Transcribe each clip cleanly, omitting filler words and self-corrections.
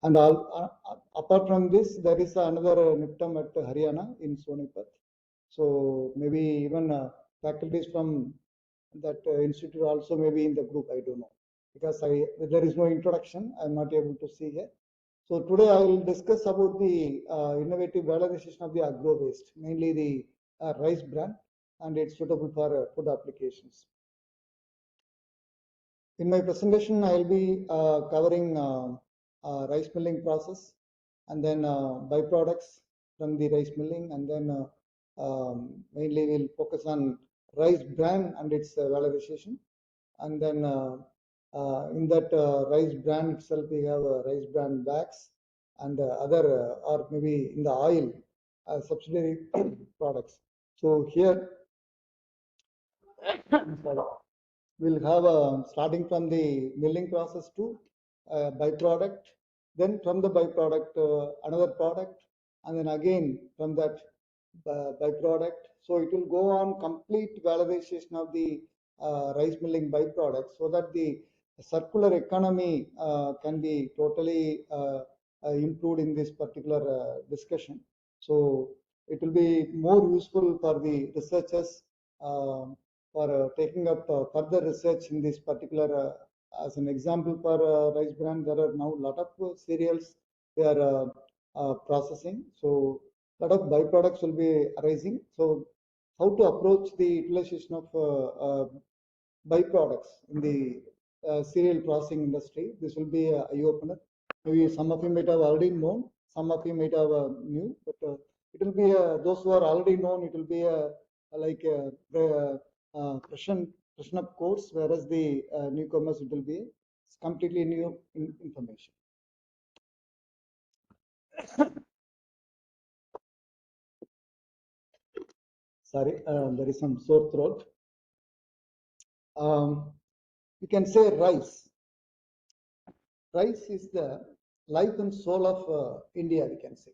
And apart from this, there is another NIPTM at Haryana in Sonipat. So maybe even faculties from that institute also may be in the group. I don't know, because there is no introduction. I'm not able to see here. So today I will discuss about the innovative valorization of the agro waste, mainly the rice bran, and it's suitable for food applications. In my presentation, I will be covering rice milling process, and then byproducts from the rice milling, and then mainly we'll focus on rice bran and its valorization. And then in that rice bran itself, we have rice bran wax and other or maybe in the oil subsidiary products. So here we'll have starting from the milling process to byproduct, then from the byproduct another product, and then again from that byproduct. So it will go on complete valorization of the rice milling byproduct, so that the circular economy can be totally improved in this particular discussion. So it will be more useful for the researchers for taking up further research in this particular. As an example for rice bran, there are now a lot of cereals they are processing. So lot of byproducts will be arising. So how to approach the utilization of byproducts in the cereal processing industry? This will be an eye-opener. Maybe some of you might have already known, some of you might have new, but it will be those who are already known. It will be like the freshen up course, whereas the newcomers, it will be completely new information. Sorry, there is some sore throat. You can say rice. Rice is the life and soul of India, we can say.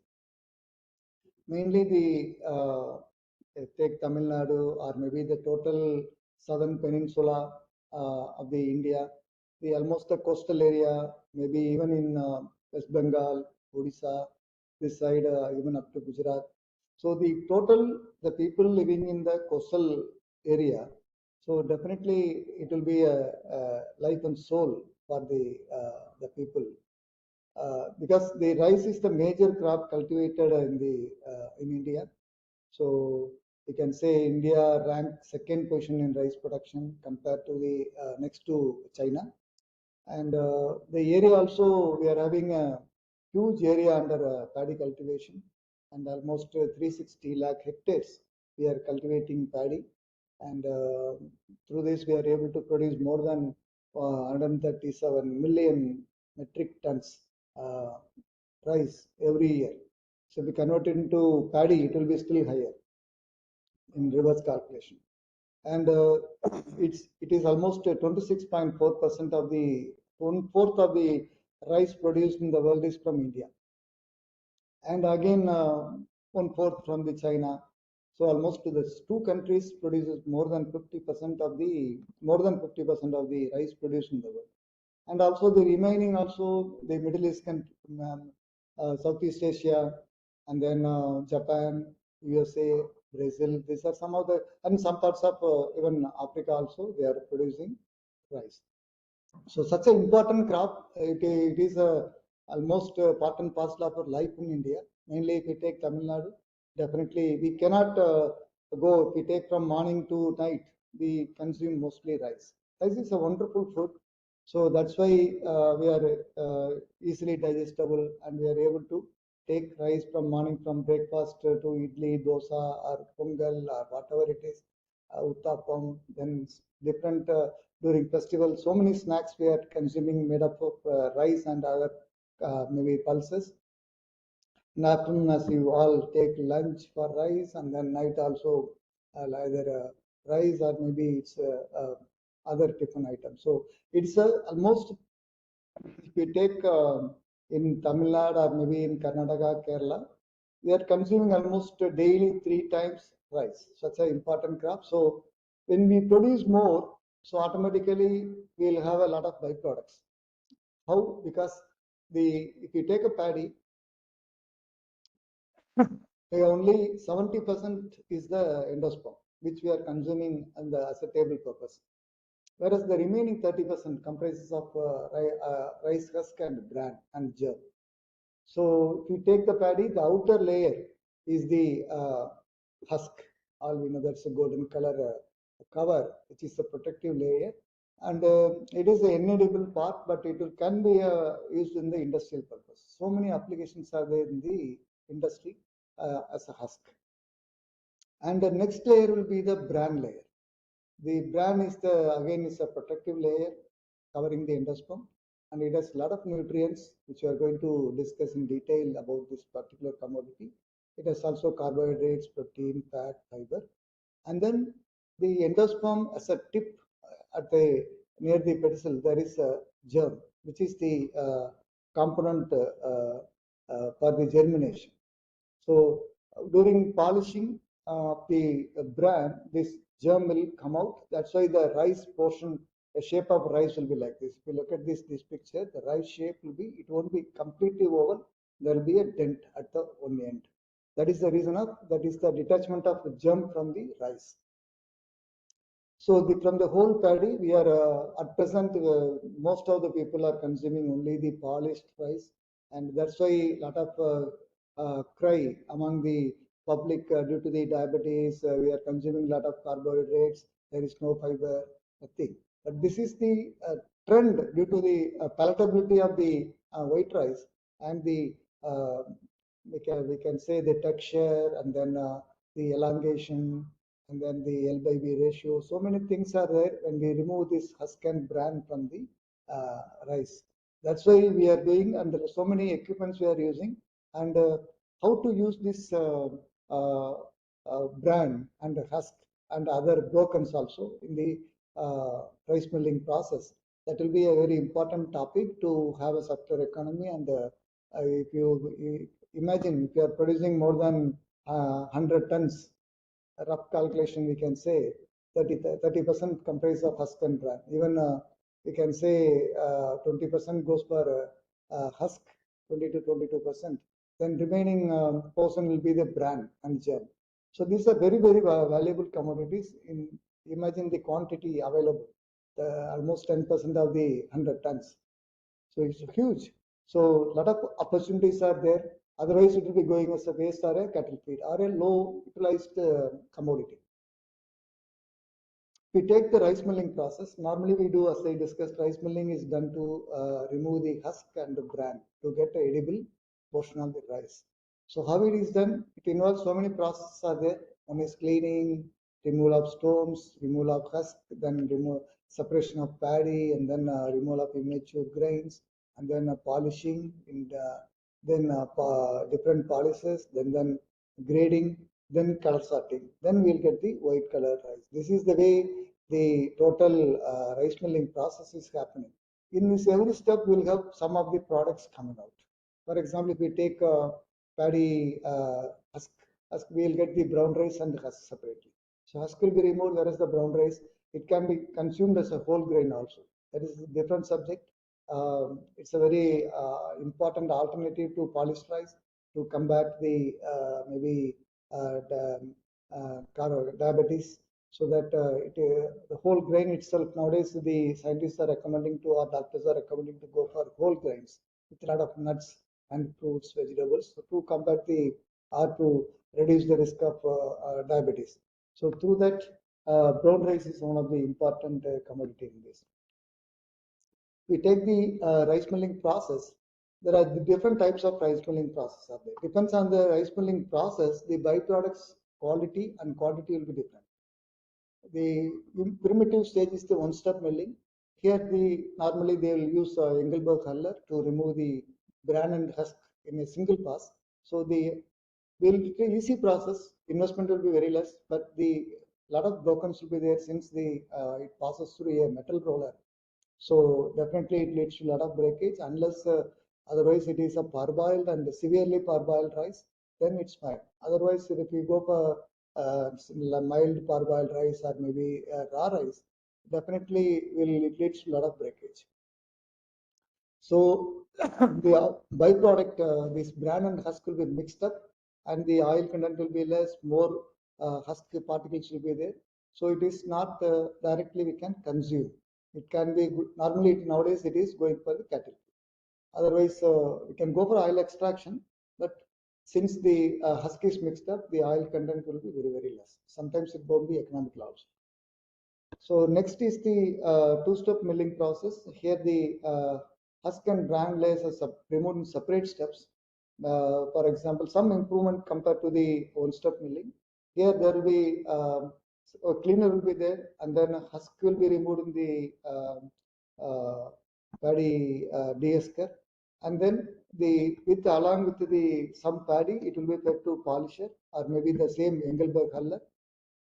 Mainly take Tamil Nadu or maybe the total southern peninsula of the India, the almost the coastal area, maybe even in West Bengal, Odisha, this side, even up to Gujarat. So the people living in the coastal area, so definitely it will be a life and soul for the people, because the rice is the major crop cultivated in India. So we can say India ranked second position in rice production compared to the next to China. And the area also, we are having a huge area under paddy cultivation, and almost 360 lakh hectares we are cultivating paddy. And through this, we are able to produce more than 137 million metric tons rice every year. So if we convert it into paddy, it will be still higher in reverse calculation. And it is almost 26.4% of the 1/4 of the rice produced in the world is from India, and again 1/4 from the China. So almost the two countries produces more than 50% of the rice produced in the world. And also the remaining, also the Middle East Southeast Asia, and then Japan, USA, Brazil. These are some of the, and some parts of even Africa also, they are producing rice. So such an important crop, it is almost part and parcel of our life in India. Mainly if we take Tamil Nadu, definitely we cannot go, if we take from morning to night, we consume mostly rice. Rice is a wonderful food. So that's why we are easily digestible, and we are able to take rice from morning, from breakfast to idli, dosa, or pongal, or whatever it is, uttapam, then different during festival. So many snacks we are consuming made up of rice and other maybe pulses. In afternoon, as you all take lunch for rice, and then night also either rice or maybe it's other tiffin items. So it's almost, if we take in Tamil Nadu or maybe in Karnataka, Kerala, we are consuming almost daily 3 times rice. Such an important crop. So when we produce more, so automatically we'll have a lot of byproducts. How? Because if you take a paddy, only 70% is the endosperm, which we are consuming as a table purpose. Whereas the remaining 30% comprises of rice husk and bran and germ. So if you take the paddy, the outer layer is the husk. All we know that's a golden color cover, which is a protective layer. And it is an inedible part, but it can be used in the industrial purpose. So many applications are there in the industry as a husk. And the next layer will be the bran layer. The bran is again a protective layer covering the endosperm, and it has a lot of nutrients which we are going to discuss in detail about this particular commodity. It has also carbohydrates, protein, fat, fiber, and then the endosperm as a tip at the near the pedicel there is a germ, which is the component for the germination. So during polishing the bran, this germ will come out. That's why the rice portion, the shape of rice will be like this. If you look at this picture, the rice shape will be, it won't be completely oval. There will be a dent at the one end. That is the reason of, that is the detachment of the germ from the rice. So from the whole paddy, we are at present, most of the people are consuming only the polished rice, and that's why a lot of cry among the public due to the diabetes. We are consuming a lot of carbohydrates. There is no fiber, nothing. But this is the trend due to the palatability of the white rice and the we can say the texture, and then the elongation, and then the L by B ratio. So many things are there when we remove this husk and bran from the rice. That's why we are doing, and there are so many equipments we are using, and how to use this bran and husk and other brokens also in the rice milling process. That will be a very important topic to have a circular economy. And if you imagine, if you are producing more than 100 tons, a rough calculation we can say 30% comprise of husk and bran. Even we can say 20% goes for husk, 20 to 22%. Then remaining portion will be the bran and germ. So these are very, very valuable commodities. Imagine the quantity available, almost 10% of the 100 tons. So it's huge. So a lot of opportunities are there. Otherwise, it will be going as a waste or a cattle feed or a low utilized commodity. We take the rice milling process. Normally, we do, as I discussed, rice milling is done to remove the husk and the bran to get an edible portion of the rice. So how it is done? It involves so many processes are there. One is cleaning, removal of stones, removal of husk, then separation of paddy, and then removal of immature grains, and then polishing, and then different polishes, then grading, then color sorting. Then we'll get the white color rice. This is the way the total rice milling process is happening. In this every step, we'll have some of the products coming out. For example, if we take paddy husk, we'll get the brown rice and the husk separately. So husk will be removed, whereas the brown rice, it can be consumed as a whole grain also. That is a different subject. It's a very important alternative to polished rice to combat the maybe diabetes, so that the whole grain itself, nowadays the scientists are recommending to, or doctors are recommending to go for whole grains with a lot of nuts and fruits, vegetables, to combat the, or to reduce the risk of diabetes. So through that, brown rice is one of the important commodity in this. We take the rice milling process. There are the different types of rice milling process are there. Depends on the rice milling process, the byproducts quality and quantity will be different. The primitive stage is the one-step milling. Here, normally they will use Engelberg huller to remove the bran and husk in a single pass. So it's an easy process. Investment will be very less, but the lot of brokens will be there since it passes through a metal roller. So definitely it leads to a lot of breakage, unless otherwise it is a parboiled and severely parboiled rice, then it's fine. Otherwise, if you go for mild parboiled rice or maybe raw rice, definitely it leads to a lot of breakage. So the byproduct, this bran and husk will be mixed up, and the oil content will be less, more husk particles will be there. So it is not directly we can consume. It can be normally nowadays it is going for the cattle. Otherwise, we can go for oil extraction, but since the husk is mixed up, the oil content will be very, very less. Sometimes it won't be economical also. So next is the two-step milling process. Here the husk and bran layers are removed in separate steps. For example, some improvement compared to the one-step milling. Here there will be a cleaner will be there, and then a husk will be removed in the paddy de-esker, and then the with along with the some paddy, it will be fed to polisher or maybe the same Engelberg huller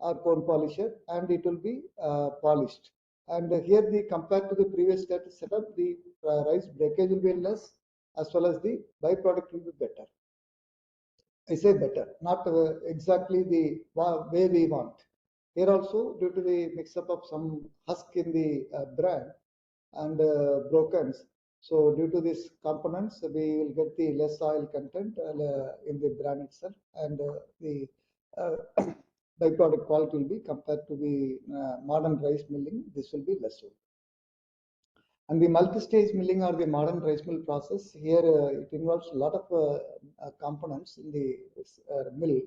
or cone polisher, and it will be polished. And here the compared to the previous setup, the rice breakage will be less, as well as the byproduct will be better. I say better, not exactly the way we want. Here also, due to the mix-up of some husk in the bran and brokens, so due to these components, we will get the less oil content in the bran itself, and the uh, byproduct quality will be compared to the modern rice milling. This will be less. And the multi-stage milling or the modern rice mill process, here it involves a lot of components in the mill,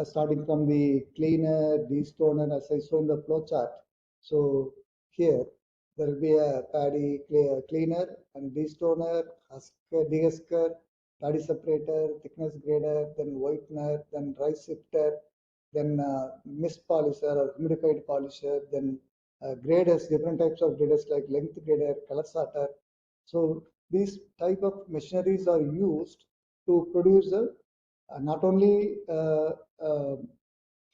starting from the cleaner, destoner, as I saw in the flow chart. So here there will be a paddy cleaner and destoner, husk, de-husker, paddy separator, thickness grader, then whitener, then rice sifter, then mist polisher or humidified polisher, then graders, different types of graders like length grader, color sorter. So these type of machineries are used to produce not only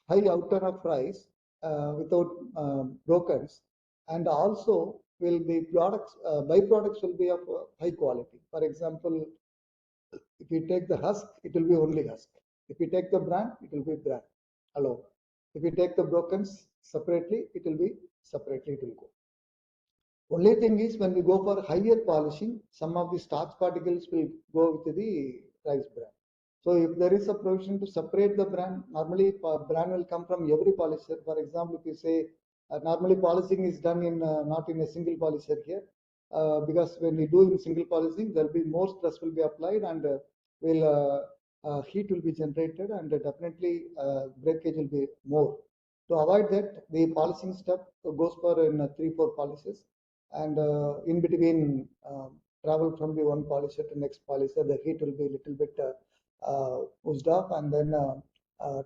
high output of rice without brokens, and also will the products byproducts will be of high quality. For example, if you take the husk, it will be only husk. If you take the bran, it will be bran alone. If you take the brokens separately, it will be separately, it will go. Only thing is when we go for higher polishing, some of the starch particles will go with the rice bran. So if there is a provision to separate the bran, normally bran will come from every polisher. For example, if you say normally polishing is done in not in a single polisher here, because when we do in single polishing, there will be more stress will be applied, and will heat will be generated, and definitely breakage will be more. To avoid that, the polishing step goes for in 3-4 polishes, and in between travel from the one polisher to next polisher, the heat will be a little bit pushed up, and then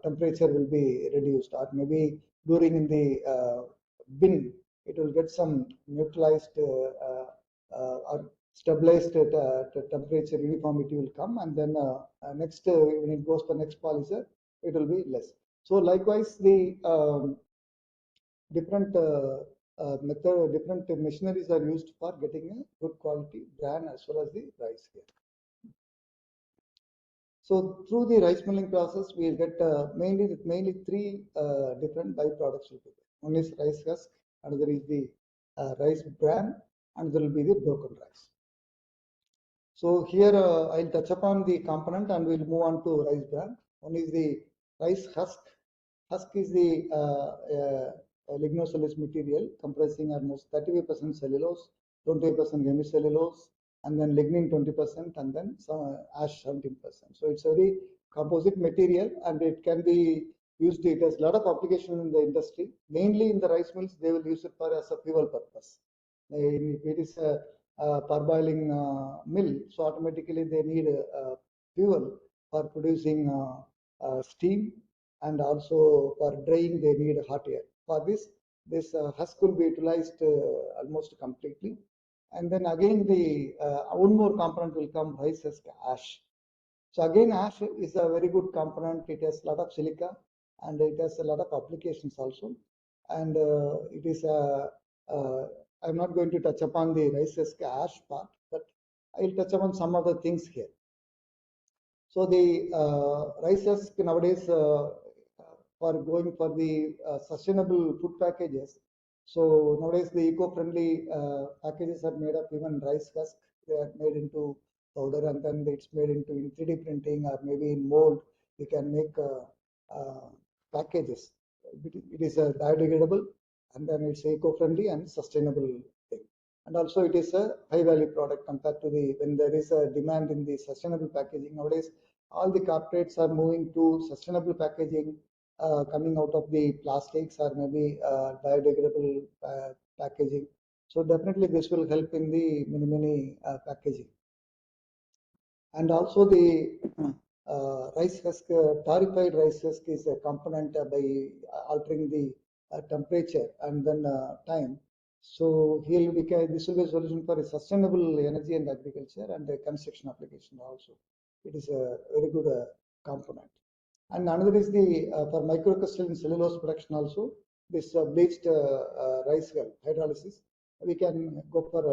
temperature will be reduced, or maybe during in the bin, it will get some neutralized or stabilized temperature uniformity will come, and then next when it goes for next polisher, it will be less. So likewise, the different different machineries are used for getting a good quality bran as well as the rice here. So through the rice milling process, we will get mainly three different byproducts will be there. One is rice husk, another is the rice bran, and there will be the broken rice. So here I'll touch upon the component and we'll move on to rice bran. One is the rice husk. Husk is the lignocellulose material comprising almost 35% cellulose, 20% hemicellulose, and then lignin 20%, and then some ash 17%. So it's a very composite material, and it can be used. It has a lot of application in the industry. Mainly in the rice mills, they will use it for as a fuel purpose. If it is a parboiling mill, so automatically they need fuel for producing steam, and also for drying they need hot air. For this husk will be utilized almost completely. And then again the one more component will come, rice husk ash. So again, ash is a very good component. It has a lot of silica, and it has a lot of applications also. And it is I'm not going to touch upon the rice husk ash part, but I'll touch upon some of the things here. So the rice husk nowadays for going for the sustainable food packages. So nowadays the eco-friendly packages are made of even rice husk. They are made into powder, and then it's made into in 3D printing or maybe in mold. We can make packages. It is biodegradable, and then it's eco-friendly and sustainable thing. And also it is a high-value product compared to the when there is a demand in the sustainable packaging nowadays. All the corporates are moving to sustainable packaging, coming out of the plastics or maybe biodegradable packaging. So definitely this will help in the many packaging. And also the rice husk, torrefied rice husk is a component by altering the temperature and then time. So here this will be a solution for a sustainable energy and agriculture and construction application also. It is a very good component. And another is the for microcrystalline cellulose production also. This bleached rice hull hydrolysis. We can go for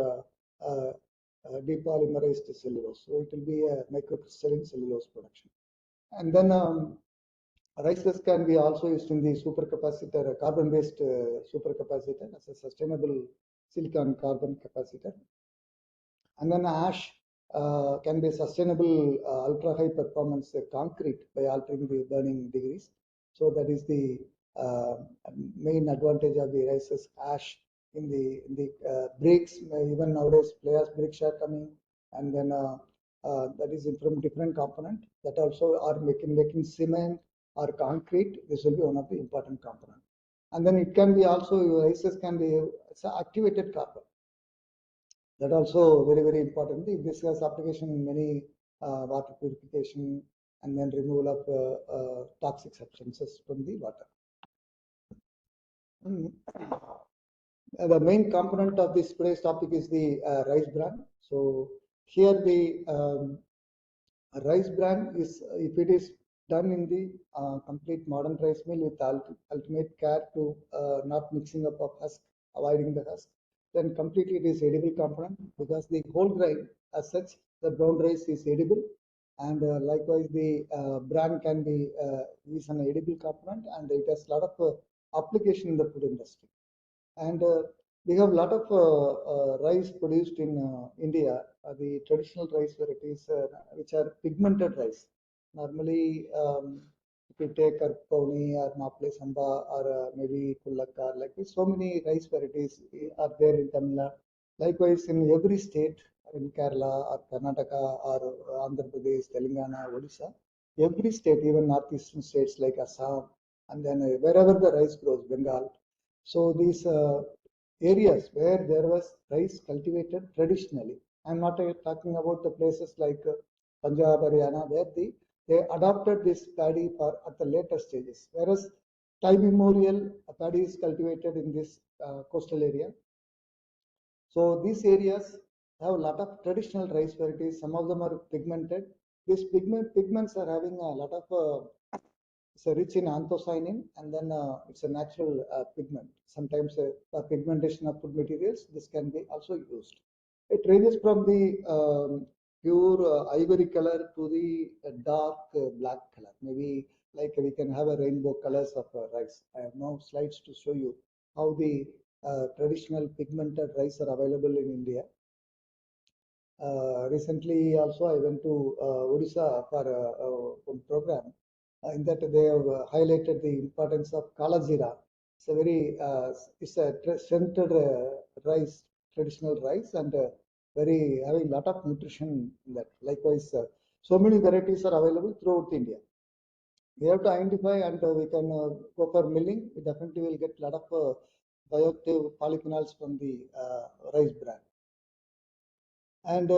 depolymerized cellulose. So it will be a microcrystalline cellulose production. And then rice husk can be also used in the supercapacitor, carbon-based supercapacitor as a sustainable silicon carbon capacitor. And then ash can be sustainable ultra high performance concrete by altering the burning degrees. So that is the main advantage of the rice husk ash in the bricks. Even nowadays players bricks are coming, and then that is from different component that also are making cement or concrete. This will be one of the important component. And then it can be also rice husk can be it's activated carbon. That also very important. This has application in many water purification and then removal of toxic substances from the water. The main component of this today's topic is the rice bran. So here the rice bran is, if it is done in the complete modern rice mill with ultimate care to not mixing up of husk, avoiding the husk, then completely it is edible component because the whole grain as such, the brown rice is edible, and likewise the bran can be is an edible component, and it has a lot of application in the food industry. And we have a lot of rice produced in India, the traditional rice varieties, which are pigmented rice. Normally, if you take Karponi or Maple Samba or maybe Kullakar, like this, so many rice varieties are there in Tamil Nadu. Likewise, in every state, in Kerala or Karnataka or Andhra Pradesh, Telangana, Odisha, every state, even northeastern states like Assam, and then wherever the rice grows, Bengal. So these areas where there was rice cultivated traditionally, I'm not talking about the places like Punjab, Haryana, where they adopted this paddy for at the later stages, whereas time immemorial paddy is cultivated in this coastal area. So these areas have a lot of traditional rice varieties. Some of them are pigmented. These pigments are having a lot of it's rich in anthocyanin, and then it's a natural pigment. Sometimes for pigmentation of food materials, this can be also used. It ranges from the pure ivory color to the dark black color. Maybe like we can have a rainbow colors of rice. I have now slides to show you how the traditional pigmented rice are available in India. Recently also I went to Odisha for a program. In that they have highlighted the importance of kala jeera. It's a very it's a centered rice, traditional rice, and very having lot of nutrition in that. Likewise, so many varieties are available throughout India. We have to identify, and we can go for milling. We definitely will get lot of bioactive polyphenols from the rice bran. And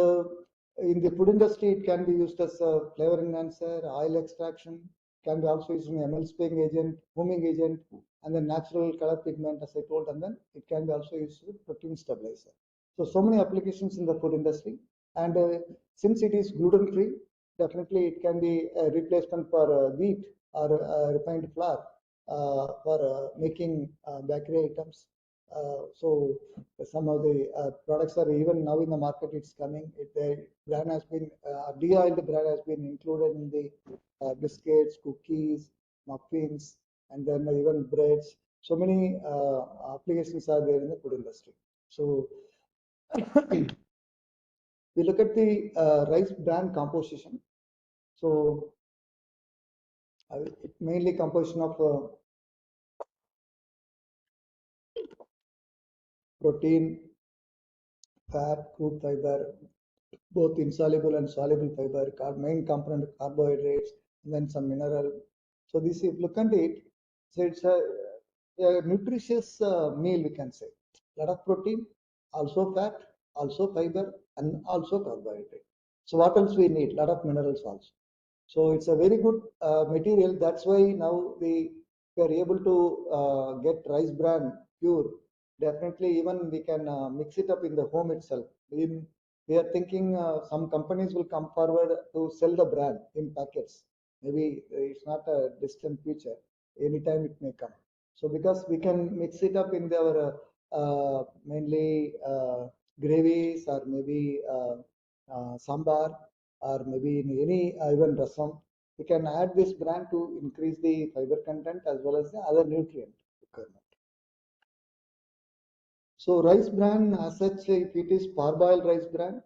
in the food industry, it can be used as a flavor enhancer, oil extraction, can be also used in emulsifying agent, foaming agent, and then natural color pigment, as I told, and then it can be also used as protein stabilizer. So many applications in the food industry. And since it is gluten free, definitely it can be a replacement for wheat or refined flour for making bakery items. So some of the products are even now in the market. It's coming. The brand has been de-oiled brand has been included in the biscuits, cookies, muffins, and then even breads. So many applications are there in the food industry. So We look at the rice bran composition. So it mainly composition of protein, fat, crude fiber, both insoluble and soluble fiber, main component carbohydrates, and then some mineral. So this, if you look at it, so it's a nutritious meal, we can say. A lot of protein, also fat, also fiber, and also carbohydrate. So what else we need? A lot of minerals also. So it's a very good material. That's why now we are able to get rice bran pure. Definitely, even we can mix it up in the home itself. We are thinking some companies will come forward to sell the bran in packets. Maybe it's not a distant future. Anytime it may come. So because we can mix it up in our mainly gravies or maybe sambar or maybe in any even rasam, we can add this bran to increase the fiber content as well as the other nutrient requirement. So rice bran as such, if it is parboiled rice bran,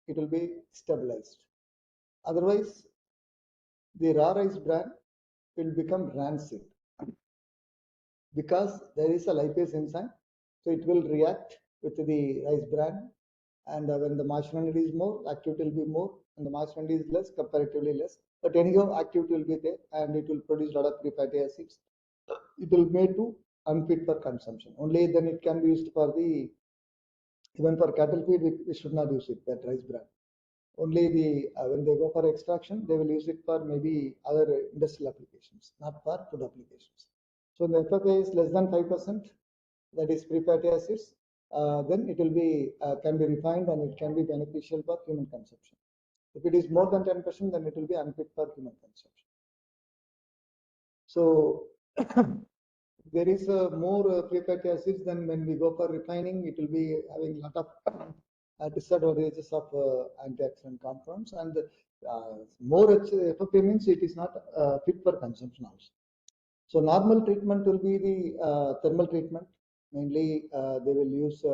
it will be stabilized. Otherwise, the raw rice bran will become rancid because there is a lipase enzyme, so it will react with the rice bran, and when the moisture is more, activity will be more, and the moisture is less, comparatively less. But anyhow, activity will be there, and it will produce a lot of free fatty acids. It will made to unfit for consumption. Only then it can be used for the even for cattle feed. We should not use it, that rice bran. Only the when they go for extraction, they will use it for maybe other industrial applications, not for food applications. So the FFA is less than 5%, that is free fatty acids. Then it will be can be refined and it can be beneficial for human consumption. If it is more than 10%, then it will be unfit for human consumption. So there is more free fatty acids than when we go for refining. It will be having a lot of disadvantages of antioxidant compounds, and more FFA means it is not fit for consumption also. So normal treatment will be the thermal treatment. Mainly they will use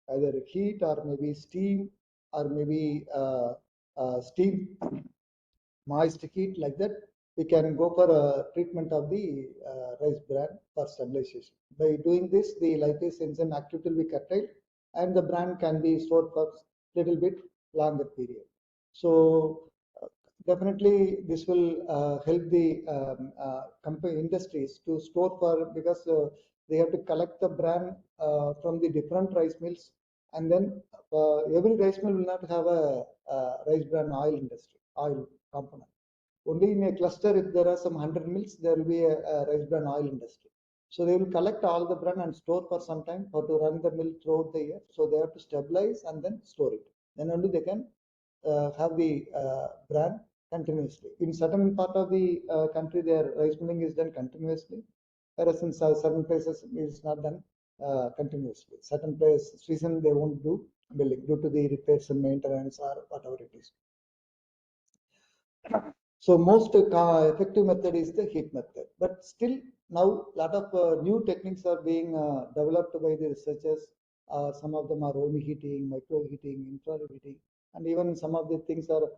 either heat or maybe steam or maybe steam moist heat, like that. We can go for a treatment of the rice bran for stabilization. By doing this, the lipase enzyme activity will be curtailed and the bran can be stored for little bit longer period. So definitely this will help the company industries to store for, because they have to collect the bran from the different rice mills, and then every rice mill will not have a rice bran oil component. Only in a cluster, if there are some 100 mills, there will be a rice bran oil industry. So they will collect all the bran and store for some time for to run the mill throughout the year. So they have to stabilize and then store it. Then only they can have the bran continuously. In certain part of the country, their rice milling is done continuously, whereas in certain places it is not done continuously. Certain places season they won't do milling due to the repairs and maintenance or whatever it is. So most effective method is the heat method, but still now a lot of new techniques are being developed by the researchers. Some of them are home heating, micro heating, infrared heating, and even some of the things are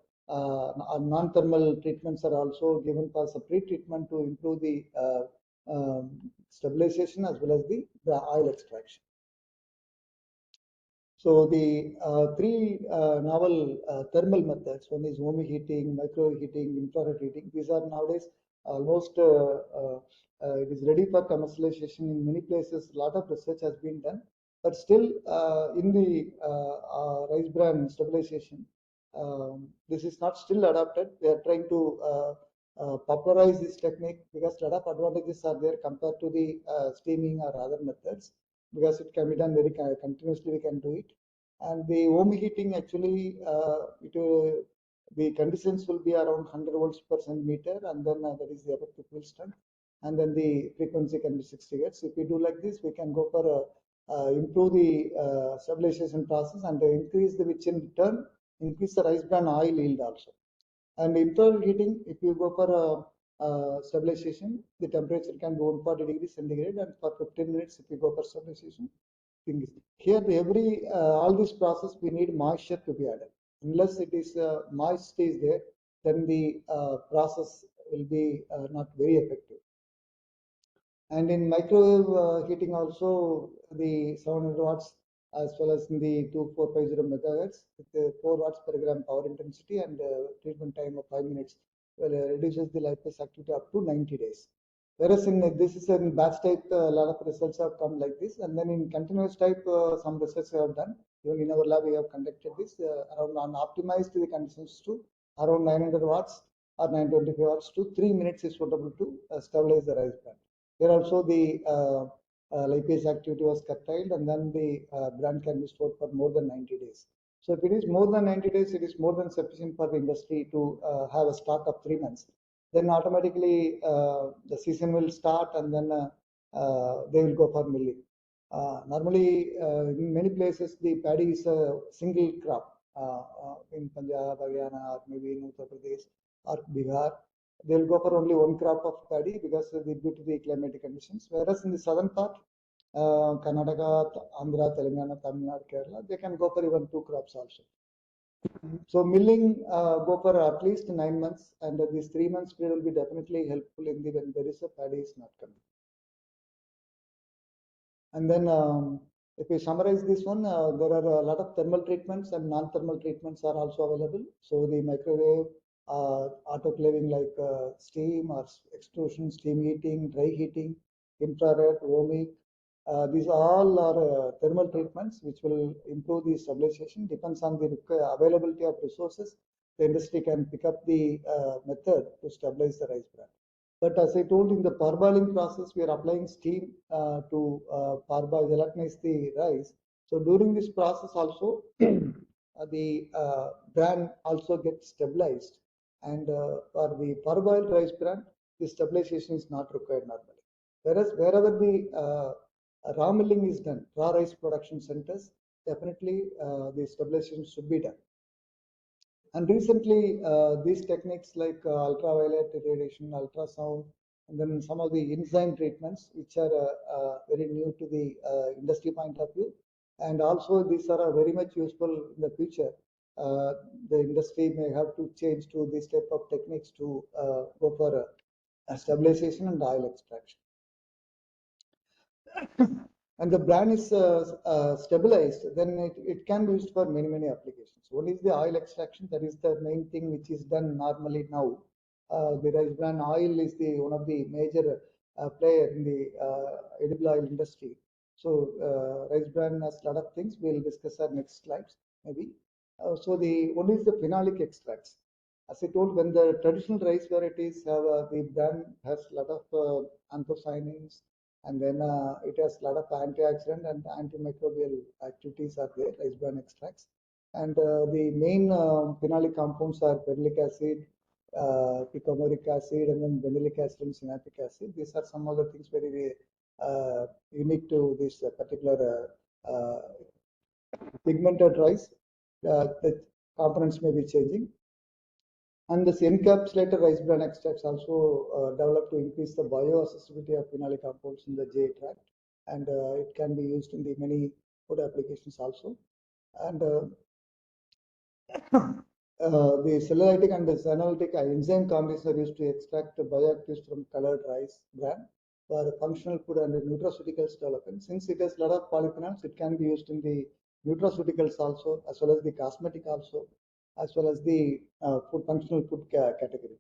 non-thermal treatments are also given for some pre-treatment to improve the stabilization as well as the oil extraction. So the three novel thermal methods, one is home heating, micro heating, infrared heating. These are nowadays almost it is ready for commercialization in many places. A lot of research has been done, but still in the rice bran stabilization, this is not still adopted. They are trying to popularize this technique because a lot of advantages are there compared to the steaming or other methods, because it can be done very continuously. We can do it, and the home heating actually the conditions will be around 100 volts per centimeter, and then that is the effective fuel strength, and then the frequency can be 60 hertz. If we do like this, we can go for improve the stabilization process and increase the, which in turn increase the rice bran oil yield also. And internal heating, if you go for stabilization, the temperature can be 140 degrees centigrade, and for 15 minutes, if you go for stabilization, here every all this process we need moisture to be added. Unless it is moist is there, then the process will be not very effective. And in microwave heating also, the 700 watts as well as in the 2450 megahertz with the 4 watts per gram power intensity and treatment time of 5 minutes reduces the lipase activity up to 90 days. Whereas in this is in batch type, a lot of results have come like this, and then in continuous type, some research we have done. Even in our lab, we have conducted this around on optimized the conditions to around 900 watts or 925 watts to 3 minutes is suitable to stabilize the rice bran. Here also the lipase activity was curtailed, and then the bran can be stored for more than 90 days. So if it is more than 90 days, it is more than sufficient for the industry to have a stock of 3 months. Then automatically the season will start, and then they will go for milling. Normally, in many places, the paddy is a single crop. In Punjab, Haryana, or maybe in Uttar Pradesh or Bihar, they will go for only one crop of paddy because due to the climatic conditions. Whereas in the southern part, Karnataka, Andhra, Telangana, Tamil Nadu, Kerala, they can go for even two crops also. So milling go for at least 9 months, and these 3 months period will be definitely helpful in the when there is a paddy is not coming. And then if we summarize this one, there are a lot of thermal treatments and non-thermal treatments are also available. So the microwave, autoclaving like steam or extrusion, steam heating, dry heating, infrared, ohmic, these all are thermal treatments which will improve the stabilization. Depends on the availability of resources. The industry can pick up the method to stabilize the rice bran. But as I told, in the parboiling process, we are applying steam to parboil, gelatinize the rice. So during this process also, the bran also gets stabilized. And for the parboiled rice bran, the stabilization is not required normally. Whereas wherever the raw milling is done, raw rice production centers, definitely the stabilization should be done. And recently, these techniques like ultraviolet radiation, ultrasound, and then some of the enzyme treatments, which are very new to the industry point of view, and also these are very much useful in the future. The industry may have to change to this type of techniques to go for stabilization and oil extraction. And the bran is stabilized, then it can be used for many, many applications. One is the oil extraction, that is the main thing which is done normally now. The rice bran oil is the one of the major player in the edible oil industry. So rice bran has a lot of things. We'll discuss our next slides maybe. So the one is the phenolic extracts. As I told, when the traditional rice varieties have the bran has a lot of anthocyanins, and then it has a lot of antioxidant and antimicrobial activities are there, rice bran extracts. And the main phenolic compounds are ferulic acid, picomouric acid, and then benzoic acid and synaptic acid. These are some of the things very unique to this particular pigmented rice. The components may be changing. And this encapsulated rice bran extracts also developed to increase the bioaccessibility of phenolic compounds in the GI tract, and it can be used in the many food applications also. And the cellulitic and the xenolytic enzyme combinations are used to extract the bioactives from colored rice bran for functional food and nutraceuticals development. Since it has a lot of polyphenols, it can be used in the nutraceuticals also, as well as the cosmetic also, as well as the food functional food category.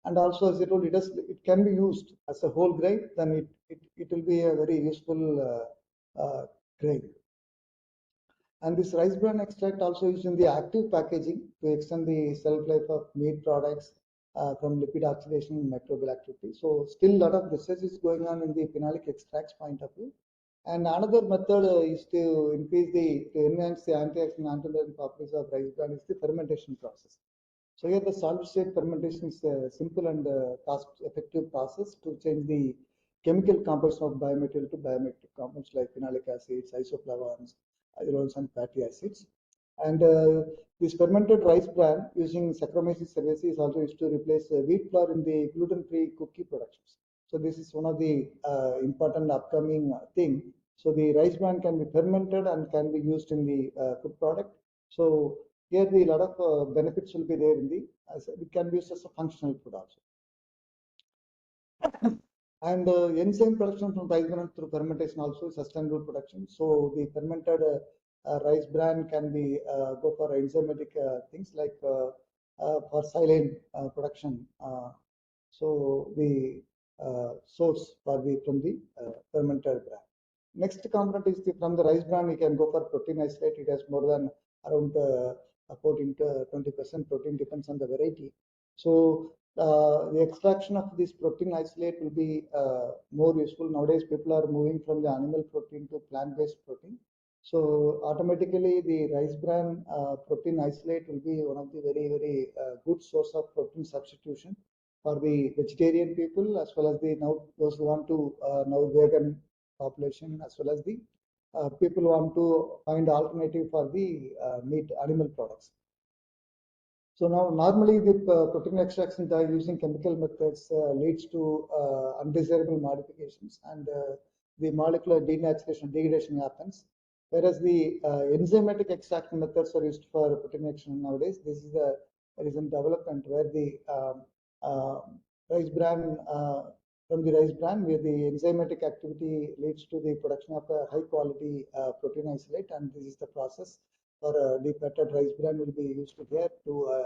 And also, as I told, it can be used as a whole grain. Then it will be a very useful grain. And this rice bran extract also used in the active packaging to extend the shelf life of meat products from lipid oxidation and microbial activity. So still a lot of research is going on in the phenolic extracts point of view. And another method is to enhance the antioxidant antioxidant properties of rice bran is the fermentation process. So here the solid state fermentation is a simple and cost effective process to change the chemical composition of biomaterial to biometric compounds like phenolic acids, isoflavones, aldehydes, and fatty acids. And this fermented rice bran using Saccharomyces cerevisiae is also used to replace wheat flour in the gluten-free cookie productions. So this is one of the important upcoming thing. So the rice bran can be fermented and can be used in the food product. So Here the lot of benefits will be there in the, it can be used as a functional food also. And enzyme production from rice bran through fermentation also is sustainable production. So the fermented rice bran can be go for enzymatic things like for silane production. So the source for the from the fermented bran. Next component is from the rice bran we can go for protein isolate. It has more than around 14 to 20% protein, depends on the variety. So the extraction of this protein isolate will be more useful. Nowadays, people are moving from the animal protein to plant-based protein. So automatically, the rice bran protein isolate will be one of the very good source of protein substitution for the vegetarian people, as well as the now those who want to now vegan population, as well as the people who want to find alternative for the meat animal products. So now normally the protein extraction by using chemical methods leads to undesirable modifications, and the molecular denaturation, degradation happens. Whereas the enzymatic extraction methods are used for protein extraction nowadays. This is a recent development where the rice bran from the rice bran, where the enzymatic activity leads to the production of a high quality protein isolate, and this is the process for the fatted rice bran will be used here to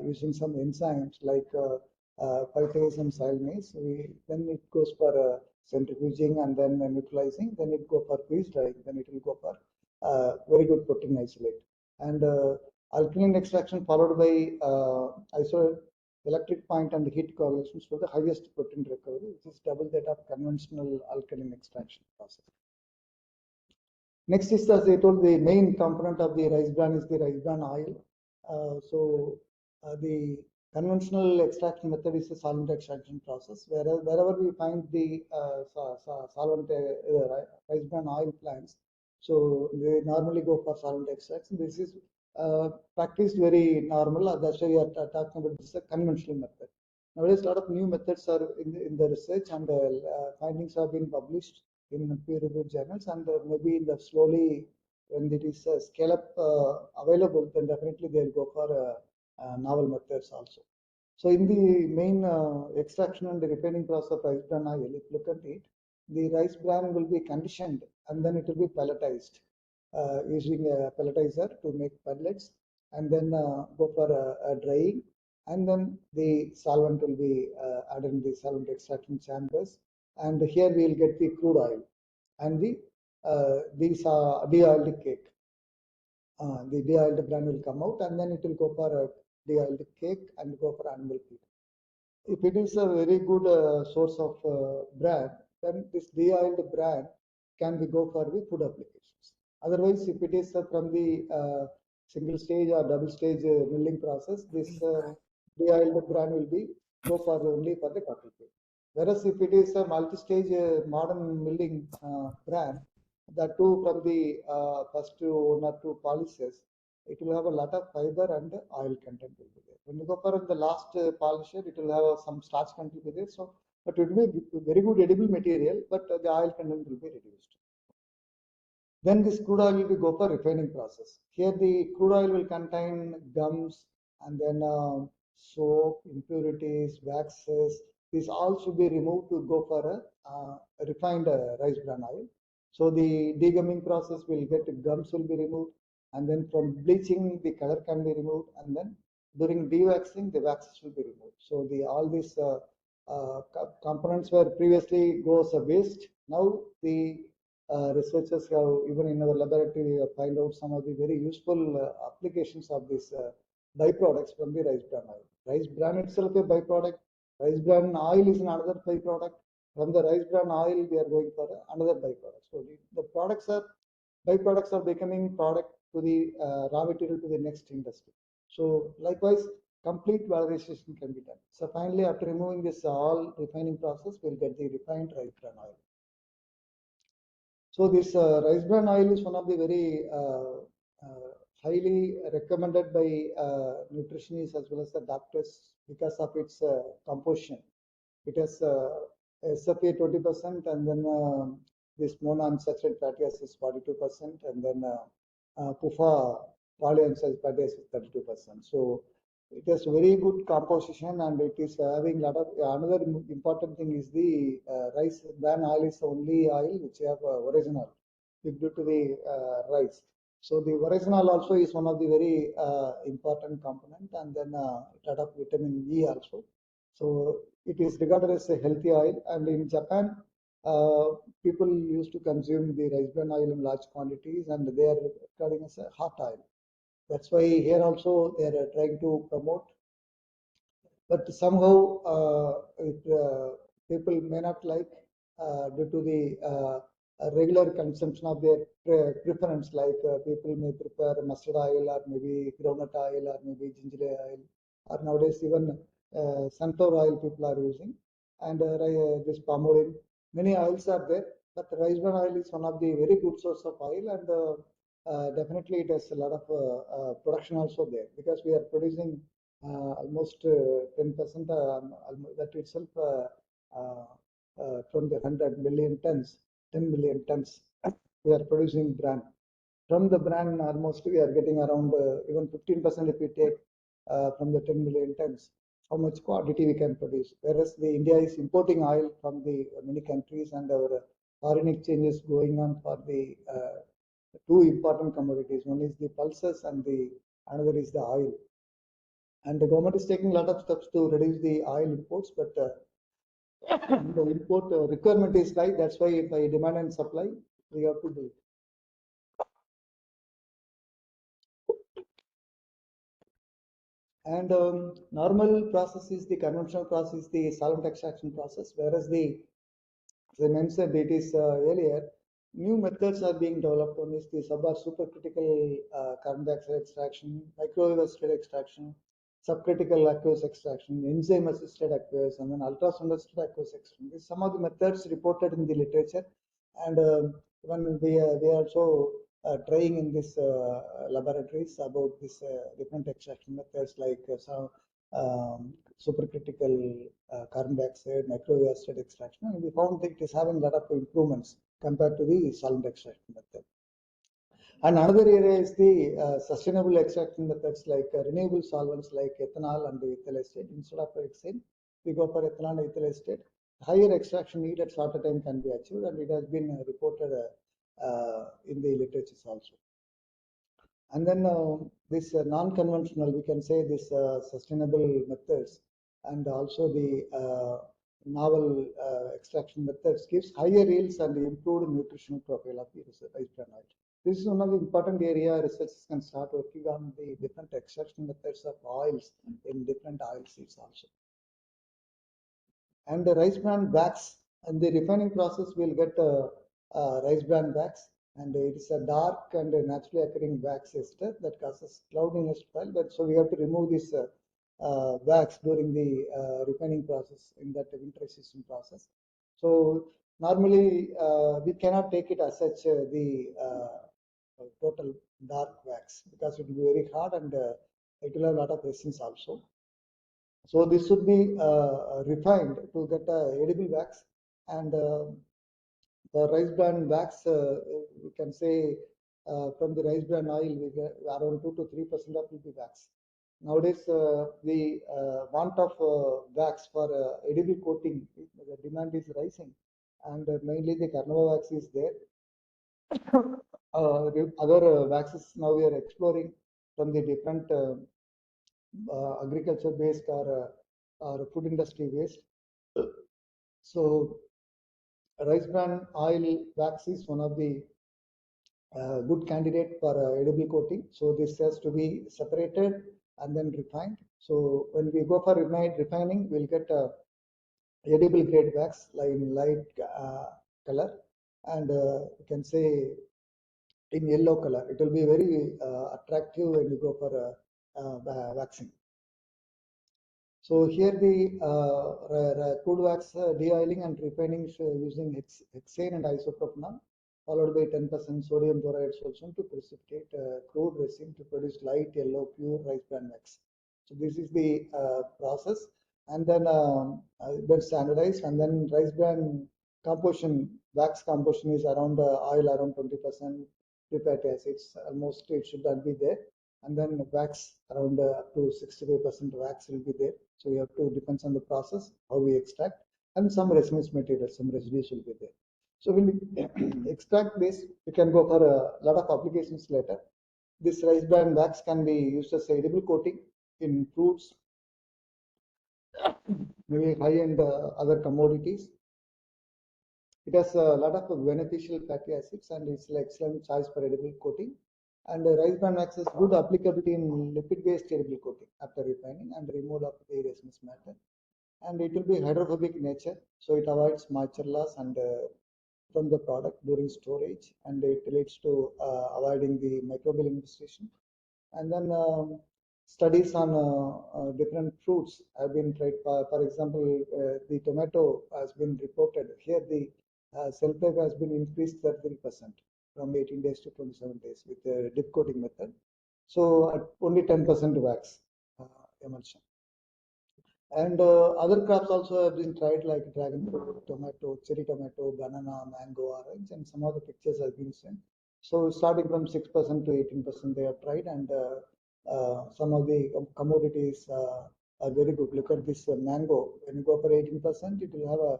using some enzymes like phytase and silanase. Then it goes for centrifuging and then neutralizing. Then it go for freeze drying. Then it will go for very good protein isolate. And alkaline extraction followed by isolate electric point and heat coagulations for the highest protein recovery, which is double that of conventional alkaline extraction process. Next is, as I told, the main component of the rice bran is the rice bran oil. The conventional extraction method is a solvent extraction process. Wherever we find the solvent rice bran oil plants, so they normally go for solvent extraction. This is practiced very normal. That's why we are talking about this conventional method. Nowadays, a lot of new methods are in the research, and findings have been published in peer-reviewed journals, and maybe in the slowly when it is scale up available, then definitely they'll go for novel methods also. So in the main extraction and the refining process of rice bran oil, if you look at it, the rice bran will be conditioned and then it will be pelletized using a pelletizer to make pellets, and then go for a drying, and then the solvent will be added in the solvent extraction chambers, and here we will get the crude oil and these are de-oiled cake. The de-oiled bran will come out, and then it will go for a de-oiled cake and go for animal feed. If it is a very good source of bran, then this de-oiled bran can be go for the food applications. Otherwise, if it is from the single stage or double stage milling process, this de-oiled bran will be go for only for the cattle feed. Whereas if it is a multi-stage modern milling bran, that too from the first one or two polishes, it will have a lot of fiber and oil content will be there. When you go for the last polisher, it will have some starch content will be there. So, but it will be very good edible material, but the oil content will be reduced. Then this crude oil will be go for refining process. Here the crude oil will contain gums, and then soap, impurities, waxes. These all should be removed to go for a refined rice bran oil. So the degumming process will get gums will be removed, and then from bleaching the color can be removed, and then during dewaxing the waxes will be removed. So the all these components were previously goes a waste. Now the researchers have, even in our laboratory, find out some of the very useful applications of these byproducts from the rice bran oil. Rice bran itself a byproduct. Rice bran oil is another byproduct. From the rice bran oil, we are going for another byproduct. So the products are byproducts are becoming product to the raw material to the next industry. So likewise, complete valorization can be done. So finally, after removing this all refining process, we'll get the refined rice bran oil. So this rice bran oil is one of the very highly recommended by nutritionists as well as the doctors because of its composition. It has SFA 20%, and then this monounsaturated fatty acids 42%, and then PUFA polyunsaturated fatty acids 32%. So it has very good composition, and it is having a lot of another important thing is the rice bran oil is the only oil which have original due to the rice. So the original also is one of the very important component, and then a lot of vitamin E also. So it is regarded as a healthy oil, and in Japan, people used to consume the rice bran oil in large quantities, and they are regarding as a hot oil. That's why here also they are trying to promote, but somehow people may not like due to the regular consumption of their preference. Like people may prefer mustard oil, or maybe groundnut oil, or maybe ginger oil, or nowadays even sunflower oil people are using, and this palm oil. Many oils are there, but rice bran oil is one of the very good source of oil, and definitely it has a lot of production also there, because we are producing almost 10%, that itself from the 100 million tons, 10 million tons we are producing bran. From the bran, almost we are getting around even 15% if we take from the 10 million tons, how much quantity we can produce. Whereas the India is importing oil from the many countries, and our foreign exchange is going on for the two important commodities. One is the pulses, and the another is the oil. And the government is taking a lot of steps to reduce the oil imports, but the import requirement is high. That's why by demand and supply, we have to do it. And normal process is the conventional process, the solvent extraction process, whereas the, as I mentioned, it is earlier, new methods are being developed. One is the supercritical carbon dioxide extraction, microwave assisted extraction, subcritical aqueous extraction, enzyme assisted aqueous, and then ultrasound assisted aqueous extraction. These are some of the methods reported in the literature, and when we are also trying in this laboratories about this different extraction methods, like supercritical carbon dioxide, microwave assisted extraction, and we found that it is having a lot of improvements compared to the solvent extraction method. And another area is the sustainable extraction methods, like renewable solvents like ethanol and ethyl acetate. Instead of hexane, we go for ethanol and ethyl acetate. Higher extraction yield at shorter time can be achieved, and it has been reported in the literatures also. And then this non-conventional, we can say this sustainable methods, and also the novel extraction methods gives higher yields and improved nutritional profile of the rice bran oil. This is one of the important area researchers can start working on the different extraction methods of oils in different oil seeds also. And the rice bran wax, and the refining process will get rice bran wax, and it is a dark and a naturally occurring wax ester that causes cloudiness to oil. But so we have to remove this wax during the refining process in that winterization process. So normally we cannot take it as such the total dark wax, because it will be very hard, and it will have a lot of resins also. So this should be refined to get edible wax, and the rice bran wax, we can say from the rice bran oil, we get around 2 to 3% of will be wax. Nowadays, the want of wax for edible coating, the demand is rising, and mainly the carnauba wax is there. Other waxes now we are exploring from the different agriculture based or food industry waste. So rice bran oil wax is one of the good candidate for edible coating. So this has to be separated and then refined. So when we go for refining, we'll get edible grade wax like in light color, and you can say in yellow color. It will be very attractive when you go for waxing. So here the crude wax de-oiling and refining using hexane and isopropanol, followed by 10% sodium borate solution to precipitate crude resin to produce light yellow pure rice bran wax. So this is the process, and then it's standardized, and then rice bran composition, wax composition is around oil around 20%, free fatty acids almost it should not be there. and then wax around up to 65% wax will be there. So you have to depends on the process how we extract, and some resinous material, some residues will be there. So when we extract this, we can go for a lot of applications later. This rice bran wax can be used as edible coating in fruits, maybe high-end other commodities. It has a lot of beneficial fatty acids and it's like excellent choice for edible coating. And rice bran wax has good applicability in lipid-based edible coating after refining and removal of the resinous matter. And it will be hydrophobic nature, so it avoids moisture loss and from the product during storage, and it leads to avoiding the microbial infestation. And then studies on different fruits have been tried. For example, the tomato has been reported here. The shelf life has been increased 33% from 18 days to 27 days with the dip coating method. So at only 10% wax emulsion. And other crops also have been tried, like dragon fruit, tomato, cherry tomato, banana, mango, orange, and some of the pictures have been sent. So starting from 6% to 18%, they have tried, and some of the commodities are very good. Look at this mango. When you go for 18%, it will have a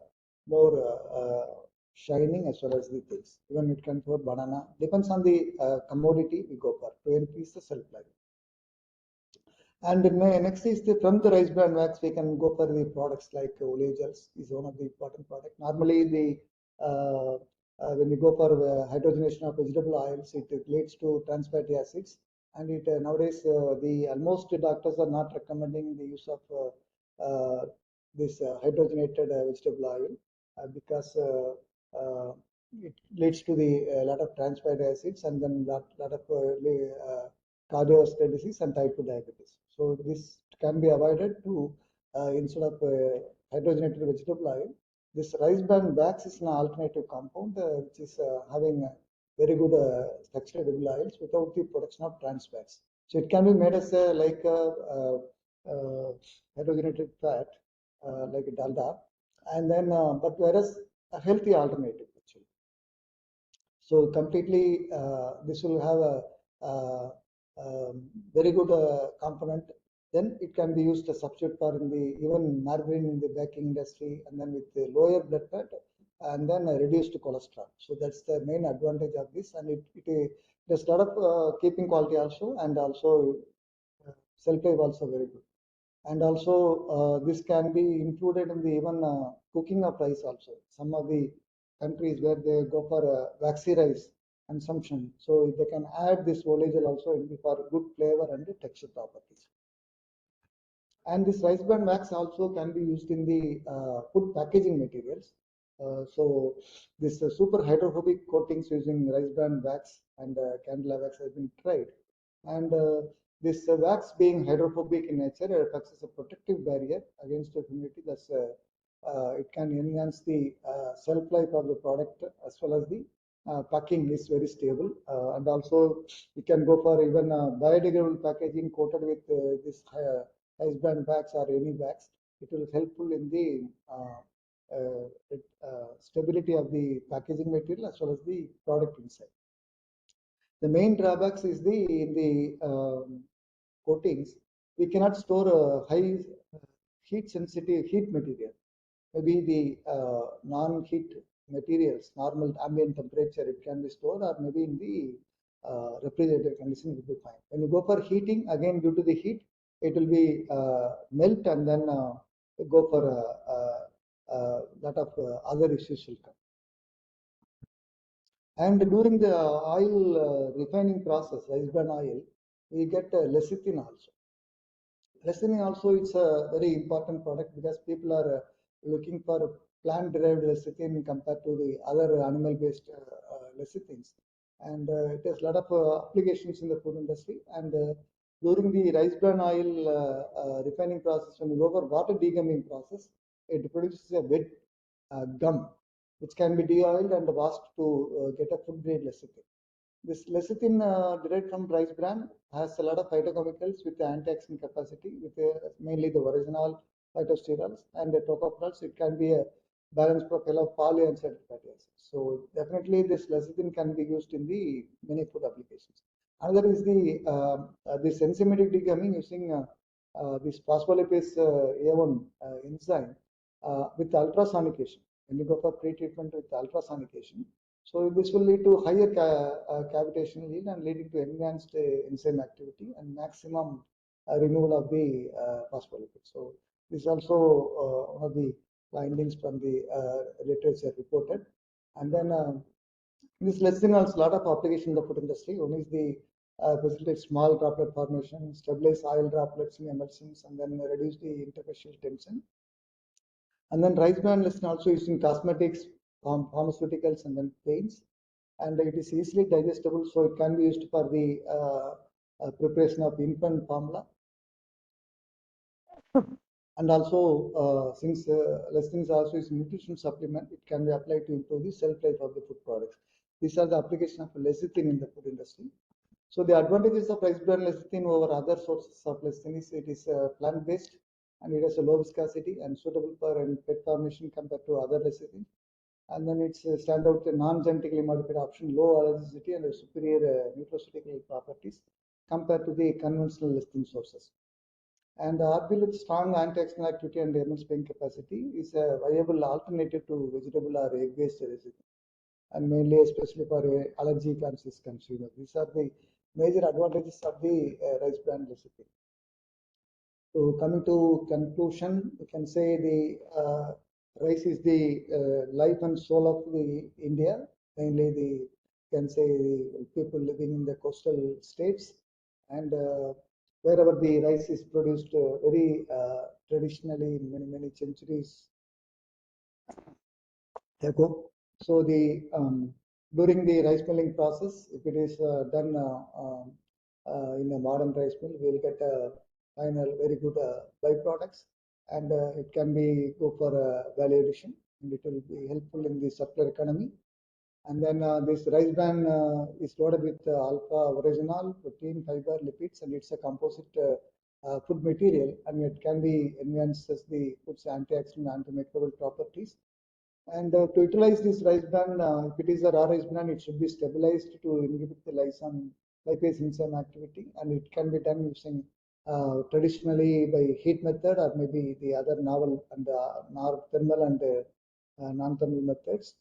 more shining as well as the things. Even it can for banana. Depends on the commodity we go for to increase the shelf life. And next is from the rice bran wax, we can go for the products like oleogeles is one of the important products. Normally, when you go for hydrogenation of vegetable oils, it leads to trans fatty acids, and it nowadays the almost doctors are not recommending the use of this hydrogenated vegetable oil because it leads to the lot of trans fatty acids and then lot of cardiovascular disease and type 2 diabetes. So this can be avoided to instead of hydrogenated vegetable oil. This rice bran wax is an alternative compound which is having very good structured edible oils without the production of trans fats. So it can be made as like hydrogenated fat like dalda, and then but whereas a healthy alternative actually. So completely, this will have a very good component. Then it can be used as substitute for in the even margarine in the baking industry, and then with the lower blood fat, and then reduced cholesterol. So that's the main advantage of this, and it there's a lot of keeping quality also, and also shelf life also very good. And also this can be included in the even cooking of rice also. Some of the countries where they go for waxy rice consumption, so they can add this oleagel also for good flavor and texture properties. And this rice bran wax also can be used in the food packaging materials. So this super hydrophobic coatings using rice bran wax and candela wax has been tried. And this wax being hydrophobic in nature, it acts as a protective barrier against the humidity. That's it can enhance the shelf life of the product as well as the packing is very stable. And also we can go for even biodegradable packaging coated with this rice bran wax or any wax. It will helpful in the stability of the packaging material as well as the product inside. The main drawbacks is the in the coatings, we cannot store a high heat sensitive heat material. Maybe the non-heat materials, normal ambient temperature, it can be stored, or maybe in the refrigerator condition it will be fine. When you go for heating, again due to the heat, it will be melt and then go for a lot of other issues will come. And during the oil refining process, rice bran oil, we get lecithin also. Lecithin also it's a very important product because people are looking for plant-derived lecithin compared to the other animal-based lecithins. And it has a lot of applications in the food industry. And during the rice bran oil refining process, when you go for water degumming process, it produces a wet gum which can be de-oiled and washed to get a food grade lecithin. This lecithin derived from rice bran has a lot of phytochemicals with antioxidant capacity, with mainly the oryzanol, phytosterols, and the tocopherols. It can be a balanced profile of polyunsaturated fatty acids. So definitely this lecithin can be used in the many food applications. Another is this enzymatic degamming using this phospholipase A1 enzyme with ultrasonication. When you go for pre-treatment with ultrasonication, so this will lead to higher cavitation yield and leading to enhanced enzyme activity and maximum removal of the phospholipase. So this is also one of the findings from the literature reported. And then this lecithin has a lot of application in the food industry. One is the facilitate small droplet formation, stabilize oil droplets in emulsions, and then reduce the interfacial tension. And then rice bran lecithin also used in cosmetics, pharmaceuticals, and then paints. And it is easily digestible, so it can be used for the preparation of infant formula. And also, since lecithin is also is a nutrition supplement, it can be applied to improve the shelf life of the food products. These are the applications of lecithin in the food industry. So the advantages of rice bran lecithin over other sources of lecithin is it is plant-based and it has a low viscosity and suitable for pet formation compared to other lecithin. And then it's stand out the non-genetically modified option, low allergicity and superior nutraceutical properties compared to the conventional lecithin sources. And RP with strong antioxidant activity and emulsifying capacity is a viable alternative to vegetable or egg-based lecithin, and mainly especially for allergy conscious consumers. These are the major advantages of the rice bran lecithin. So coming to conclusion, we can say the rice is the life and soul of the India, mainly the can say the people living in the coastal states, and wherever the rice is produced very traditionally in many centuries ago. So the during the rice milling process, if it is done in a modern rice mill, we will get a final very good byproducts, and it can be go for value addition, and it will be helpful in the circular economy. And then this rice bran is loaded with alpha orygenol, protein, fiber, lipids, and it's a composite food material, and it can be enhances the food's antioxidant, antimicrobial properties. And to utilize this rice bran, if it is a raw rice bran, it should be stabilized to inhibit the lipase enzyme activity, and it can be done using traditionally by heat method or maybe the other novel and thermal and non-thermal methods.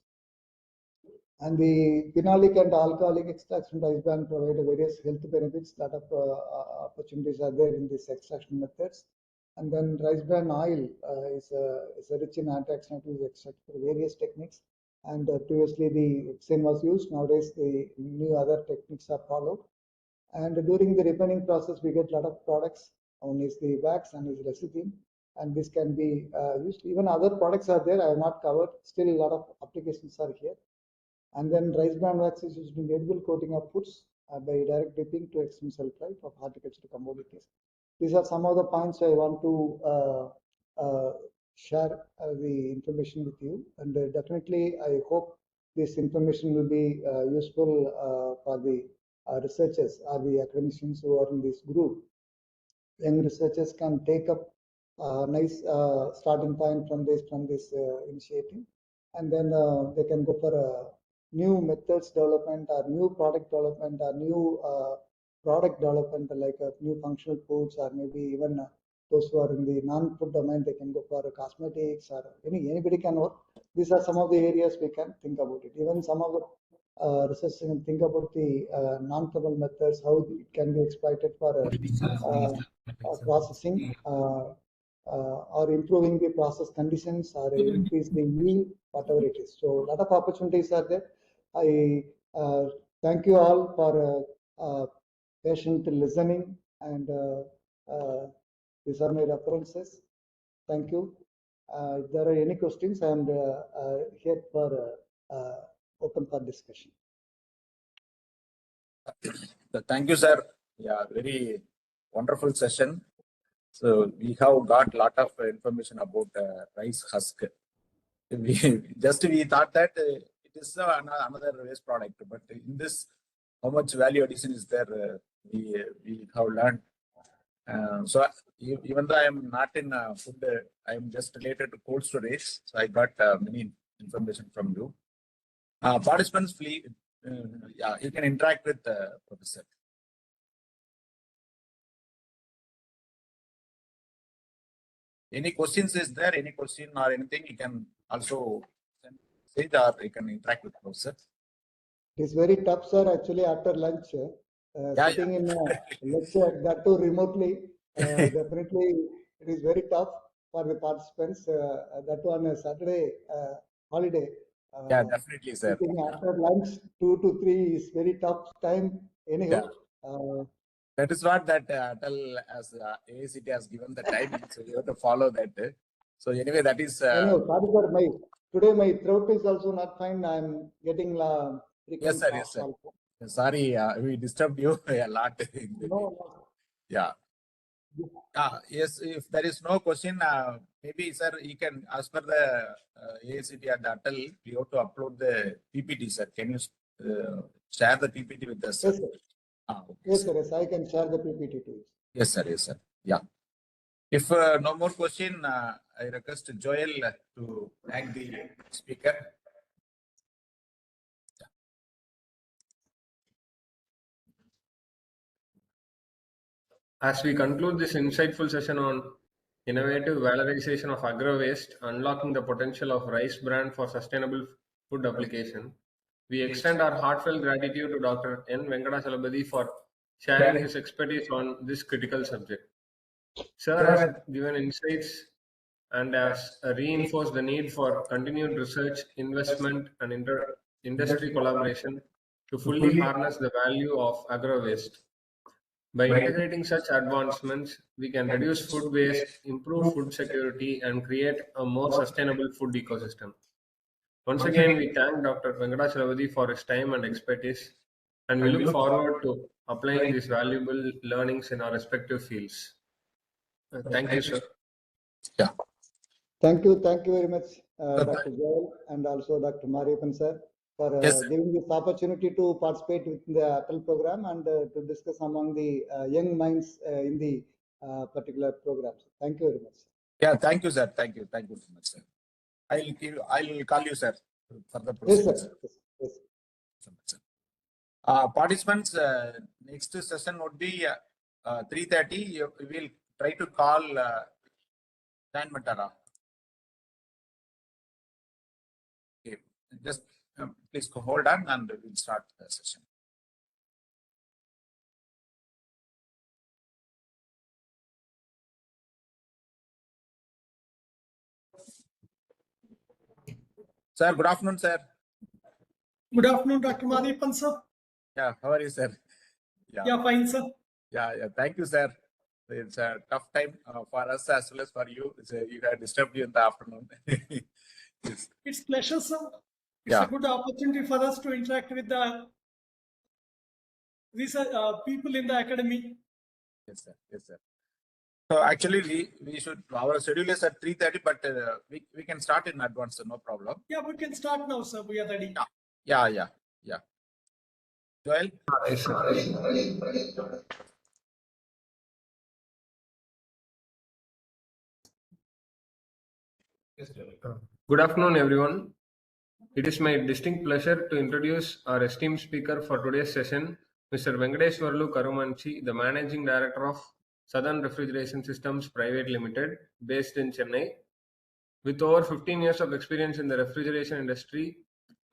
And the phenolic and alcoholic extracts from rice bran provide various health benefits. A lot of opportunities are there in these extraction methods. And then rice bran oil is rich in antioxidants extract for various techniques. And previously the same was used. Nowadays the new other techniques are followed. And during the refining process, we get a lot of products. One is the wax and is lecithin. And this can be used. Even other products are there. I have not covered. Still a lot of applications are here. And then rice bran wax is used in edible coating of foods by direct dipping to extend shelf life of horticultural commodities. These are some of the points I want to share the information with you, and definitely I hope this information will be useful for the researchers or the academicians who are in this group. Young researchers can take up a nice starting point from this initiative, and then they can go for new methods development or new product development or new product development like new functional foods, or maybe even those who are in the non-food domain, they can go for cosmetics, or anybody can work. These are some of the areas we can think about it. Even some of the research can think about the non-thermal methods, how it can be exploited for processing or improving the process conditions or increase the yield, whatever it is. So a lot of opportunities are there. I thank you all for patient listening, and these are my references. Thank you. If there are any questions, I am here for open for discussion. Thank you, sir. Yeah, very wonderful session. So we have got a lot of information about rice husk. We thought that it is another waste product, but in this, how much value addition is there? We have learned. So even though I am not in food, I am just related to cold storage. So I got many information from you. Participants, please, yeah, you can interact with Professor. any questions is there, any question or anything, you can also say that, or you can interact with Professor. It is very tough, sir, actually, after lunch, sitting in a lecture, that too remotely, definitely it is very tough for the participants, that on a Saturday holiday. Yeah, definitely, sir. Sitting after lunch, 2 to 3 is very tough time anyhow. That is what that Atal as AICT has given the timing, so you have to follow that. So anyway, that is. Anyhow, sorry, sir, today my throat is also not fine. I'm getting Yes, sir. Yes, sir. Also. Sorry, we disturbed you a lot. No. Yeah. Yes, if there is no question, maybe, sir, you can, as per the AICT and Atal, we have to upload the PPT, sir. Can you share the PPT with us, sir? Yes, sir. Okay, yes, sir. Yes, I can share the PPT too. Yes, sir. Yes, sir. Yeah. If no more question, I request Joel to thank the speaker. As we conclude this insightful session on innovative valorization of agro-waste, unlocking the potential of rice bran for sustainable food application, we extend our heartfelt gratitude to Dr. N. Venkatachalapathy for sharing his expertise on this critical subject. Sir has given insights and has reinforced the need for continued research, investment, and industry collaboration to fully harness the value of agro-waste. By integrating such advancements, we can reduce food waste, improve food security, and create a more sustainable food ecosystem. Once again, we thank Dr. Venkatachalapathy for his time and expertise, and we look forward to applying these valuable learnings in our respective fields. Thank you, sir. Yeah. Thank you very much, Dr. Joel, and also Dr. Mariappan, sir, for giving this opportunity to participate in the Atal program and to discuss among the young minds in the particular programs. Thank you very much. Yeah, thank you, sir. Thank you very much, sir. I'll call you, sir, for the process. Yes, sir. Yes. Participants, next session would be 3:30. We will try to call Dan Matara. Okay, just please hold on and we'll start the session. Sir, good afternoon, sir. Good afternoon, Dr. Mariappan, sir. Yeah, how are you, sir? Yeah, fine, sir. Yeah, thank you, sir. It's a tough time for us as well as for you. You had disturbed you in the afternoon. Yes. It's pleasure, sir. It's a good opportunity for us to interact with the research people in the academy. Yes, sir. Yes, sir. So actually, we should, our schedule is at 3:30, but we can start in advance, so no problem. Yeah, we can start now, sir. We are ready. Yeah. Joel? Yes, sir. Good afternoon, everyone. It is my distinct pleasure to introduce our esteemed speaker for today's session, Mr. Venkateswarlu Karumanchi, the Managing Director of Southern Refrigeration Systems Private Limited, based in Chennai. With over 15 years of experience in the refrigeration industry,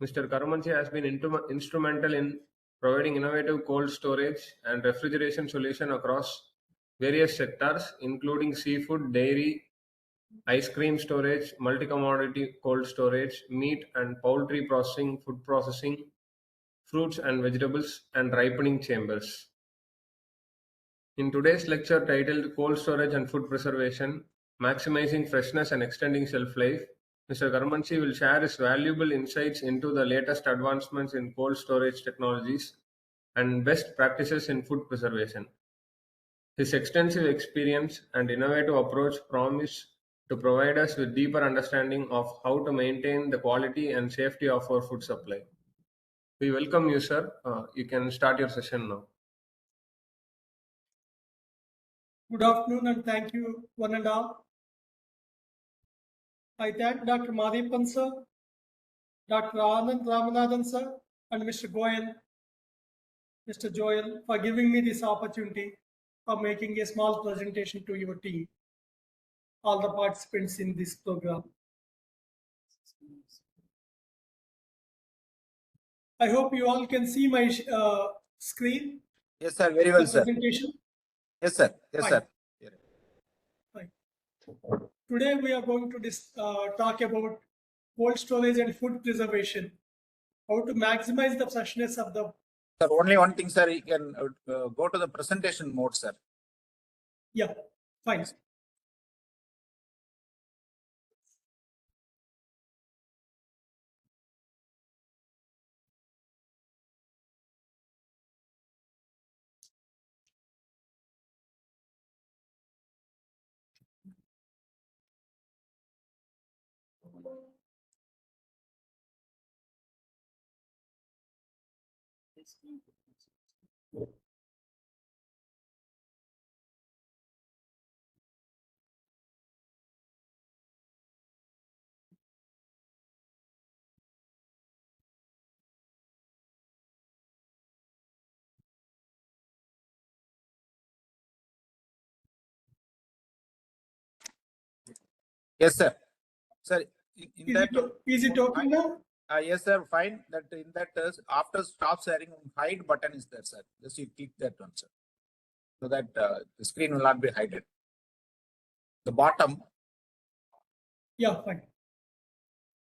Mr. Karumanchi has been instrumental in providing innovative cold storage and refrigeration solutions across various sectors, including seafood, dairy, ice cream storage, multi-commodity cold storage, meat and poultry processing, food processing, fruits and vegetables, and ripening chambers. In today's lecture titled Cold Storage and Food Preservation, Maximizing Freshness and Extending Shelf Life, Mr. Karumanchi will share his valuable insights into the latest advancements in cold storage technologies and best practices in food preservation. His extensive experience and innovative approach promise to provide us with deeper understanding of how to maintain the quality and safety of our food supply. We welcome you, sir. You can start your session now. Good afternoon and thank you, one and all. I thank Dr. Mariappan, sir, Dr. Anand Ramanathan, sir, and Mr. Joel, for giving me this opportunity of making a small presentation to your team. all the participants in this program. I hope you all can see my screen, Yes, sir. Very well, the sir. presentation. Yes, sir. Yes, Fine. sir. Fine. Today we are going to talk about cold storage and food preservation, how to maximize the freshness of the. Sir, only one thing, sir. You can go to the presentation mode, sir. Yeah, fine. Yes, sir. Sir, in that. Is it open now? Yes, sir. Fine. That in that after stop sharing, hide button is there, sir. Just you click that one, sir, so that the screen will not be hidden. The bottom Yeah, fine.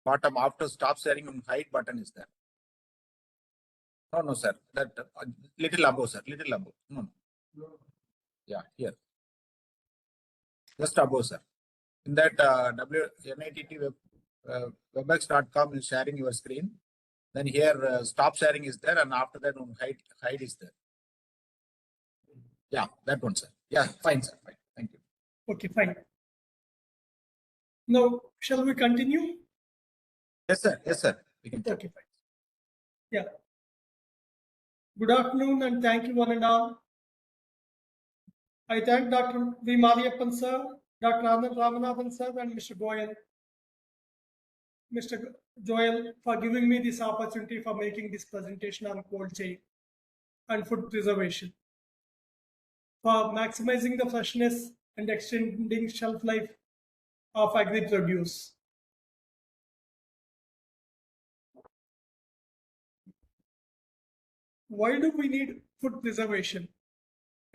after stop sharing and hide button is there. No, sir. That little above, sir. Little above. No. Yeah, here. Just above, sir. In that WNITT webex.com is sharing your screen. Then here stop sharing is there, and after that hide is there. Yeah, that one, sir. Yeah, fine, sir. Fine. Thank you. Okay, fine. Now, shall we continue? Yes, sir. Yes, sir. We can. Okay, fine. Yeah. Good afternoon and thank you one and all. I thank Dr. V. Mariappan sir, Dr. Anand Ramanathan sir, and Mr. Joel for giving me this opportunity for making this presentation on cold chain and food preservation. For maximizing the freshness and extending shelf life of agri produce. Why do we need food preservation?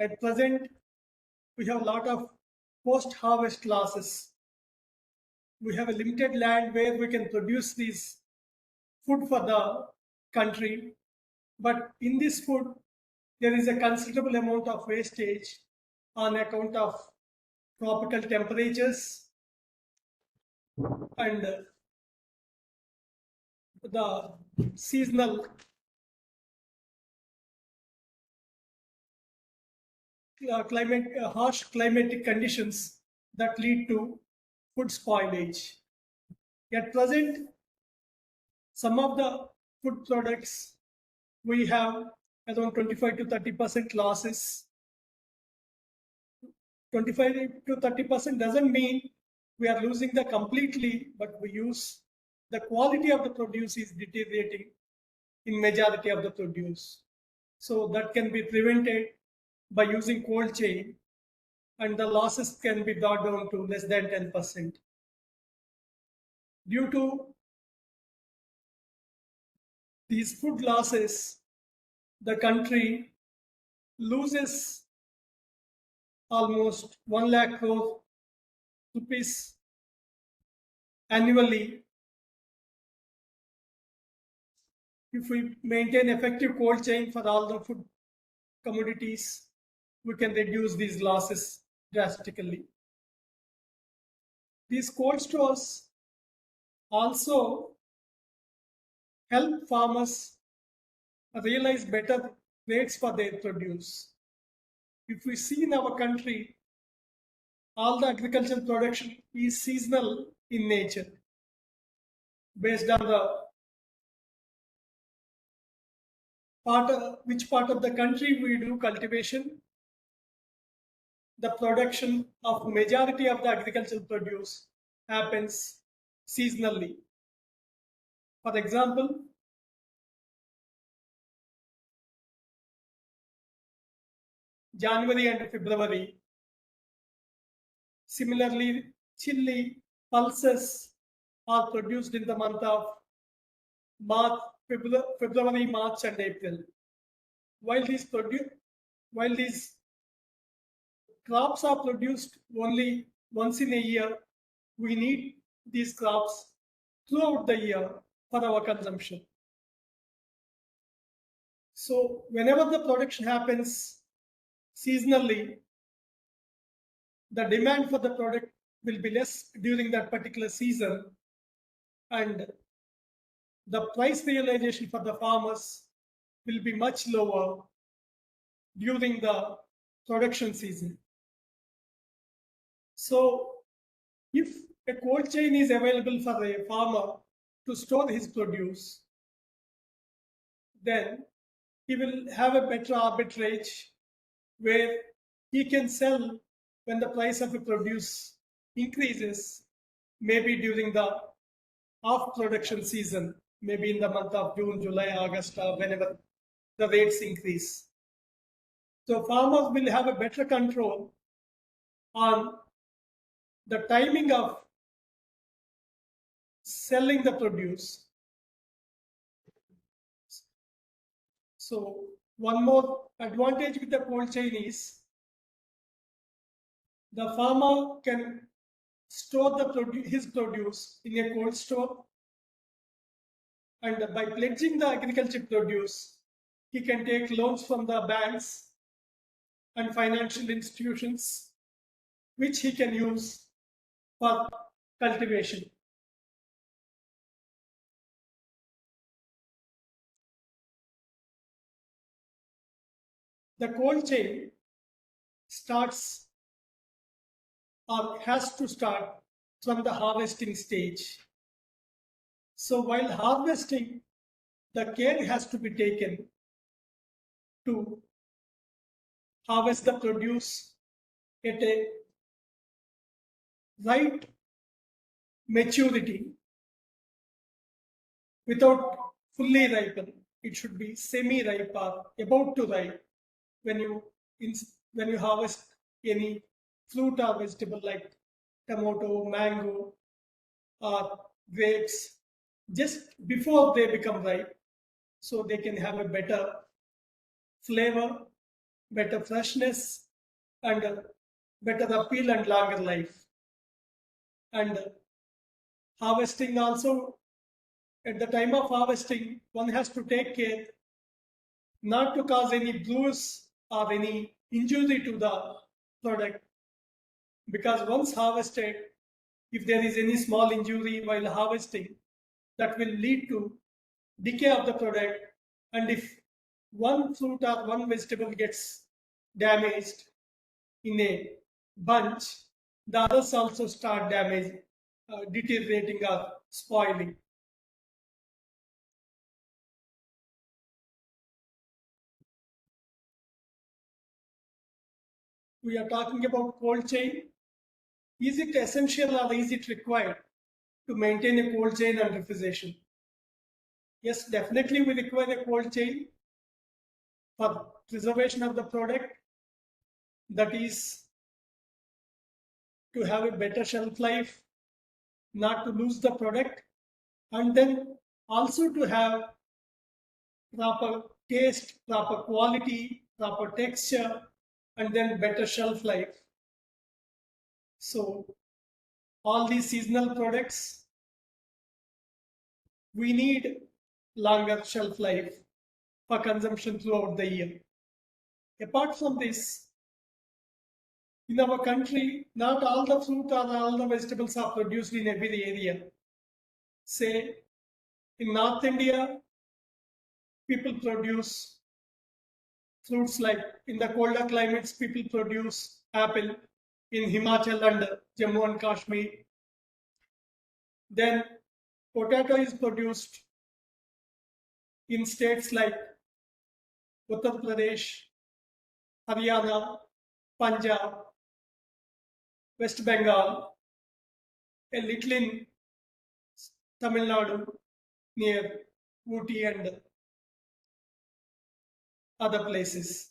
At present, we have a lot of post-harvest losses. We have a limited land where we can produce this food for the country. But in this food, there is a considerable amount of wastage on account of tropical temperatures and the seasonal harsh climatic conditions that lead to food spoilage. At present, some of the food products we have around 25 to 30% losses. 25 to 30% doesn't mean we are losing the completely, but the quality of the produce is deteriorating in majority of the produce. So that can be prevented by using cold chain, and the losses can be brought down to less than 10%. Due to these food losses, the country loses almost 1 lakh crore rupees annually. If we maintain effective cold chain for all the food commodities, we can reduce these losses drastically. These cold stores also help farmers realize better rates for their produce. If we see in our country, all the agricultural production is seasonal in nature, based on the which part of the country we do cultivation. The production of majority of the agricultural produce happens seasonally. For example, January and February. Similarly, chili, pulses are produced in the month of March, February, March, and April. While these crops are produced only once in a year, we need these crops throughout the year for our consumption. So whenever the production happens seasonally, the demand for the product will be less during that particular season, and the price realization for the farmers will be much lower during the production season. So if a cold chain is available for a farmer to store his produce, then he will have a better arbitrage where he can sell when the price of a produce increases, maybe during the off production season, maybe in the month of June, July, August, or whenever the rates increase. So farmers will have a better control on the timing of selling the produce. So one more advantage with the cold chain is the farmer can store his produce in a cold store, and by pledging the agriculture produce, he can take loans from the banks and financial institutions, which he can use for cultivation. The cold chain starts or has to start from the harvesting stage. So while harvesting, the care has to be taken to harvest the produce at a right maturity without fully ripen. It should be semi-ripe or about to ripe when you harvest any fruit or vegetable like tomato, mango, or grapes, just before they become ripe, so they can have a better flavor, better freshness, and better appeal and longer life. And harvesting also, at the time of harvesting, one has to take care not to cause any bruise or any injury to the product, because once harvested, if there is any small injury while harvesting, that will lead to decay of the product. And if one fruit or one vegetable gets damaged in a bunch, the others also start damaging, deteriorating or spoiling. We are talking about cold chain. Is it essential or is it required to maintain a cold chain and refrigeration? Yes, definitely we require a cold chain for preservation of the product, that is to have a better shelf life, not to lose the product, and then also to have proper taste, proper quality, proper texture, and then better shelf life. So all these seasonal products, we need longer shelf life for consumption throughout the year. Apart from this, in our country, not all the fruit or all the vegetables are produced in every area. Say, in North India, people produce fruits like, in the colder climates, people produce apple. In Himachal and Jammu and Kashmir, then potato is produced in states like Uttar Pradesh, Haryana, Punjab, West Bengal, a little in Tamil Nadu near Ooty and other places.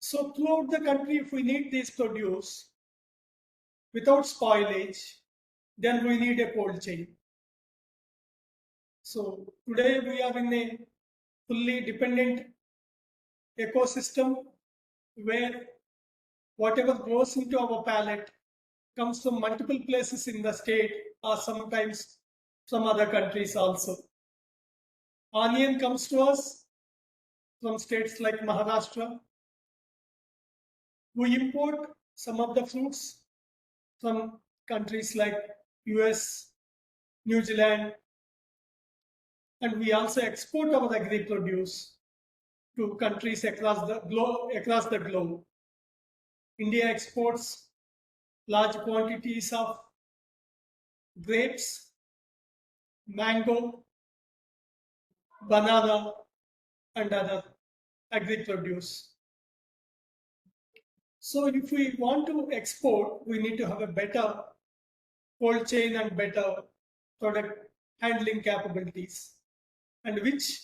So throughout the country, if we need this produce, without spoilage, then we need a cold chain. So today we are in a fully dependent ecosystem where whatever goes into our palate comes from multiple places in the state or sometimes from other countries also. Onion comes to us from states like Maharashtra. We import some of the fruits from countries like US, New Zealand, and we also export our agri-produce to countries across the globe. India exports large quantities of grapes, mango, banana, and other agri-produce. So if we want to export, we need to have a better cold chain and better product handling capabilities, and which,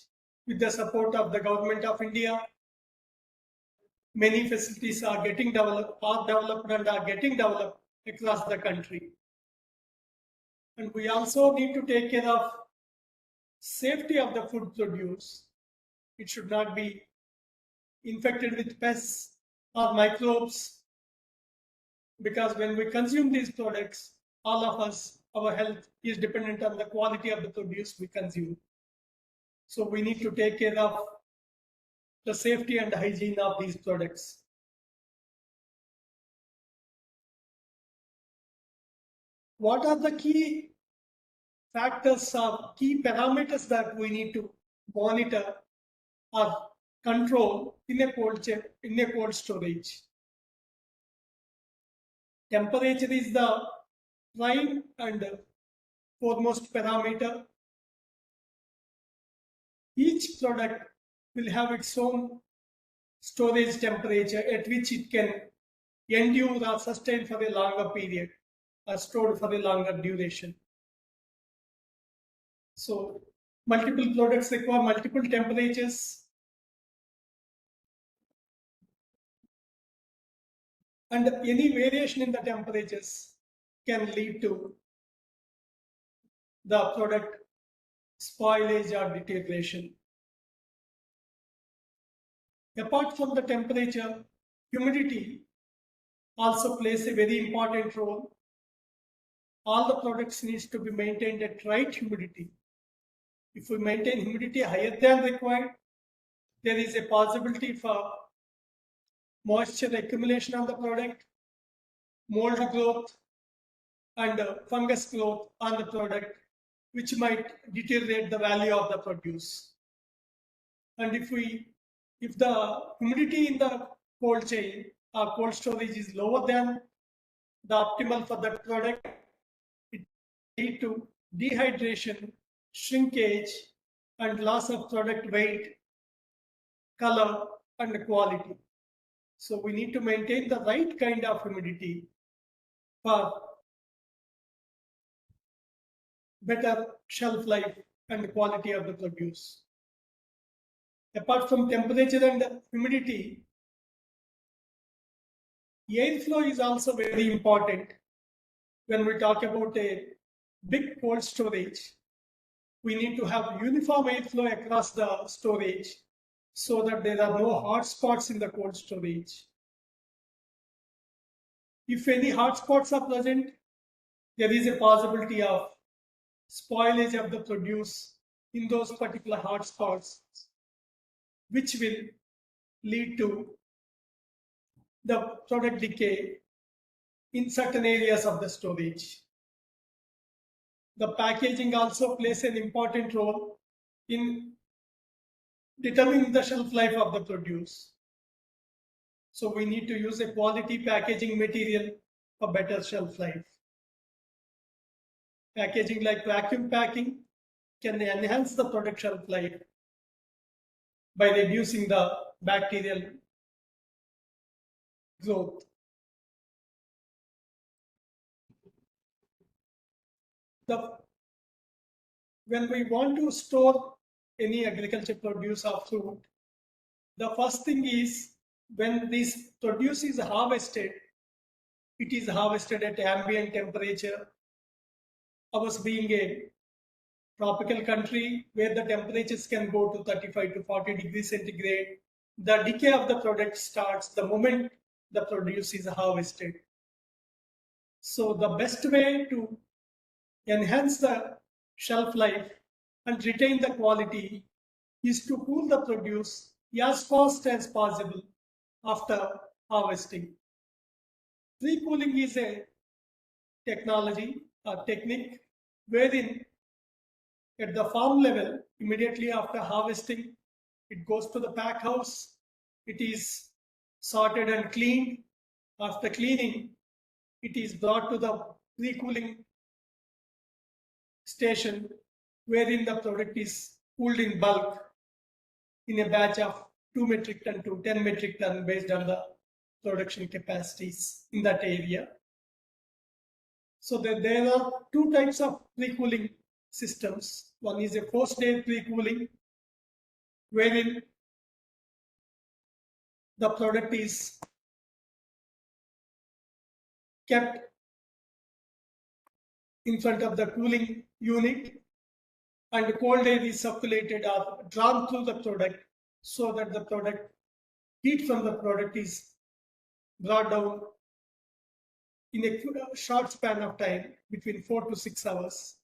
with the support of the government of India, many facilities are developed and are getting developed across the country. And we also need to take care of safety of the food produce. It should not be infected with pests or microbes, because when we consume these products, all of us, our health is dependent on the quality of the produce we consume. So we need to take care of the safety and hygiene of these products. What are the key factors or key parameters that we need to monitor or control in a cold storage? Temperature is the prime and foremost parameter. Each product will have its own storage temperature at which it can endure or sustain for a longer period or stored for a longer duration. So multiple products require multiple temperatures, and any variation in the temperatures can lead to the product spoilage or deterioration. Apart from the temperature, humidity also plays a very important role. All the products needs to be maintained at right humidity. If we maintain humidity higher than required, there is a possibility for moisture accumulation on the product, mold growth, and fungus growth on the product, which might deteriorate the value of the produce. And if the humidity in the cold chain or cold storage is lower than the optimal for that product, it lead to dehydration, shrinkage, and loss of product weight, color, and quality. So we need to maintain the right kind of humidity for better shelf life and quality of the produce. Apart from temperature and humidity, airflow is also very important. When we talk about a big cold storage, we need to have uniform airflow across the storage so that there are no hot spots in the cold storage. If any hot spots are present, there is a possibility of spoilage of the produce in those particular hot spots, which will lead to the product decay in certain areas of the storage. The packaging also plays an important role in determining the shelf life of the produce. So we need to use a quality packaging material for better shelf life. Packaging like vacuum packing can enhance the product shelf life by reducing the bacterial growth. When we want to store any agriculture produce or fruit, the first thing is when this produce is harvested, it is harvested at ambient temperature. Ours being a tropical country where the temperatures can go to 35 to 40 degrees centigrade, the decay of the product starts the moment the produce is harvested. So the best way to enhance the shelf life and retain the quality is to cool the produce as fast as possible after harvesting. Pre-cooling is a technology or technique wherein at the farm level, immediately after harvesting, it goes to the pack house, it is sorted and cleaned. After cleaning, it is brought to the pre-cooling station wherein the product is cooled in bulk in a batch of 2 metric ton to 10 metric ton based on the production capacities in that area. So there are two types of pre-cooling systems. One is a post-day pre-cooling, wherein the product is kept in front of the cooling unit and cold air is circulated or drawn through the product so that the product heat from the product is brought down in a short span of time between 4 to 6 hours.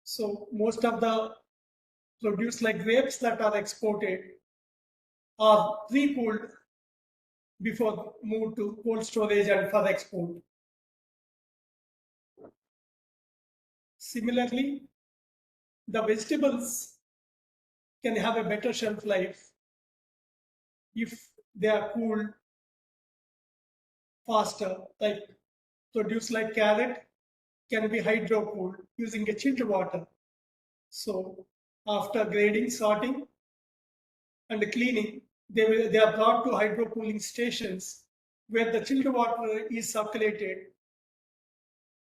So most of the produce like grapes that are exported are pre-cooled before moved to cold storage and for export. Similarly, the vegetables can have a better shelf life if they are cooled faster. Like produce like carrot can be hydro cooled using a chilled water. So after grading, sorting, and cleaning, they are brought to hydro cooling stations where the chilled water is circulated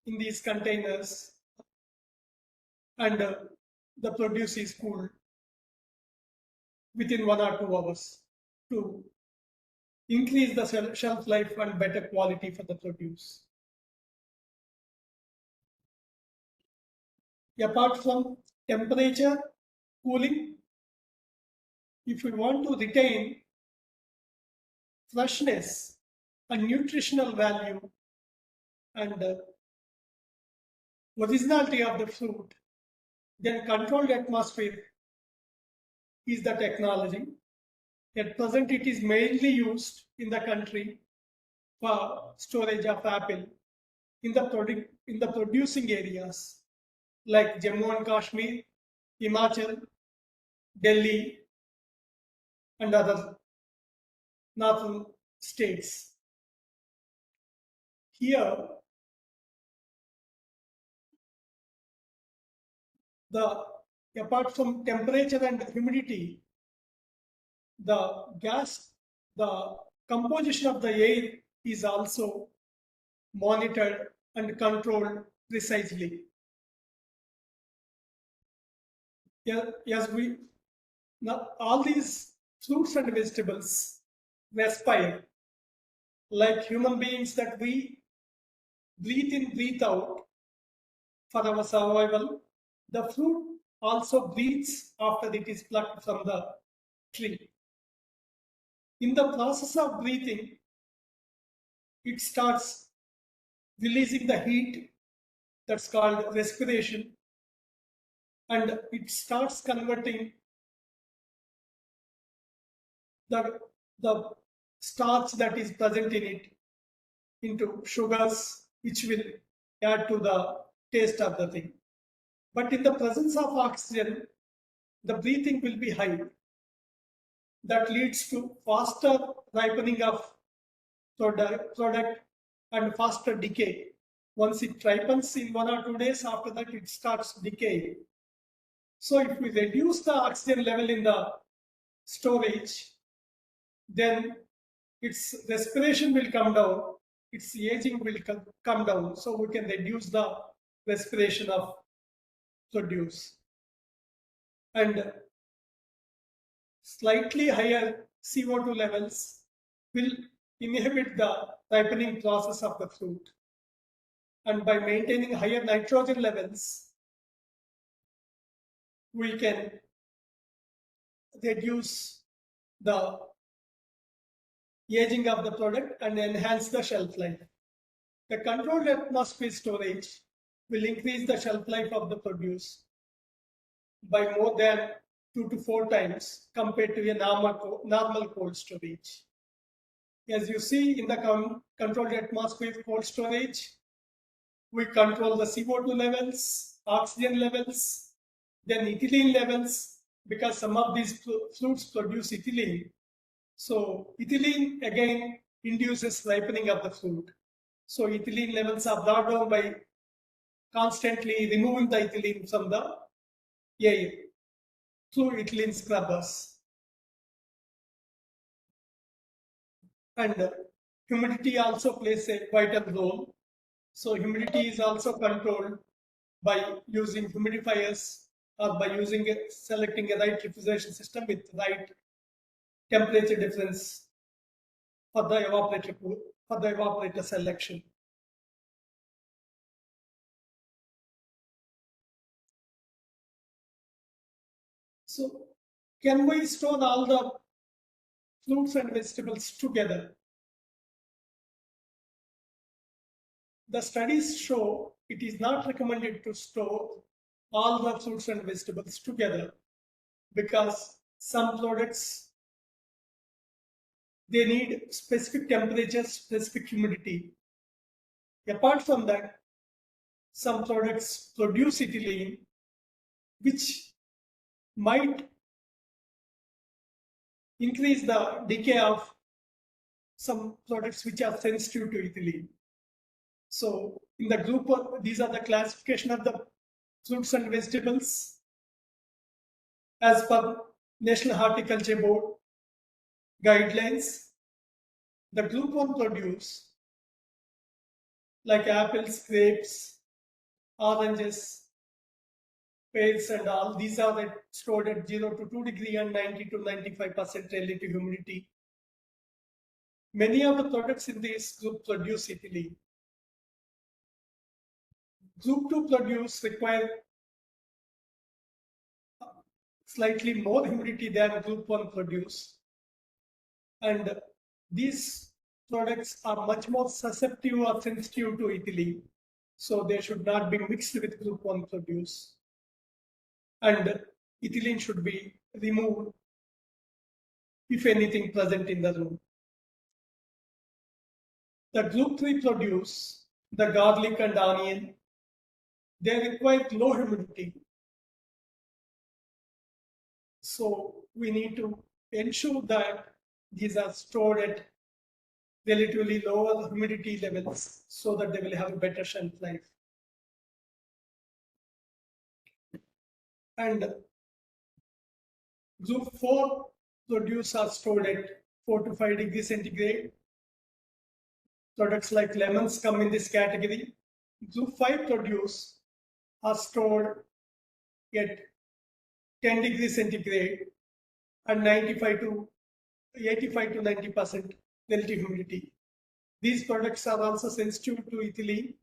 in these containers and the produce is cooled within 1 or 2 hours to increase the shelf life and better quality for the produce. Apart from temperature cooling, if we want to retain freshness and nutritional value and originality of the fruit, then controlled atmosphere is the technology. At present, it is mainly used in the country for storage of apple in the producing areas like Jammu and Kashmir, Himachal, Delhi, and other northern states. Here, apart from temperature and humidity, the composition of the air is also monitored and controlled precisely. Yes, now all these fruits and vegetables respire like human beings that we breathe in, breathe out for our survival. The fruit also breathes after it is plucked from the tree. In the process of breathing, it starts releasing the heat that's called respiration, and it starts converting the starch that is present in it into sugars, which will add to the taste of the thing. But in the presence of oxygen, the breathing will be high. That leads to faster ripening of product and faster decay. Once it ripens in 1 or 2 days, after that it starts decaying. So if we reduce the oxygen level in the storage, then its respiration will come down, its aging will come down. So we can reduce the respiration of produce. And slightly higher CO2 levels will inhibit the ripening process of the fruit. And by maintaining higher nitrogen levels, we can reduce the aging of the product and enhance the shelf life. The controlled atmosphere storage will increase the shelf life of the produce by more than 2 to 4 times compared to a normal cold storage. As you see in the controlled atmosphere cold storage, we control the CO2 levels, oxygen levels, then ethylene levels, because some of these fruits produce ethylene. So ethylene again induces ripening of the fruit. So ethylene levels are brought down by constantly removing the ethylene from the air through ethylene scrubbers. And humidity also plays a vital role. So humidity is also controlled by using humidifiers or by selecting a right refrigeration system with right temperature difference for the evaporator selection. So can we store all the fruits and vegetables together? The studies show it is not recommended to store all the fruits and vegetables together because some products, they need specific temperature, specific humidity. Apart from that, some products produce ethylene, which might increase the decay of some products which are sensitive to ethylene. So in the group of, these are the classification of the fruits and vegetables as per National Horticulture Board guidelines. The group 1 produce like apples, grapes, oranges, pears and all, these are stored at 0 to 2 degree and 90 to 95% relative humidity. Many of the products in this group produce ethylene. Group 2 produce require slightly more humidity than group 1 produce. And these products are much more susceptible or sensitive to ethylene. So they should not be mixed with group 1 produce. And ethylene should be removed if anything present in the room. The group 3 produce, the garlic and onion, they require low humidity. So we need to ensure that these are stored at relatively lower humidity levels so that they will have a better shelf life. And group 4 produce are stored at 4 to 5 degrees centigrade. Products like lemons come in this category. Group 5 produce are stored at 10 degrees centigrade and 85 to 90% relative humidity. These products are also sensitive to ethylene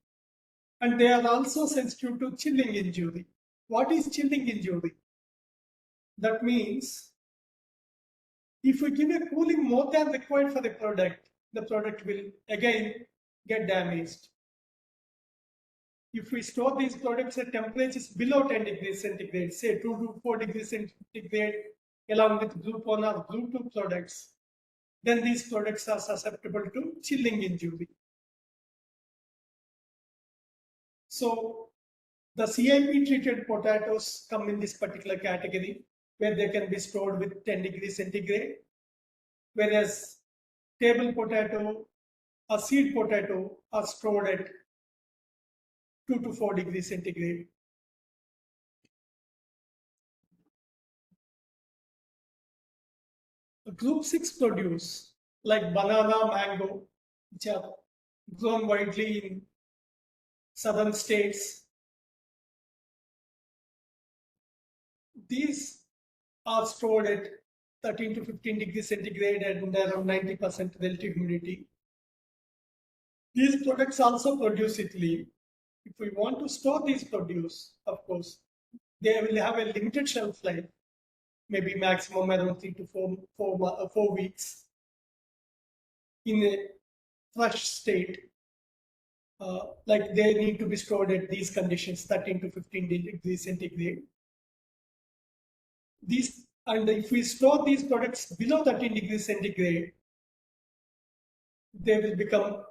and they are also sensitive to chilling injury. What is chilling injury? That means if we give a cooling more than required for the product will again get damaged. If we store these products at temperatures below 10 degrees centigrade, say 2 to 4 degrees centigrade, along with group 1 or group 2 products, then these products are susceptible to chilling injury. So the CIP treated potatoes come in this particular category where they can be stored with 10 degrees centigrade, whereas table potato or seed potato are stored at 2 to 4 degrees centigrade. Group 6 produce like banana, mango, which are grown widely in southern states. These are stored at 13 to 15 degrees centigrade and around 90% relative humidity. These products also produce ethylene. If we want to store these produce, of course, they will have a limited shelf life, maybe maximum around 3 to 4 weeks in a fresh state. Like they need to be stored at these conditions, 13 to 15 degrees centigrade. And if we store these products below 13 degrees centigrade, they will become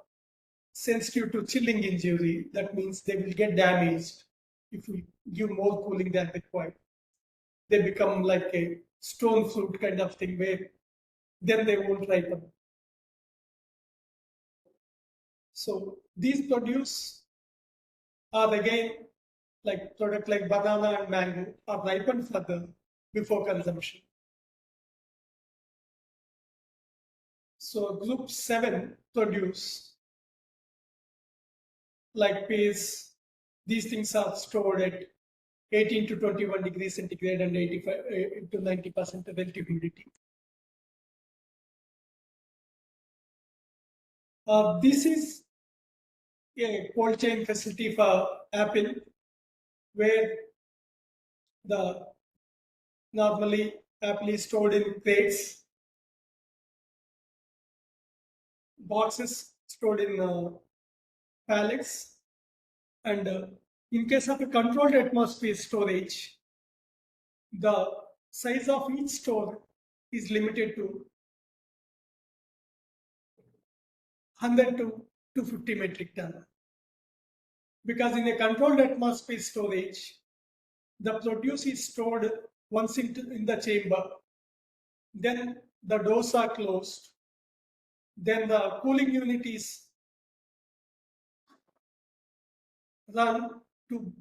sensitive to chilling injury. That means they will get damaged if we give more cooling than required. They become like a stone fruit kind of thing where then they won't ripen. So these produce are again like product like banana and mango are ripened further before consumption. So group 7 produce like peas. These things are stored at 18 to 21 degrees centigrade and 85 to 90% relative humidity. This is a cold chain facility for apple, where the normally apple is stored in crates, boxes stored in pallets, and in case of a controlled atmosphere storage, the size of each store is limited to 100 to 250 metric ton. Because in a controlled atmosphere storage, the produce is stored once in the chamber, then the doors are closed, then the cooling unit is run to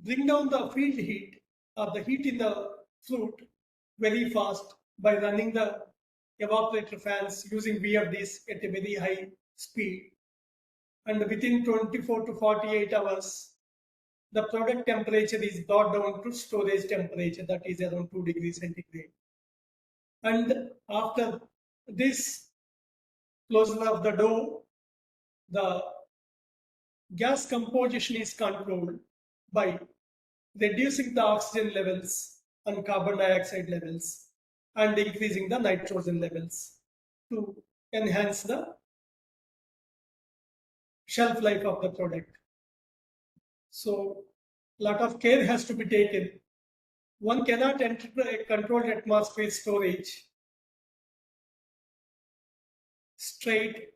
bring down the field heat or the heat in the fruit very fast by running the evaporator fans using VFDs at a very high speed. And within 24 to 48 hours, the product temperature is brought down to storage temperature, that is around 2 degrees centigrade. And after this closure of the door, the gas composition is controlled by reducing the oxygen levels and carbon dioxide levels and increasing the nitrogen levels to enhance the shelf life of the product. So a lot of care has to be taken. One cannot enter a controlled atmosphere storage straight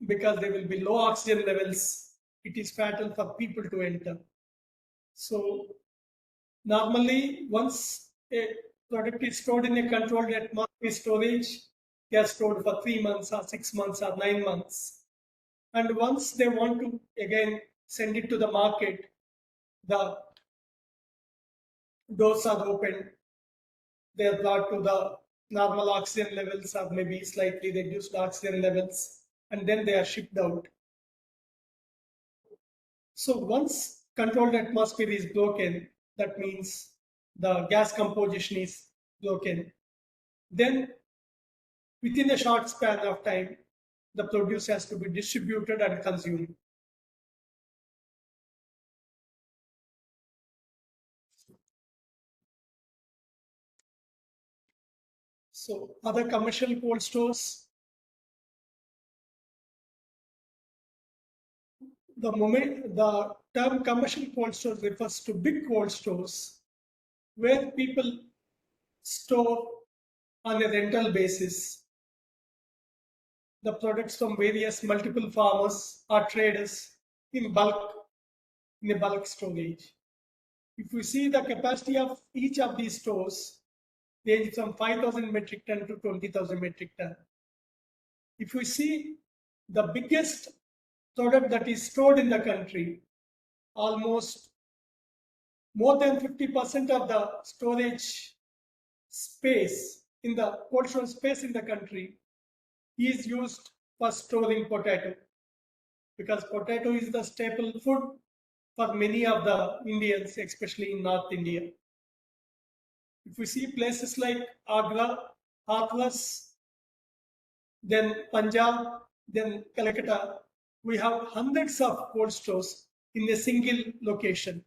because there will be low oxygen levels. It is fatal for people to enter. So normally, once a product is stored in a controlled atmosphere storage, they are stored for 3 months or 6 months or 9 months. And once they want to again send it to the market, the doors are opened. They are brought to the normal oxygen levels or maybe slightly reduced oxygen levels, and then they are shipped out. So once controlled atmosphere is broken, that means the gas composition is broken. Then within a short span of time, the produce has to be distributed and consumed. So other commercial cold stores, the term commercial cold stores refers to big cold stores where people store on a rental basis the products from various multiple farmers or traders in bulk, in a bulk storage. If we see the capacity of each of these stores, range from 5,000 metric ton to 20,000 metric ton. If we see the biggest product that is stored in the country, almost more than 50% of the storage space in the cold store space in the country is used for storing potato, because potato is the staple food for many of the Indians, especially in North India. If we see places like Agra, Hathras, then Punjab, then Calcutta, we have hundreds of cold stores in a single location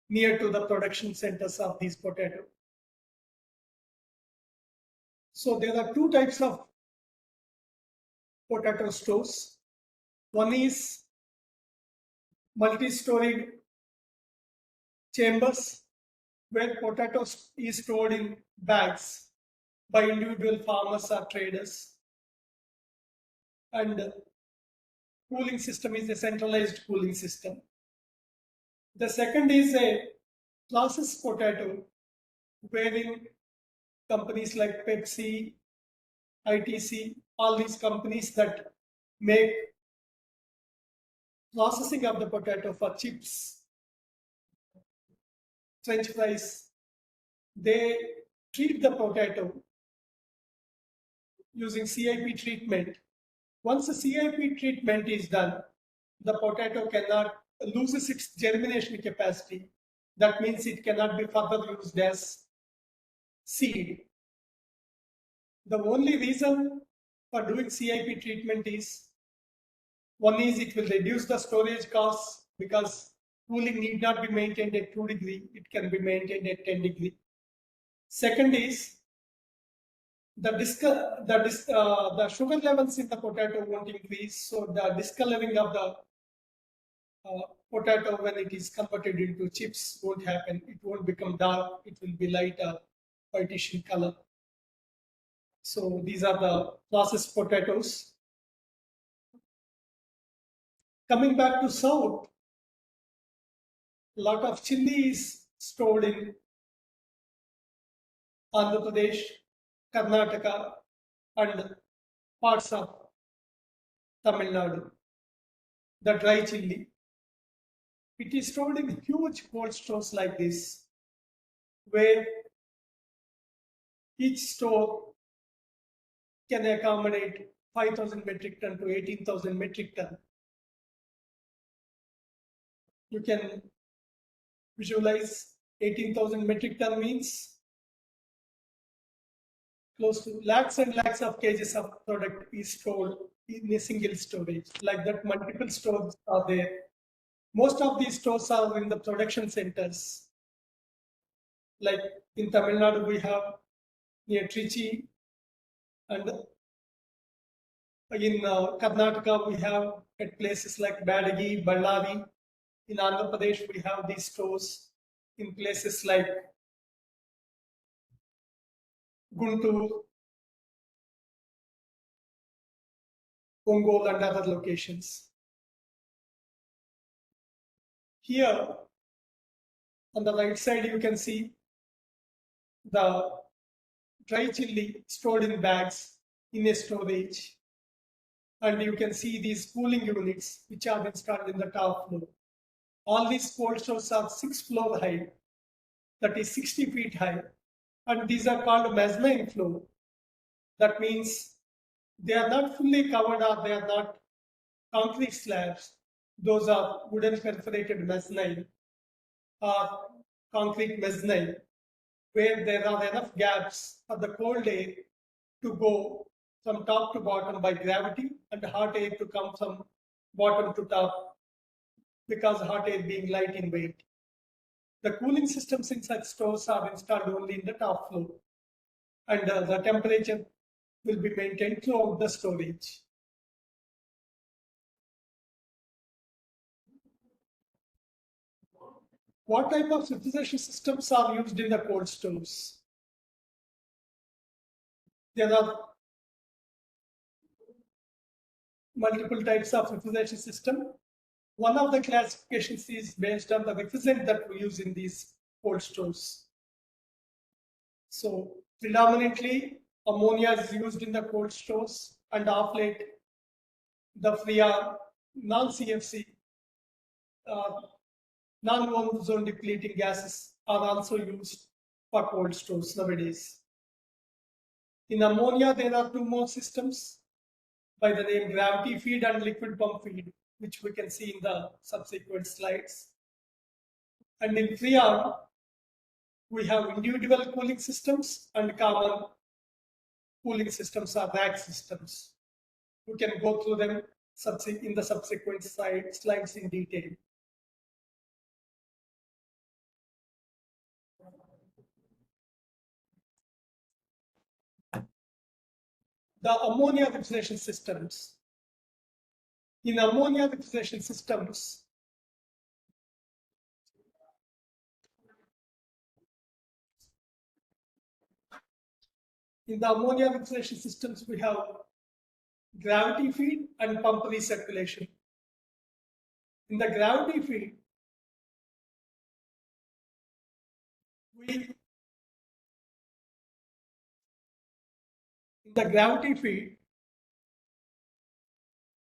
near to the production centers of these potatoes. So there are two types of potato stores. One is multi-storied chambers where potatoes is stored in bags by individual farmers or traders. And cooling system is a centralized cooling system. The second is a processed potato wherein companies like Pepsi, ITC, all these companies that make processing of the potato for chips, French fries, they treat the potato using CIP treatment. Once the CIP treatment is done, the potato cannot loses its germination capacity. That means it cannot be further used as seed. The only reason for doing CIP treatment is, one is it will reduce the storage costs because cooling need not be maintained at 2 degrees, it can be maintained at 10 degrees. Second is the sugar levels in the potato won't increase, so the discoloring of the potato when it is converted into chips won't happen. It won't become dark, it will be light whitish in color. So these are the processed potatoes. Coming back to south, a lot of chili is stored in Andhra Pradesh, Karnataka, and parts of Tamil Nadu. The dry chili. It is stored in huge cold stores like this, where each store can accommodate 5,000 metric ton to 18,000 metric ton. You can visualize 18,000 metric ton means close to lakhs and lakhs of kgs of product is stored in a single storage. Like that, multiple stores are there. Most of these stores are in the production centers. Like in Tamil Nadu, we have near Trichy, and in Karnataka, we have at places like Badagi, Ballari. In Andhra Pradesh, we have these stores in places like Guntur, Ongole, and other locations. Here, on the right side, you can see the dry chili stored in bags in a storage. And you can see these cooling units which are installed in the top floor. All these cold stores are 6 floor high, that is 60 feet high. And these are called mezzanine floor. That means they are not fully covered or they are not concrete slabs. Those are wooden perforated mezzanine or concrete mezzanine, where there are enough gaps for the cold air to go from top to bottom by gravity and hot air to come from bottom to top because hot air being light in weight. The cooling systems in such stores are installed only in the top floor, and the temperature will be maintained throughout the storage. What type of refrigeration systems are used in the cold stores? There are multiple types of refrigeration system. One of the classifications is based on the refrigerant that we use in these cold stores. So predominantly ammonia is used in the cold stores, and of late the Freon, non-CFC, non-ozone depleting gases are also used for cold stores nowadays. In ammonia, there are 2 more systems by the name gravity feed and liquid pump feed, which we can see in the subsequent slides. And in Freon, we have individual cooling systems and common cooling systems or rack systems. We can go through them in the subsequent slides in detail. The ammonia refrigeration systems. In ammonia refrigeration systems, we have gravity feed and pump recirculation. In the gravity feed,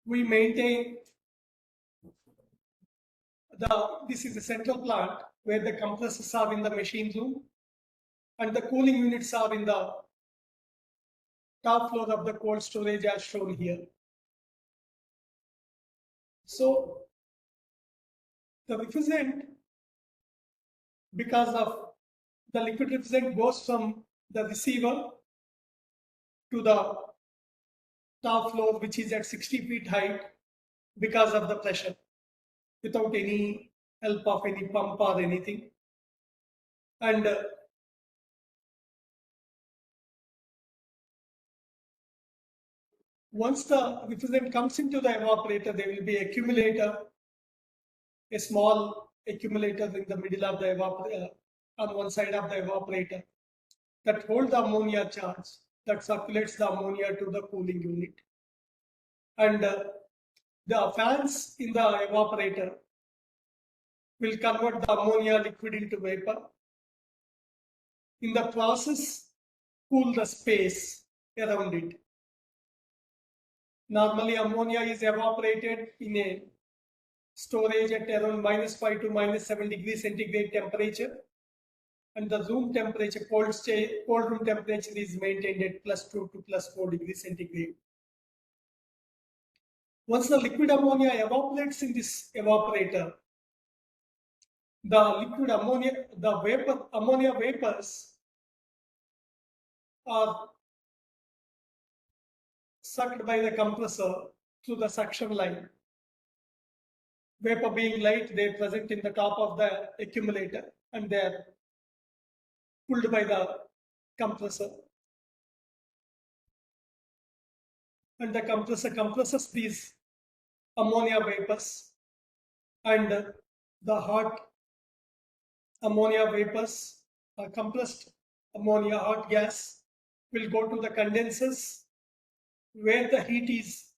we maintain this is the central plant where the compressors are in the machine room and the cooling units are in the top floor of the cold storage as shown here. So the refrigerant, because of the liquid refrigerant goes from the receiver to the top floor, which is at 60 feet height because of the pressure, without any help of any pump or anything. And once the refrigerant comes into the evaporator, there will be accumulator, a small accumulator in the middle of the evaporator, on one side of the evaporator, that holds the ammonia charge, that circulates the ammonia to the cooling unit. And the fans in the evaporator will convert the ammonia liquid into vapor. In the process, cool the space around it. Normally, ammonia is evaporated in a storage at around -5 to -7 degrees centigrade temperature, and the room temperature, cold room temperature is maintained at +2 to +4 degrees centigrade. Once the liquid ammonia evaporates in this evaporator, the liquid ammonia, ammonia vapors are sucked by the compressor through the suction line. Vapor being light, they are present in the top of the accumulator and they are pulled by the compressor. And the compressor compresses these ammonia vapors, and the hot ammonia vapors, compressed ammonia hot gas, will go to the condensers where the heat is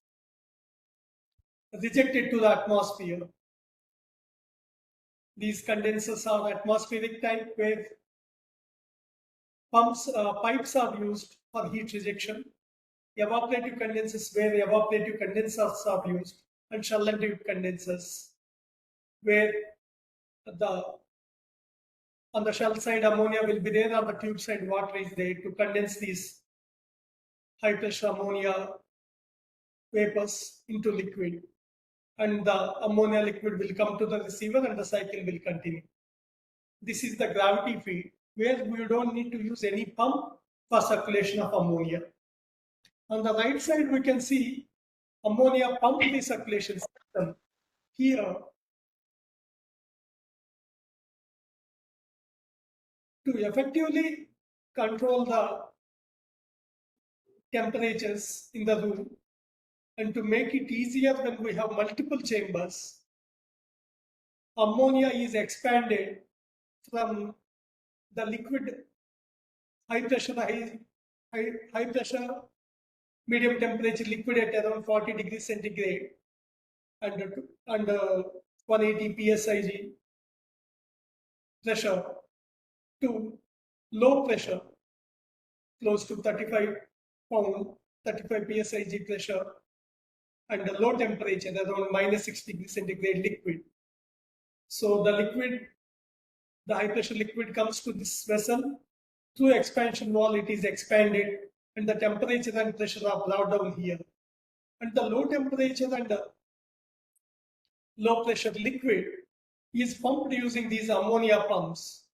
rejected to the atmosphere. These condensers are atmospheric type where pipes are used for heat rejection. Evaporative condensers where evaporative condensers are used, and shell and tube condensers where on the shell side ammonia will be there, on the tube side water is there to condense these high pressure ammonia vapors into liquid, and the ammonia liquid will come to the receiver and the cycle will continue. This is the gravity feed where we don't need to use any pump for circulation of ammonia. On the right side, we can see ammonia pump recirculation system. Here, to effectively control the temperatures in the room and to make it easier when we have multiple chambers, ammonia is expanded from the liquid high pressure medium temperature liquid at around 40 degrees centigrade and 180 psig pressure to low pressure close to 35 psig pressure and a low temperature around -6 degrees centigrade liquid. So the high pressure liquid comes to this vessel. Through expansion wall, it is expanded and the temperature and pressure are brought down here. And the low temperature and low pressure liquid is pumped using these ammonia pumps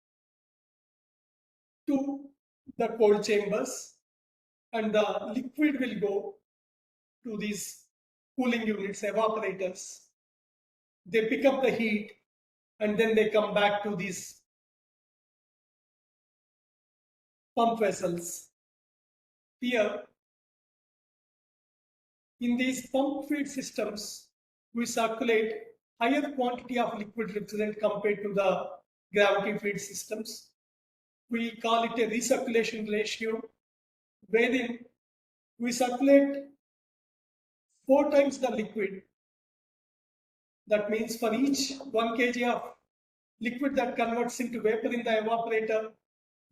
to the cold chambers, and the liquid will go to these cooling units, evaporators. They pick up the heat and then they come back to these pump vessels. Here, in these pump feed systems, we circulate higher quantity of liquid refrigerant compared to the gravity feed systems. We call it a recirculation ratio, wherein we circulate 4 times the liquid. That means for each 1 kg of liquid that converts into vapor in the evaporator,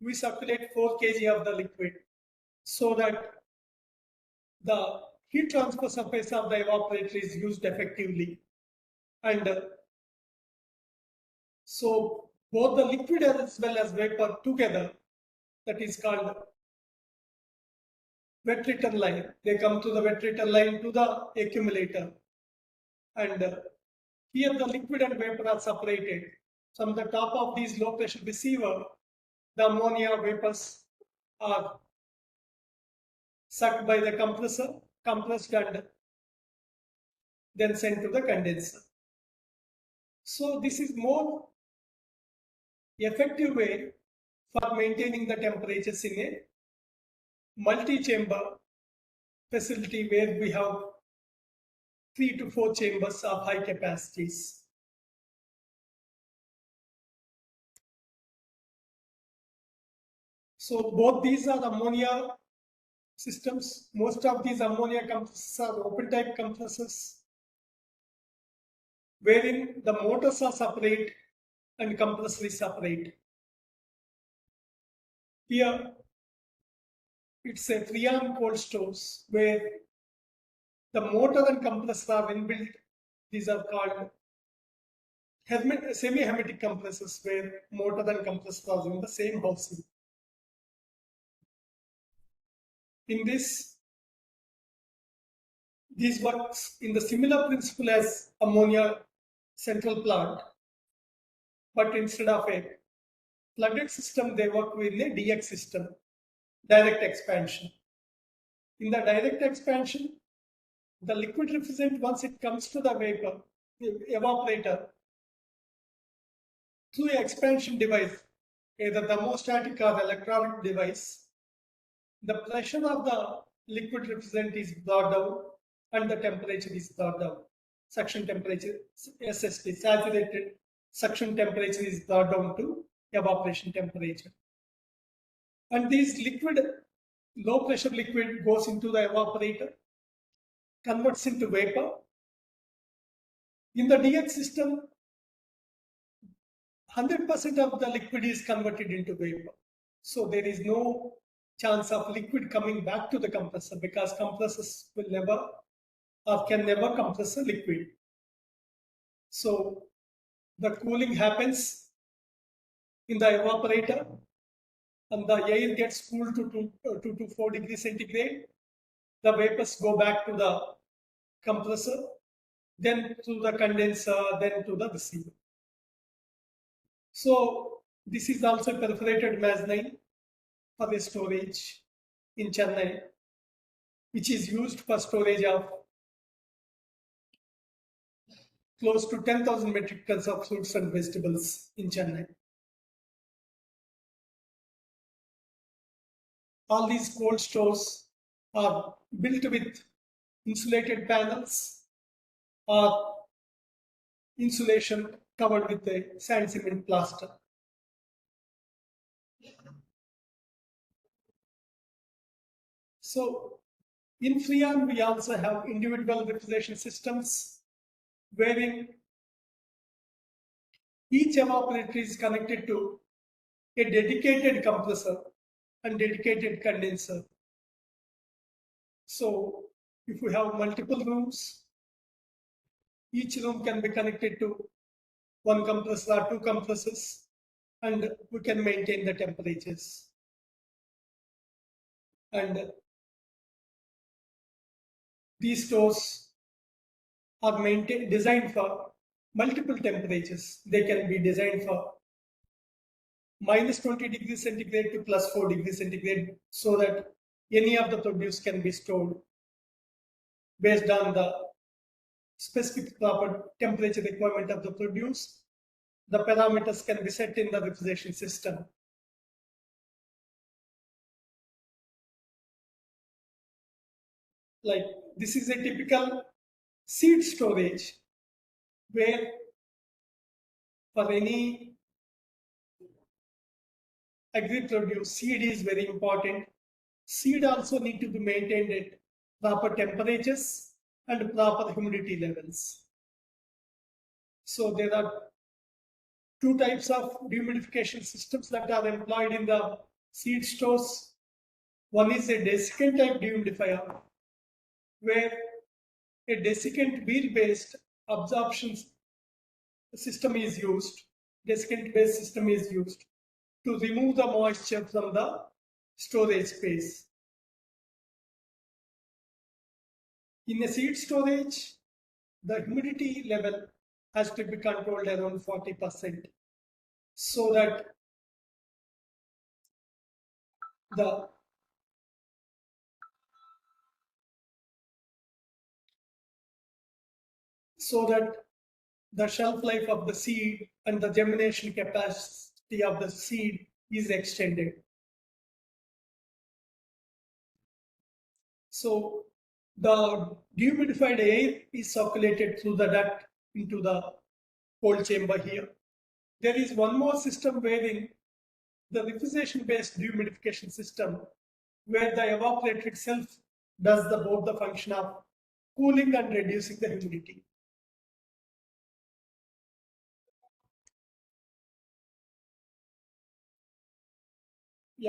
we circulate 4 kg of the liquid, so that the heat transfer surface of the evaporator is used effectively. And so both the liquid as well as vapor together, that is called wet return line. They come to the wet return line to the accumulator. And here the liquid and vapor are separated. From the top of these low pressure receiver, the ammonia vapors are sucked by the compressor, compressed and then sent to the condenser. So this is more effective way for maintaining the temperatures in a multi-chamber facility where we have 3 to 4 chambers of high capacities. So both these are ammonia systems. Most of these ammonia compressors are open type compressors, wherein the motors are separate and compressor is separate. Here, it's a Freon cold stores where the motor and compressor are inbuilt. These are called semi-hermetic compressors, where motor and compressor are in the same housing. In this works in the similar principle as ammonia central plant, but instead of a flooded system, they work with a DX system, direct expansion. In the direct expansion, the liquid refrigerant, once it comes to the vapor, evaporator, through an expansion device, either thermostatic or electronic device, the pressure of the liquid refrigerant is brought down and the temperature is brought down. Suction temperature, SST, saturated suction temperature, is brought down to evaporation temperature. And this liquid, low pressure liquid, goes into the evaporator, converts into vapor. In the DX system, 100% of the liquid is converted into vapor. So there is no chance of liquid coming back to the compressor, because compressors will never or can never compress a liquid. So the cooling happens in the evaporator and the air gets cooled to 2 to 4 degrees centigrade. The vapors go back to the compressor, then to the condenser, then to the receiver. So this is also perforated mezzanine for the storage in Chennai, which is used for storage of close to 10,000 metric tons of fruits and vegetables in Chennai. All these cold stores are built with insulated panels or insulation covered with a sand cement plaster. So in Freon, we also have individual refrigeration systems wherein each evaporator is connected to a dedicated compressor and dedicated condenser. So if we have multiple rooms, each room can be connected to 1 compressor or 2 compressors, and we can maintain the temperatures. And these stores are designed for multiple temperatures. They can be designed for minus 20 degrees centigrade to plus 4 degrees centigrade, so that any of the produce can be stored based on the specific proper temperature requirement of the produce, the parameters can be set in the refrigeration system. Like this is a typical seed storage where for any agri-produce, seed is very important. Seed also need to be maintained at proper temperatures and proper humidity levels. So there are two types of dehumidification systems that are employed in the seed stores. One is a desiccant type dehumidifier, where a desiccant wheel-based absorption system is used, desiccant-based system is used to remove the moisture from the storage space. In a seed storage, the humidity level has to be controlled around 40%, so that the shelf life of the seed and the germination capacity of the seed is extended. So the dehumidified air is circulated through the duct into the cold chamber here. There is one more system wherein the refrigeration-based dehumidification system, where the evaporator itself does both the function of cooling and reducing the humidity.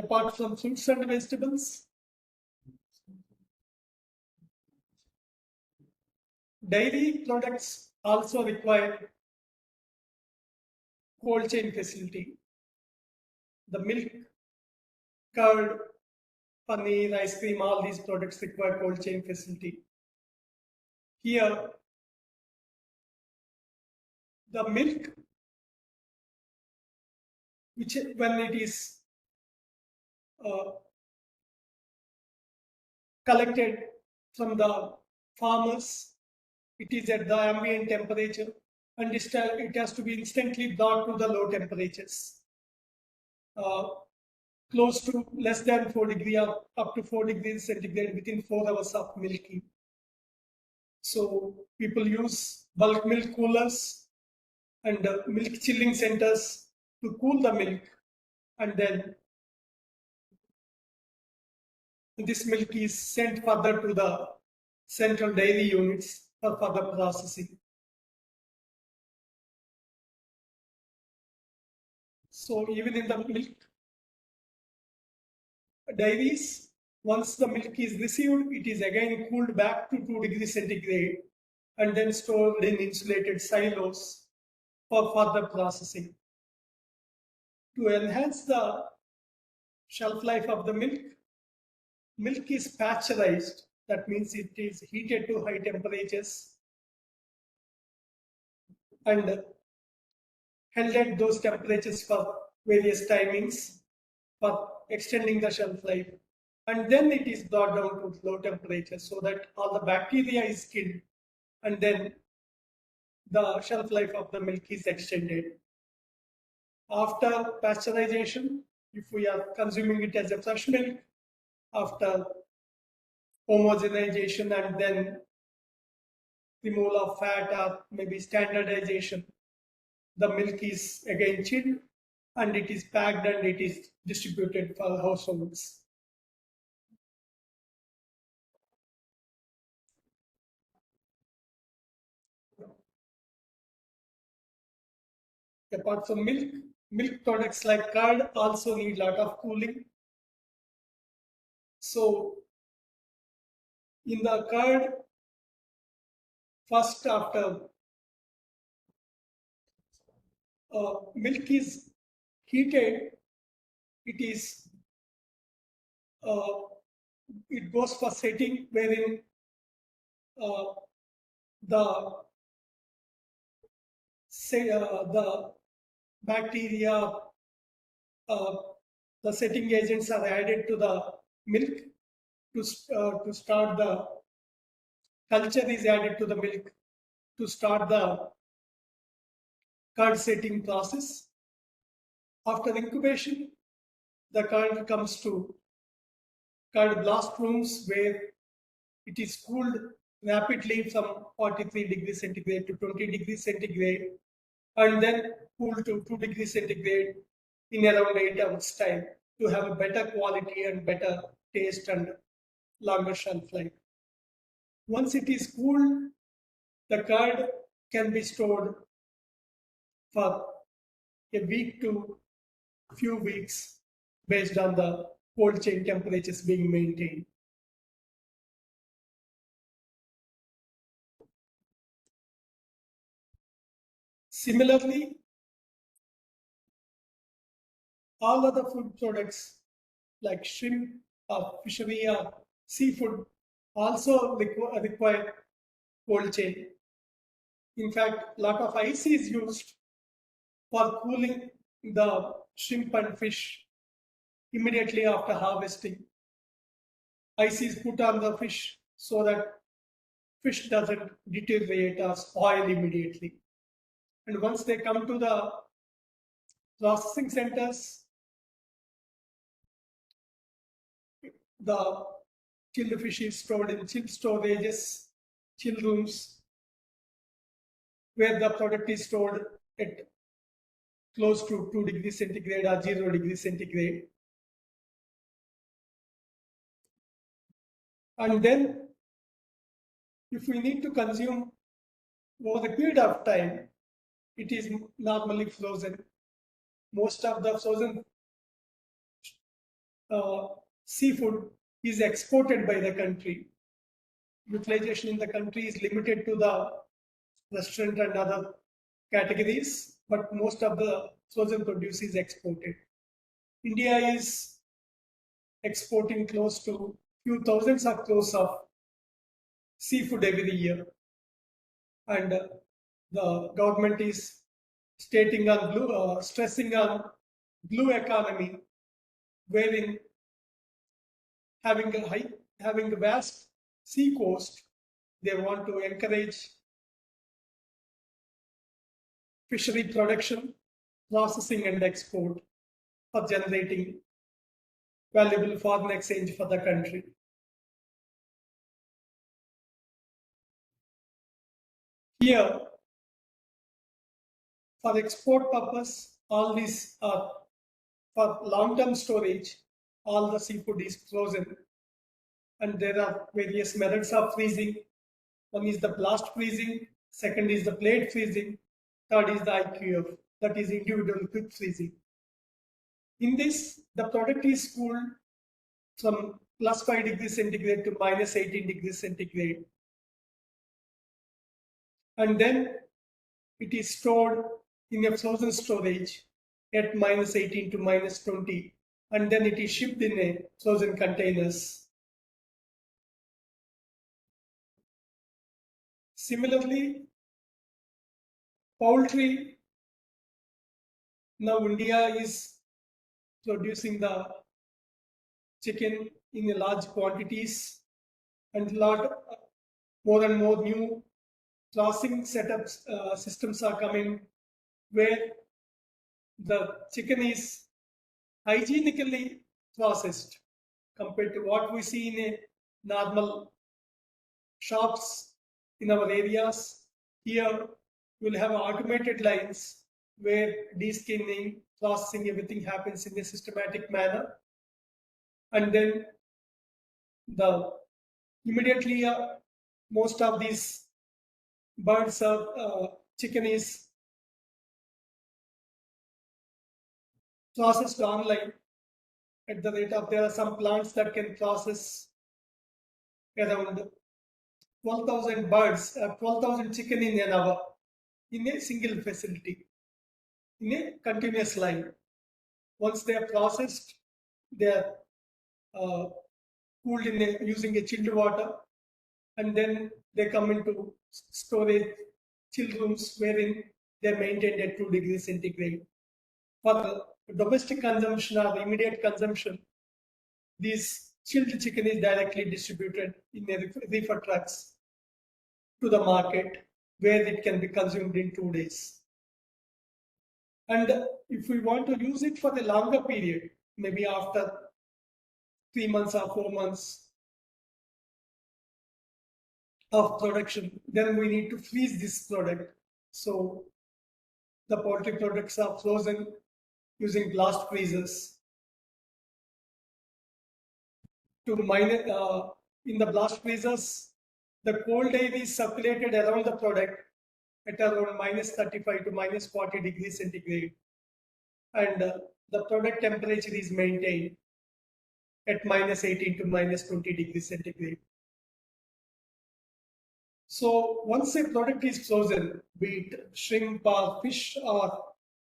Apart from fruits and vegetables, dairy products also require cold chain facility. The milk, curd, paneer, ice cream, all these products require cold chain facility. Here, the milk, which when it is collected from the farmers, it is at the ambient temperature, and it has to be instantly brought to the low temperatures, close to less than 4 degrees or up to 4 degrees centigrade within 4 hours of milking. So people use bulk milk coolers and milk chilling centers to cool the milk, and then this milk is sent further to the central dairy units for further processing. So even in the milk dairies, once the milk is received, it is again cooled back to 2 degrees centigrade and then stored in insulated silos for further processing. To enhance the shelf life of the milk, milk is pasteurized. That means it is heated to high temperatures and held at those temperatures for various timings for extending the shelf life. And then it is brought down to low temperature so that all the bacteria is killed, and then the shelf life of the milk is extended. After pasteurization, if we are consuming it as a fresh milk, after homogenization and then removal of fat or maybe standardization, the milk is again chilled and it is packed and it is distributed for households. Apart from milk, milk products like curd also need a lot of cooling. So in the curd, first after milk is heated, it goes for setting, wherein the bacteria, the setting agents are added to the milk to start the culture is added to the milk, to start the curd setting process. After incubation, the curd comes to curd blast rooms where it is cooled rapidly from 43 degrees centigrade to 20 degrees centigrade and then cooled to 2 degrees centigrade in around 8 hours time to have a better quality and better taste and longer shelf life. Once it is cooled, the curd can be stored for a week to few weeks based on the cold chain temperatures being maintained. Similarly, all other food products like shrimp or fishery or seafood also require cold chain. In fact, a lot of ice is used for cooling the shrimp and fish immediately after harvesting. Ice is put on the fish so that fish doesn't deteriorate or spoil immediately. And once they come to the processing centers, the chilled fish is stored in chilled storages, chill rooms, where the product is stored at close to 2 degrees centigrade or 0 degrees centigrade. And then, if we need to consume over a period of time, it is normally frozen. Most of the frozen seafood is exported by the country. Utilization in the country is limited to the restaurant and other categories, but most of the frozen produce is exported. India is exporting close to few thousands of crores of seafood every year, and the government is stressing on blue economy, wherein having a vast sea coast, they want to encourage fishery production, processing, and export for generating valuable foreign exchange for the country. Here, for export purpose, all these are for long-term storage. All the seafood is frozen, and there are various methods of freezing. One is the blast freezing, second is the plate freezing, third is the IQF, that is individual quick freezing. In this, the product is cooled from plus 5 degrees centigrade to minus 18 degrees centigrade. And then it is stored in a frozen storage at minus 18 to minus 20. And then it is shipped in a frozen containers. Similarly, poultry, now India is producing the chicken in large quantities, and more and more new processing setups systems are coming where the chicken is hygienically processed compared to what we see in a normal shops in our areas. Here we'll have automated lines where deskinning, processing, everything happens in a systematic manner, and then immediately most of these birds of chicken is processed online at the rate of, there are some plants that can process around 12,000 birds, 12,000 chicken in an hour in a single facility, in a continuous line. Once they are processed, they are cooled using a chilled water, and then they come into storage chill rooms wherein they are maintained at 2 degrees centigrade. For domestic consumption or immediate consumption, this chilled chicken is directly distributed in reefer trucks to the market, where it can be consumed in 2 days. And if we want to use it for a longer period, maybe after 3 months or 4 months of production, then we need to freeze this product. So the poultry products are frozen using blast freezers. To mine it, in the blast freezers, the cold air is circulated around the product at around -35 to -40 degrees centigrade. And the product temperature is maintained at -18 to -20 degrees centigrade. So once a product is frozen, be it shrimp or fish or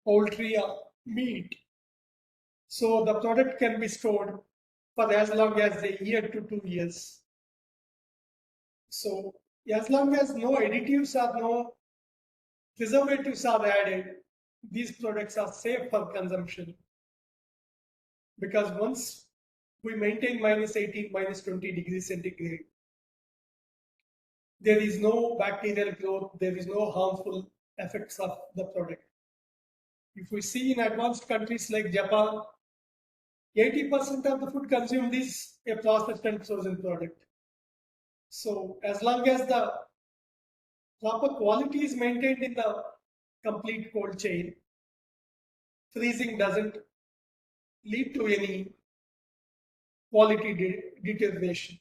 poultry or meat, so the product can be stored for as long as a year to 2 years. So as long as no additives or no preservatives are added, these products are safe for consumption. Because once we maintain -18, -20 degrees centigrade, there is no bacterial growth, there is no harmful effects of the product. If we see in advanced countries like Japan, 80% of the food consumed is a processed and frozen product. So as long as the proper quality is maintained in the complete cold chain, freezing doesn't lead to any quality deterioration.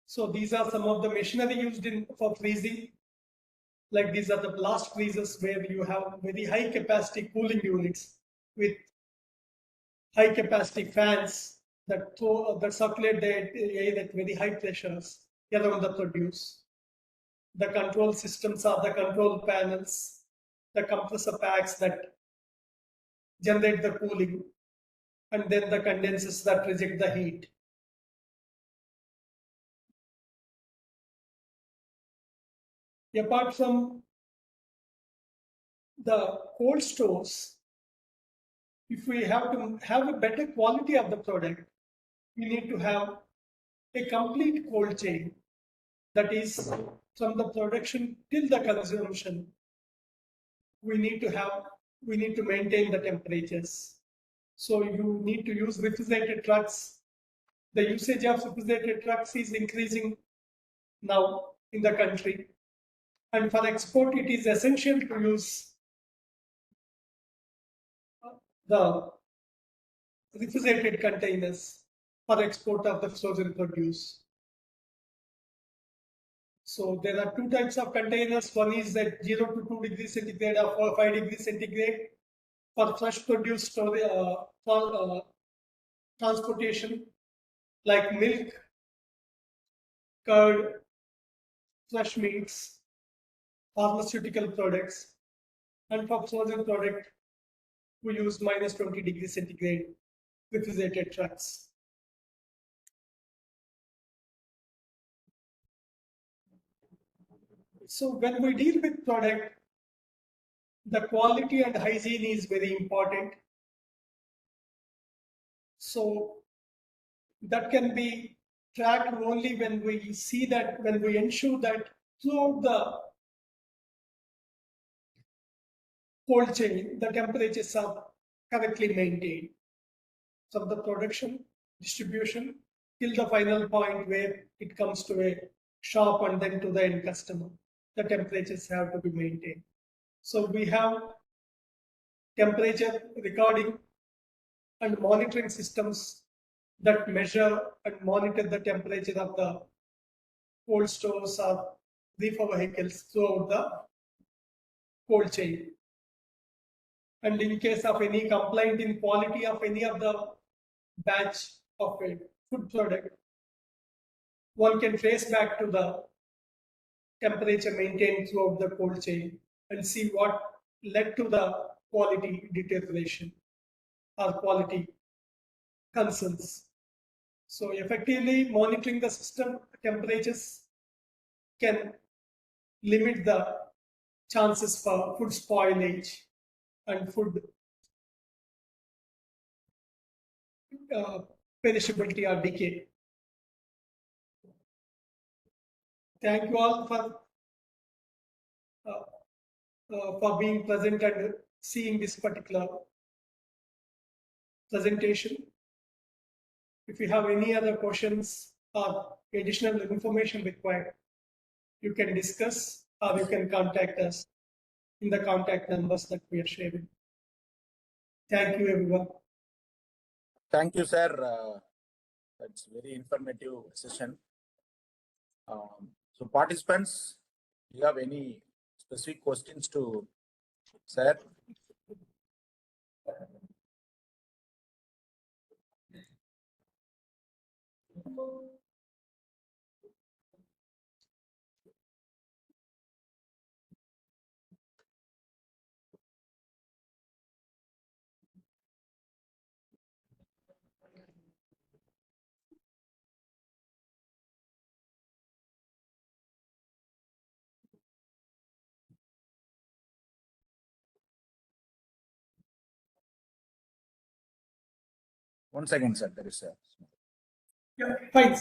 So these are some of the machinery used for freezing. Like these are the blast freezers where you have very high capacity cooling units with high capacity fans that circulate the air at very high pressures around the produce. The control systems are the control panels, the compressor packs that generate the cooling, and then the condensers that reject the heat. Apart from the cold stores, if we have to have a better quality of the product, we need to have a complete cold chain, that is from the production till the consumption. We need to maintain the temperatures. So you need to use refrigerated trucks. The usage of refrigerated trucks is increasing now in the country, and for export it is essential to use the refrigerated containers for export of the frozen produce. So there are two types of containers. One is at 0 to 2 degrees centigrade or 5 degrees centigrade for fresh produce transportation, like milk, curd, fresh meats, pharmaceutical products. And for frozen product, we use -20 degrees centigrade refrigerated trucks. So when we deal with product, the quality and hygiene is very important. So that can be tracked only when we see that, when we ensure that throughout the cold chain, the temperatures are correctly maintained. From the production, distribution, till the final point where it comes to a shop and then to the end customer, the temperatures have to be maintained. So we have temperature recording and monitoring systems that measure and monitor the temperature of the cold stores or reefer vehicles throughout the cold chain. And in case of any complaint in quality of any of the batch of a food product, one can trace back to the temperature maintained throughout the cold chain and see what led to the quality deterioration or quality concerns. So effectively monitoring the system temperatures can limit the chances for food spoilage and food perishability or decay. Thank you all for being present and seeing this particular presentation. If you have any other questions or additional information required, you can discuss or you can contact us in the contact numbers that we are sharing. Thank you, everyone. Thank you, sir. That's very informative session. So participants, do you have any specific questions to sir? One second, sir. There is a Yeah, fine.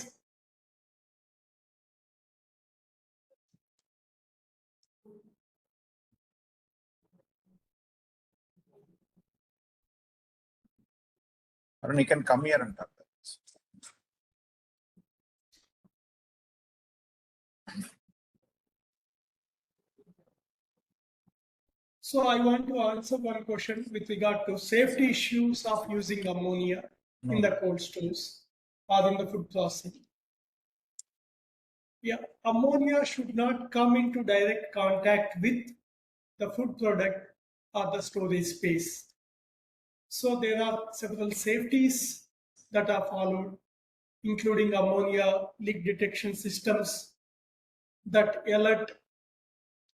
Arun, you can come here and talk. So I want to answer one question with regard to safety issues of using ammonia in the cold stores or in the food processing. Yeah, ammonia should not come into direct contact with the food product or the storage space. So there are several safeties that are followed, including ammonia leak detection systems that alert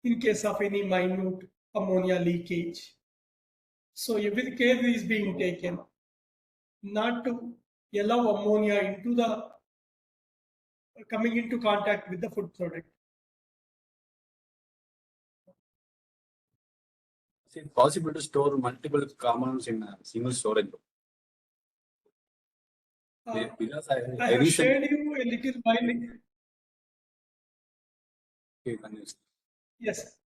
in case of any minute ammonia leakage. So every care is being taken not to allow ammonia into the coming into contact with the food product. Is it possible to store multiple compounds in a single storage room? Because I have shared you a little while. Yes.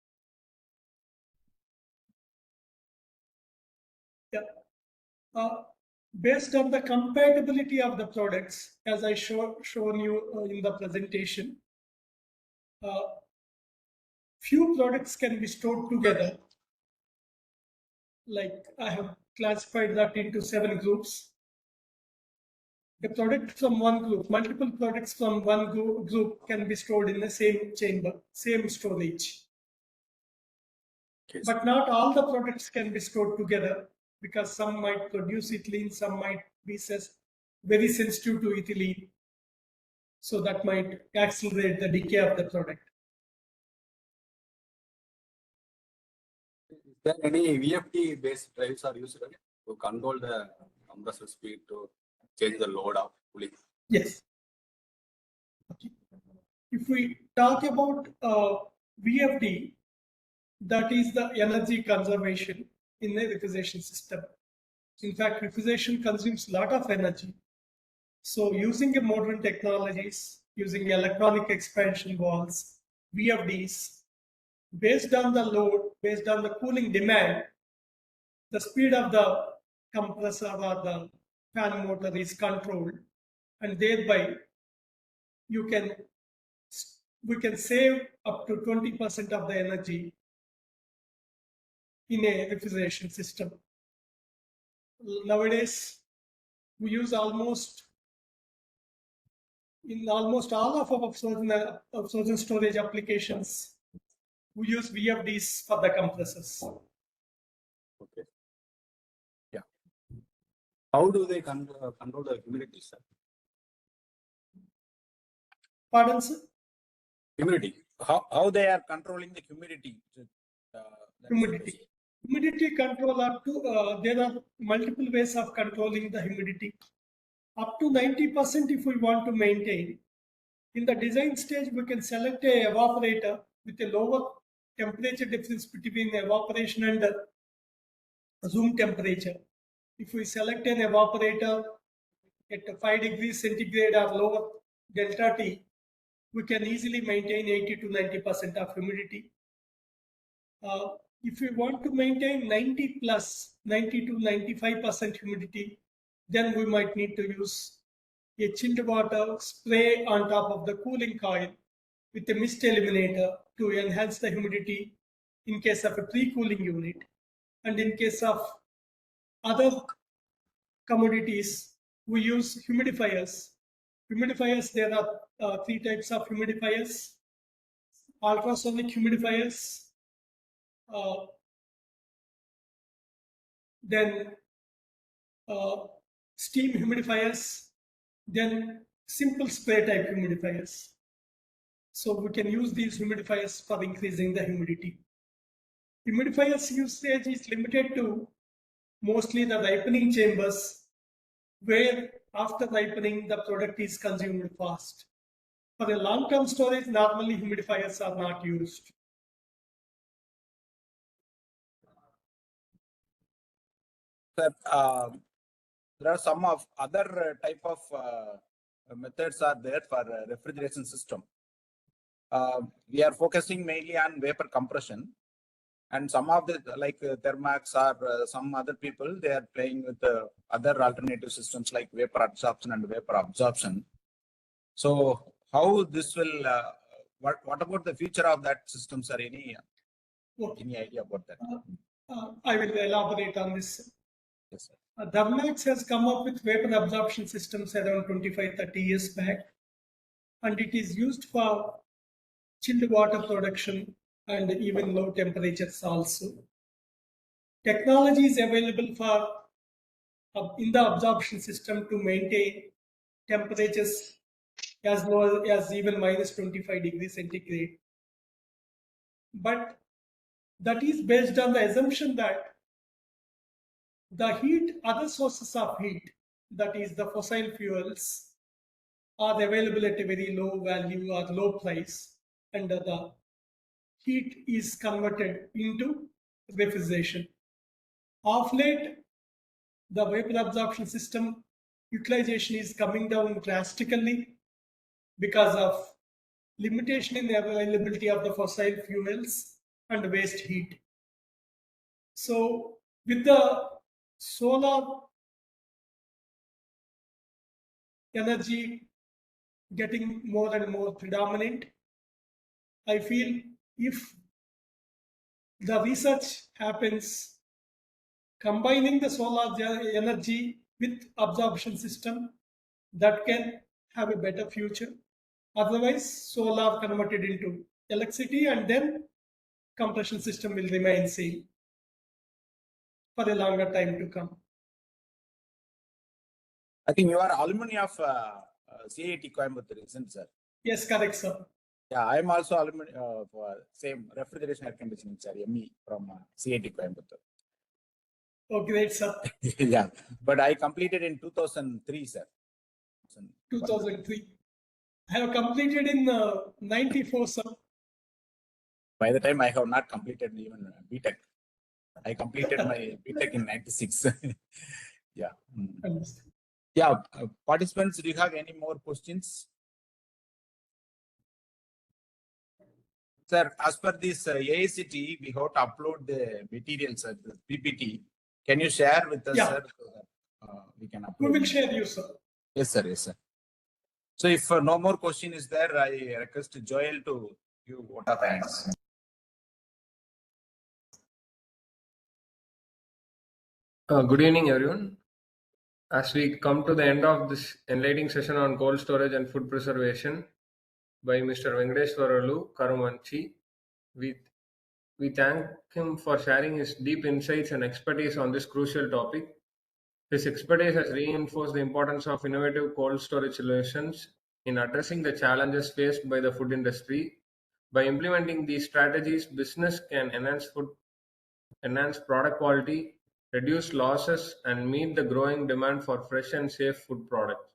Yeah. Based on the compatibility of the products, as I shown you in the presentation, few products can be stored together. Like I have classified that into 7 groups. A product from one group, multiple products from one group can be stored in the same chamber, same storage. Yes. But not all the products can be stored together because some might produce ethylene, some might be very sensitive to ethylene. So that might accelerate the decay of the product. Is there any VFD based drives are used to control the compressor speed to change the load of cooling? Yes. Okay. If we talk about VFD, that is the energy conservation in a refrigeration system. In fact, refrigeration consumes a lot of energy. So using modern technologies, using electronic expansion valves, VFDs, based on the load, based on the cooling demand, the speed of the compressor or the fan motor is controlled, and thereby we can save up to 20% of the energy in a refrigeration system. Nowadays, we use almost all of our frozen storage applications, we use VFDs for the compressors. Okay. Yeah. How do they control the humidity, sir? Pardon, sir? Humidity. How they are controlling the humidity? Humidity. Humidity control there are multiple ways of controlling the humidity. Up to 90% if we want to maintain. In the design stage, we can select a evaporator with a lower temperature difference between evaporation and room temperature. If we select an evaporator at 5 degrees centigrade or lower delta T, we can easily maintain 80 to 90% of humidity. If we want to maintain 90 to 95% humidity, then we might need to use a chilled water spray on top of the cooling coil with a mist eliminator to enhance the humidity in case of a pre-cooling unit. And in case of other commodities, we use humidifiers. Humidifiers, there are 3 types of humidifiers: ultrasonic humidifiers, then steam humidifiers, then simple spray type humidifiers. So we can use these humidifiers for increasing the humidity. Humidifiers usage is limited to mostly the ripening chambers, where after ripening the product is consumed fast. For a long-term storage, normally humidifiers are not used. Sir, there are some of other type of methods are there for refrigeration system. We are focusing mainly on vapor compression, and some of the like Thermax or some other people, they are playing with other alternative systems like vapor absorption and vapor absorption. So how this will, what about the future of that system, sir? Any idea about that? I will elaborate on this. Yes, sir. Thermax has come up with vapor absorption systems around 25-30 years back, and it is used for chilled water production and even low temperatures also. Technology is available for in the absorption system to maintain temperatures as low as even minus 25 degrees centigrade. But that is based on the assumption that the heat, other sources of heat, that is the fossil fuels, are available at a very low value or low price, and the heat is converted into refrigeration. Of late, the vapor absorption system utilization is coming down drastically because of limitation in the availability of the fossil fuels and waste heat. So with the solar energy getting more and more predominant, I feel if the research happens combining the solar energy with absorption system, that can have a better future. Otherwise, solar converted into electricity and then compression system will remain same for a longer time to come. I think you are alumni of CIT Coimbatore, isn't it, sir? Yes, correct, sir. Yeah, I am also alumni of same refrigeration air conditioning, sir, ME from CIT Coimbatore. Oh, great, sir. Yeah, but I completed in 2003, sir. 2003. I have completed in 94, sir. By the time I have not completed even BTech. I completed my BTech in 96. Yeah. Understood. Yeah, participants, do you have any more questions? Sir, as per this AICT, we have to upload the materials, the PPT. Can you share with us, Yeah. sir, so that we can upload? We will share you, sir. Yes, sir. Yes, sir. So if no more question is there, I request Joel to give vote of thanks. Good evening, everyone. As we come to the end of this enlightening session on cold storage and food preservation by Mr. Venkateswaralu Karumanchi, we thank him for sharing his deep insights and expertise on this crucial topic. His expertise has reinforced the importance of innovative cold storage solutions in addressing the challenges faced by the food industry. By implementing these strategies, business can enhance product quality, reduce losses, and meet the growing demand for fresh and safe food products.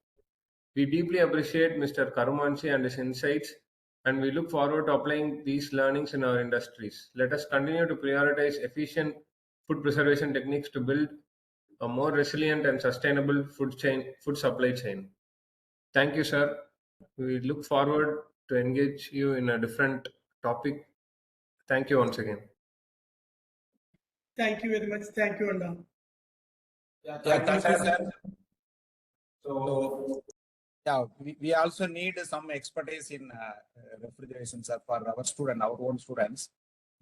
We deeply appreciate Mr. Karumanchi and his insights, and we look forward to applying these learnings in our industries. Let us continue to prioritize efficient food preservation techniques to build a more resilient and sustainable food supply chain. Thank you, sir. We look forward to engage you in a different topic. Thank you once again. Thank you very much. Thank you, Anna. Yeah, thank you, sir. So, yeah, we also need some expertise in refrigeration, sir, for our own students.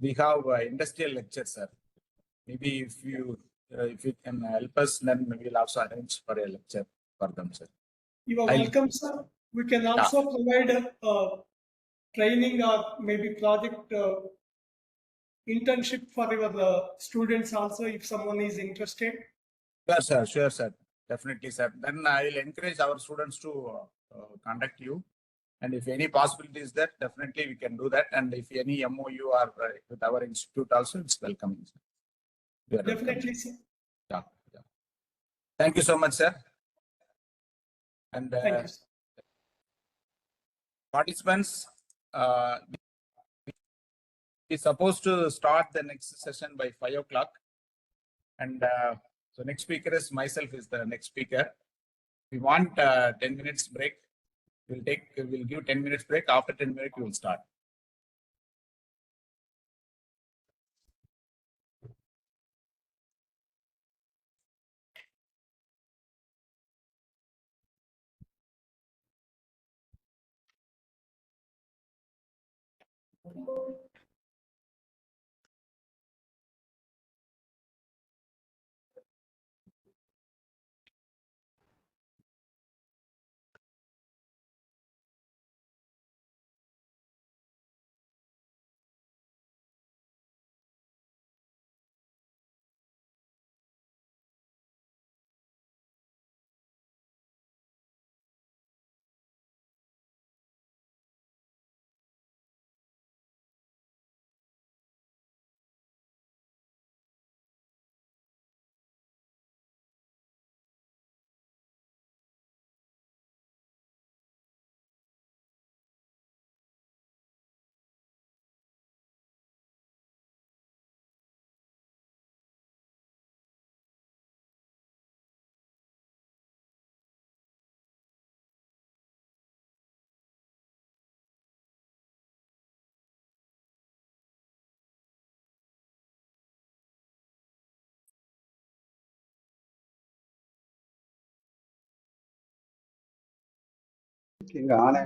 We have industrial lectures, sir. Maybe if you can help us, then we will also arrange for a lecture for them, sir. You are welcome, sir. We can also provide training or maybe project internship for your students also if someone is interested. Sure, sir. Definitely, sir. Then I will encourage our students to contact you. And if any possibility is there, definitely we can do that. And if any MOU are with our institute also, it's welcoming. Sir. Definitely, sir. Yeah. Thank you so much, sir. And Thank you, sir. participants, we're supposed to start the next session by 5 o'clock. And so next speaker is myself is the next speaker. We want 10 minutes break. We'll give 10 minutes break. After 10 minutes, we will start. இங்க ஆனே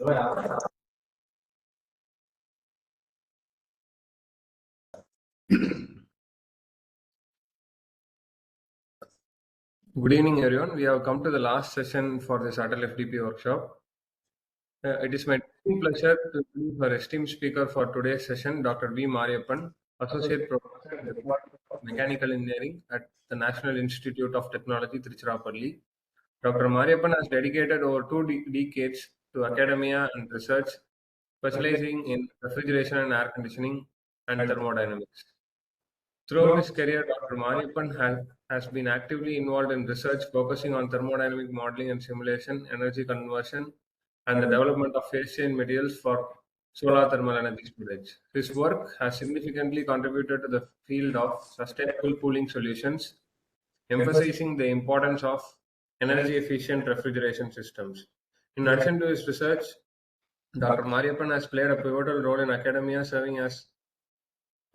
Good evening, everyone. We have come to the last session for this Atal FDP workshop. It is my pleasure to introduce our esteemed speaker for today's session, Dr. V. Mariappan, Associate Professor in the Department of Mechanical Engineering at the National Institute of Technology, Tiruchirappalli. Dr. Mariappan has dedicated over two decades to academia and research, specializing in refrigeration and air conditioning and thermodynamics. Throughout his career, Dr. Mariappan has been actively involved in research focusing on thermodynamic modeling and simulation, energy conversion, and the development of phase change materials for solar thermal energy storage. His work has significantly contributed to the field of sustainable cooling solutions, emphasizing the importance of energy efficient refrigeration systems. In addition to his research, Dr. Mariappan has played a pivotal role in academia, serving as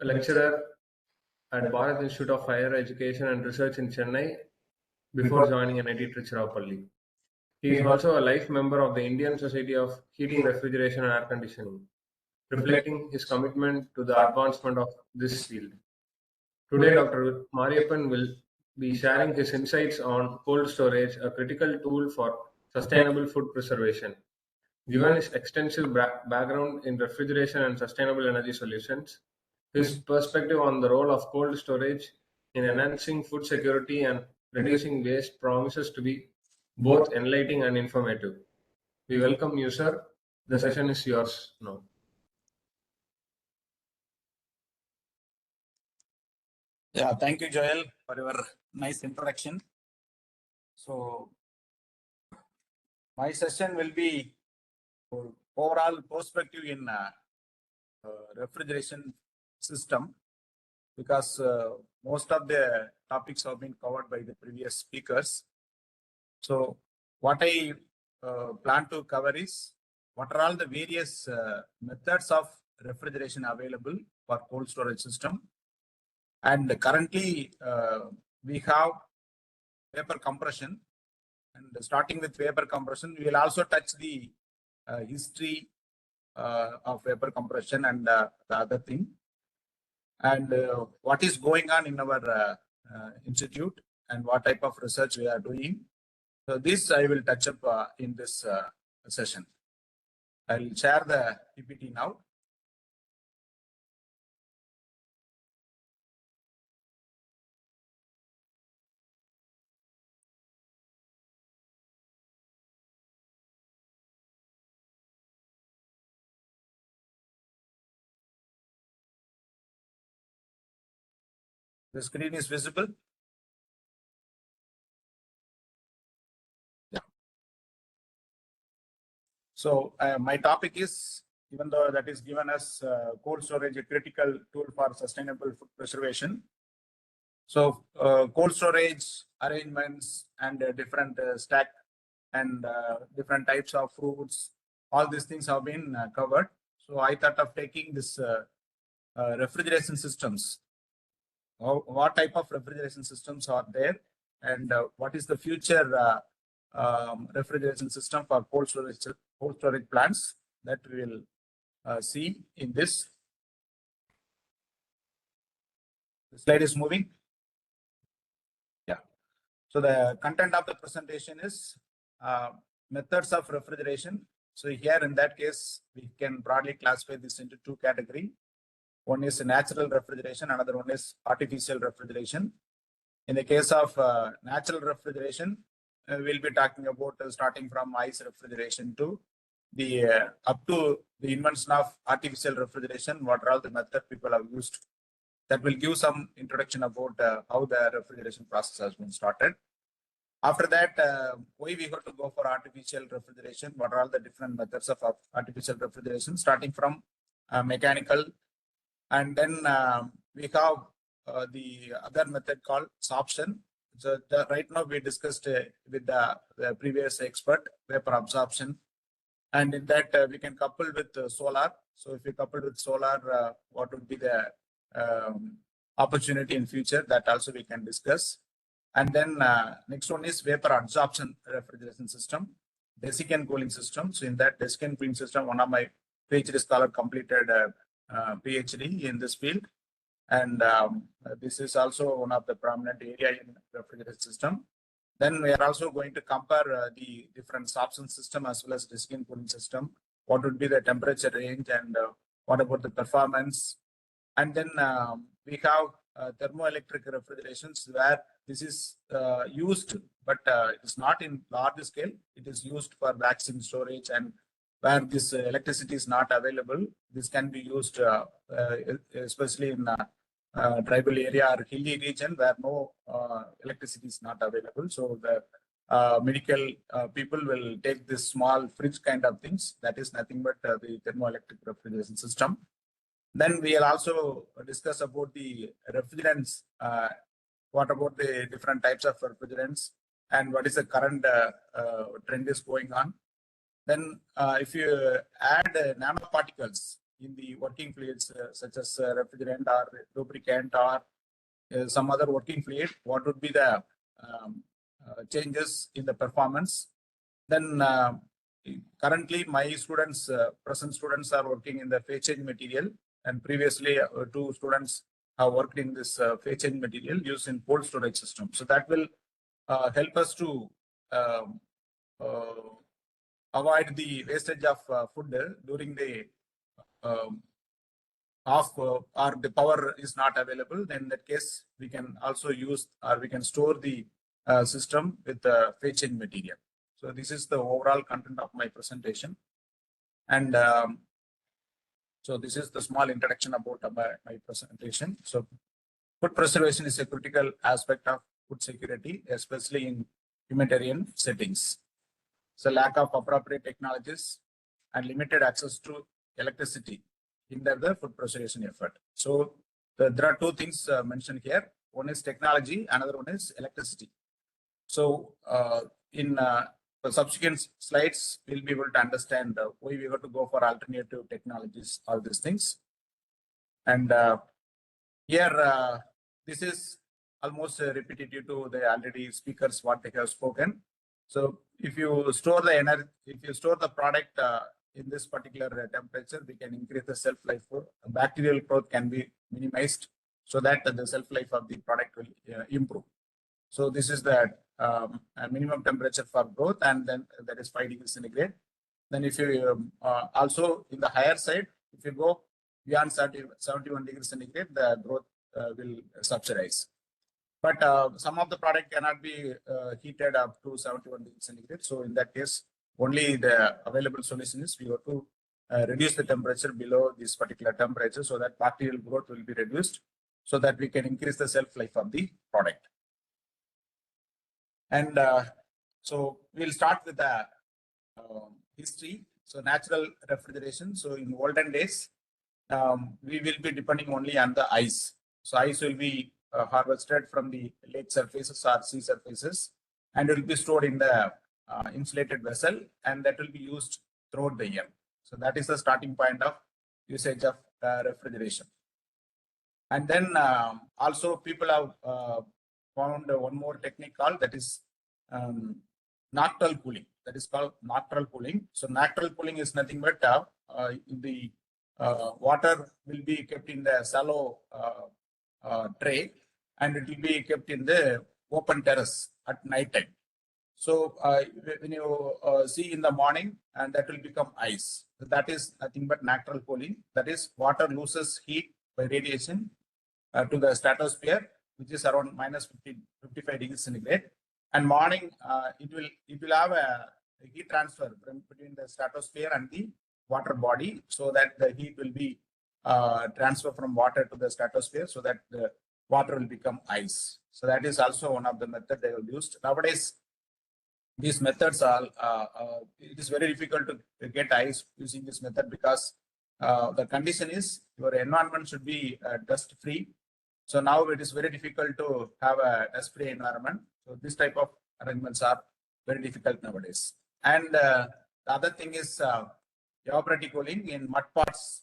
a lecturer at Bharat Institute of Higher Education and Research in Chennai before joining NIT Tiruchirappalli. He is also a life member of the Indian Society of Heating, Refrigeration and Air Conditioning, reflecting his commitment to the advancement of this field. Today, Dr. Mariappan will be sharing his insights on cold storage, a critical tool for sustainable food preservation. Given his extensive background in refrigeration and sustainable energy solutions, his perspective on the role of cold storage in enhancing food security and reducing waste promises to be both enlightening and informative. We welcome you, sir. The session is yours now. Yeah, thank you, Joel, for your nice introduction. So, my session will be overall perspective in refrigeration system, because most of the topics have been covered by the previous speakers. So, what I plan to cover is what are all the various methods of refrigeration available for cold storage system. And currently, we have vapor compression. And starting with vapor compression, we will also touch the history of vapor compression and the other thing. And what is going on in our institute and what type of research we are doing. So this I will touch up in this session. I will share the PPT now. The screen is visible. Yeah. So my topic is, even though that is given as cold storage, a critical tool for sustainable food preservation. So cold storage arrangements and different stack and different types of fruits, all these things have been covered. So I thought of taking this refrigeration systems. What type of refrigeration systems are there, and what is the future refrigeration system for cold storage plants, that we will see in this. The slide is moving. Yeah. So the content of the presentation is methods of refrigeration. So here in that case, we can broadly classify this into two categories. One is natural refrigeration, another one is artificial refrigeration. In the case of natural refrigeration, we'll be talking about starting from ice refrigeration to the up to the invention of artificial refrigeration. What are all the methods people have used? That will give some introduction about how the refrigeration process has been started. After that, why we have to go for artificial refrigeration? What are all the different methods of artificial refrigeration, starting from mechanical, and then we have the other method called absorption. So right now we discussed with the previous expert, vapor absorption, and in that we can couple with solar. So if we couple with solar, what would be the opportunity in future? That also we can discuss. And then next one is vapor absorption refrigeration system. desiccant cooling system. So in that desiccant cooling system, one of my PhD scholar completed a PhD in this field. And this is also one of the prominent area in refrigerant system. Then we are also going to compare the different absorption system as well as desiccant cooling system. What would be the temperature range and what about the performance? And then we have thermoelectric refrigerations where this is used, but it's not in large scale. It is used for vaccine storage, and where this electricity is not available, this can be used especially in tribal area or hilly region where no electricity is not available. So the medical people will take this small fridge kind of things. That is nothing but the thermoelectric refrigeration system. Then we will also discuss about the refrigerants. What about the different types of refrigerants and what is the current trend is going on. Then if you add nanoparticles in the working fluids such as refrigerant or lubricant or some other working fluid, what would be the changes in the performance? Then currently my students, present students are working in the phase change material, and previously 2 students have worked in this phase change material used in cold storage system. So that will help us to avoid the wastage of food during the off or the power is not available. Then in that case, we can also use or we can store the system with the phase change material. So this is the overall content of my presentation. And so this is the small introduction about my presentation. So food preservation is a critical aspect of food security, especially in humanitarian settings. So lack of appropriate technologies and limited access to electricity hinder the food preservation effort. So there are 2 things mentioned here. One is technology, another one is electricity. So in the subsequent slides, we'll be able to understand why we have to go for alternative technologies, all these things. And here, this is almost repetitive to the already speakers, what they have spoken. So if you store the energy, if you store the product in this particular temperature, we can increase the shelf life. Bacterial growth can be minimized so that the shelf life of the product will improve. So this is the minimum temperature for growth, and then that is 5 degrees centigrade. Then if you also in the higher side, if you go beyond 71 degrees centigrade, the growth will subsidize. But some of the product cannot be heated up to 71 degrees centigrade. So in that case, only the available solution is we have to reduce the temperature below this particular temperature so that bacterial growth will be reduced so that we can increase the shelf life of the product. And so we'll start with the history. So natural refrigeration. So in olden days, we will be depending only on the ice. So ice will be harvested from the lake surfaces or sea surfaces, and it will be stored in the insulated vessel, and that will be used throughout the year. So that is the starting point of usage of refrigeration. And then also people have found one more technique called that is nocturnal cooling. That is called nocturnal cooling. So nocturnal cooling is nothing but the water will be kept in the shallow tray, and it will be kept in the open terrace at night time. So when you see in the morning, and that will become ice. So that is nothing but nocturnal cooling. That is water loses heat by radiation to the stratosphere, which is around minus 55 degrees centigrade. And morning, it will have a heat transfer between the stratosphere and the water body, so that the heat will be transferred from water to the stratosphere, so that the water will become ice. So that is also one of the methods they have used. Nowadays, these methods are, it is very difficult to get ice using this method because the condition is your environment should be dust free. So now it is very difficult to have a dust free environment. So this type of arrangements are very difficult nowadays. And the other thing is evaporative cooling in mud pots.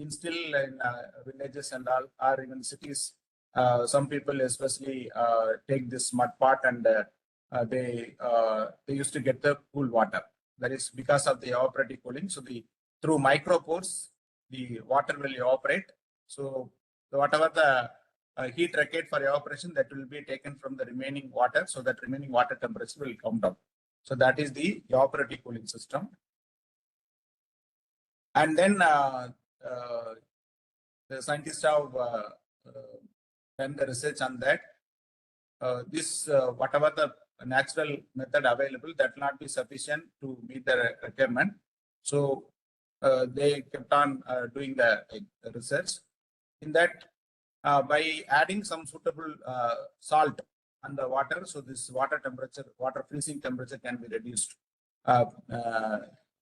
Still in villages and all, or even cities, some people especially take this mud pot and they used to get the cool water. that is because of the evaporative cooling. So through micropores, the water will evaporate. So whatever the heat required for evaporation, that will be taken from the remaining water, so that remaining water temperature will come down. So that is the evaporative cooling system. And then the scientists have done the research on that. Whatever the natural method available, that will not be sufficient to meet the requirement. So they kept on doing the research in that by adding some suitable salt on the water. So this water freezing temperature can be reduced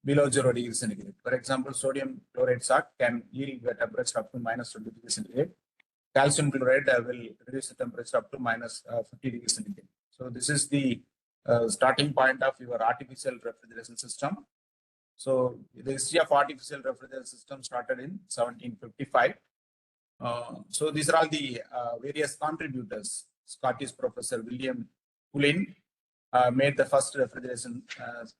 below 0 degrees centigrade. For example, sodium chloride salt can yield the temperature up to minus 20 degrees centigrade. Calcium chloride will reduce the temperature up to minus 50 degrees centigrade. So this is the starting point of your artificial refrigeration system. So the history of artificial refrigeration system started in 1755. So these are all the various contributors. Scottish professor William Cullen made the first refrigeration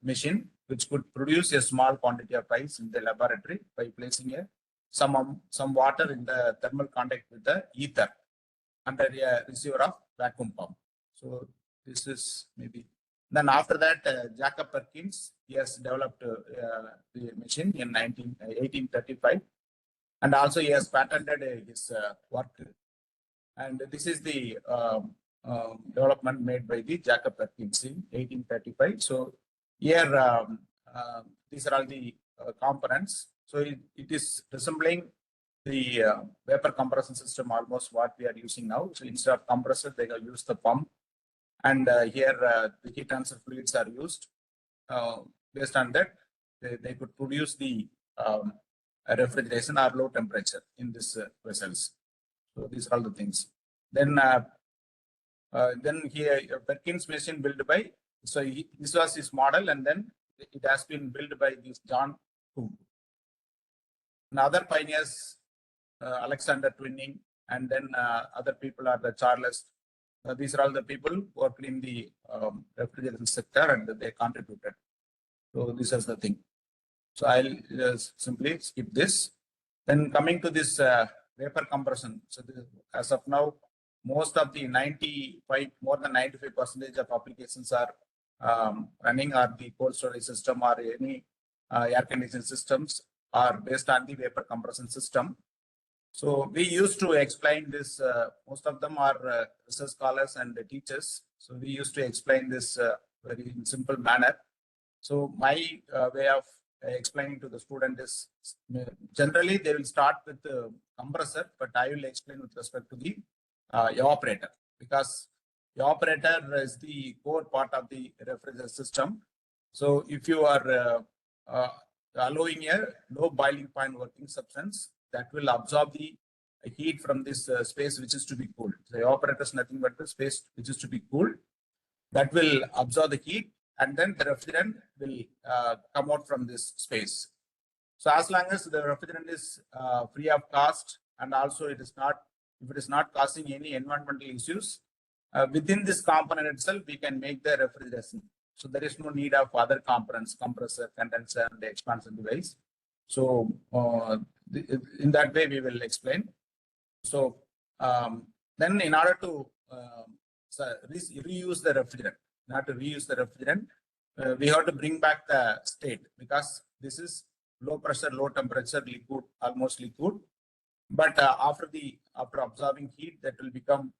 machine, which could produce a small quantity of ice in the laboratory by placing some water in the thermal contact with the ether under a receiver of vacuum pump. So this is maybe. Then after that, Jacob Perkins, he has developed the machine in 1835, and also he has patented his work. And this is the development made by the Jacob Perkins in 1835. So here, these are all the components. So it is resembling the vapor compression system, almost what we are using now. So instead of compressor, they have used the pump. And here the heat transfer fluids are used. Based on that, they could produce the refrigeration or low temperature in these vessels. So these are all the things. Then here Perkins machine built by, so this was his model, and then it has been built by this John Coombe. And other pioneers, Alexander Twining, and then other people are the Charles. These are all the people who worked in the refrigeration sector, and they contributed. So this is the thing. So I'll just simply skip this. Then coming to this vapor compression. So this, as of now, most of the more than 95% of applications are running on the cold storage system or any air conditioning systems are based on the vapor compression system. So we used to explain this, most of them are research scholars and teachers. So we used to explain this very in simple manner. So my way of explaining to the student is, generally they will start with the compressor, but I will explain with respect to the evaporator, because evaporator is the core part of the refrigerator system. So if you are allowing a low boiling point working substance, that will absorb the heat from this space which is to be cooled. The evaporator is nothing but the space which is to be cooled. That will absorb the heat, and then the refrigerant will come out from this space. So as long as the refrigerant is free of cost, and also if it is not causing any environmental issues, within this component itself, we can make the refrigeration. So there is no need of other components, compressor, condenser, and the expansion device. So in that way, we will explain. So then in order to reuse the refrigerant, not to reuse the refrigerant, we have to bring back the state, because this is low pressure, low temperature liquid, almost liquid. But after absorbing heat, that will become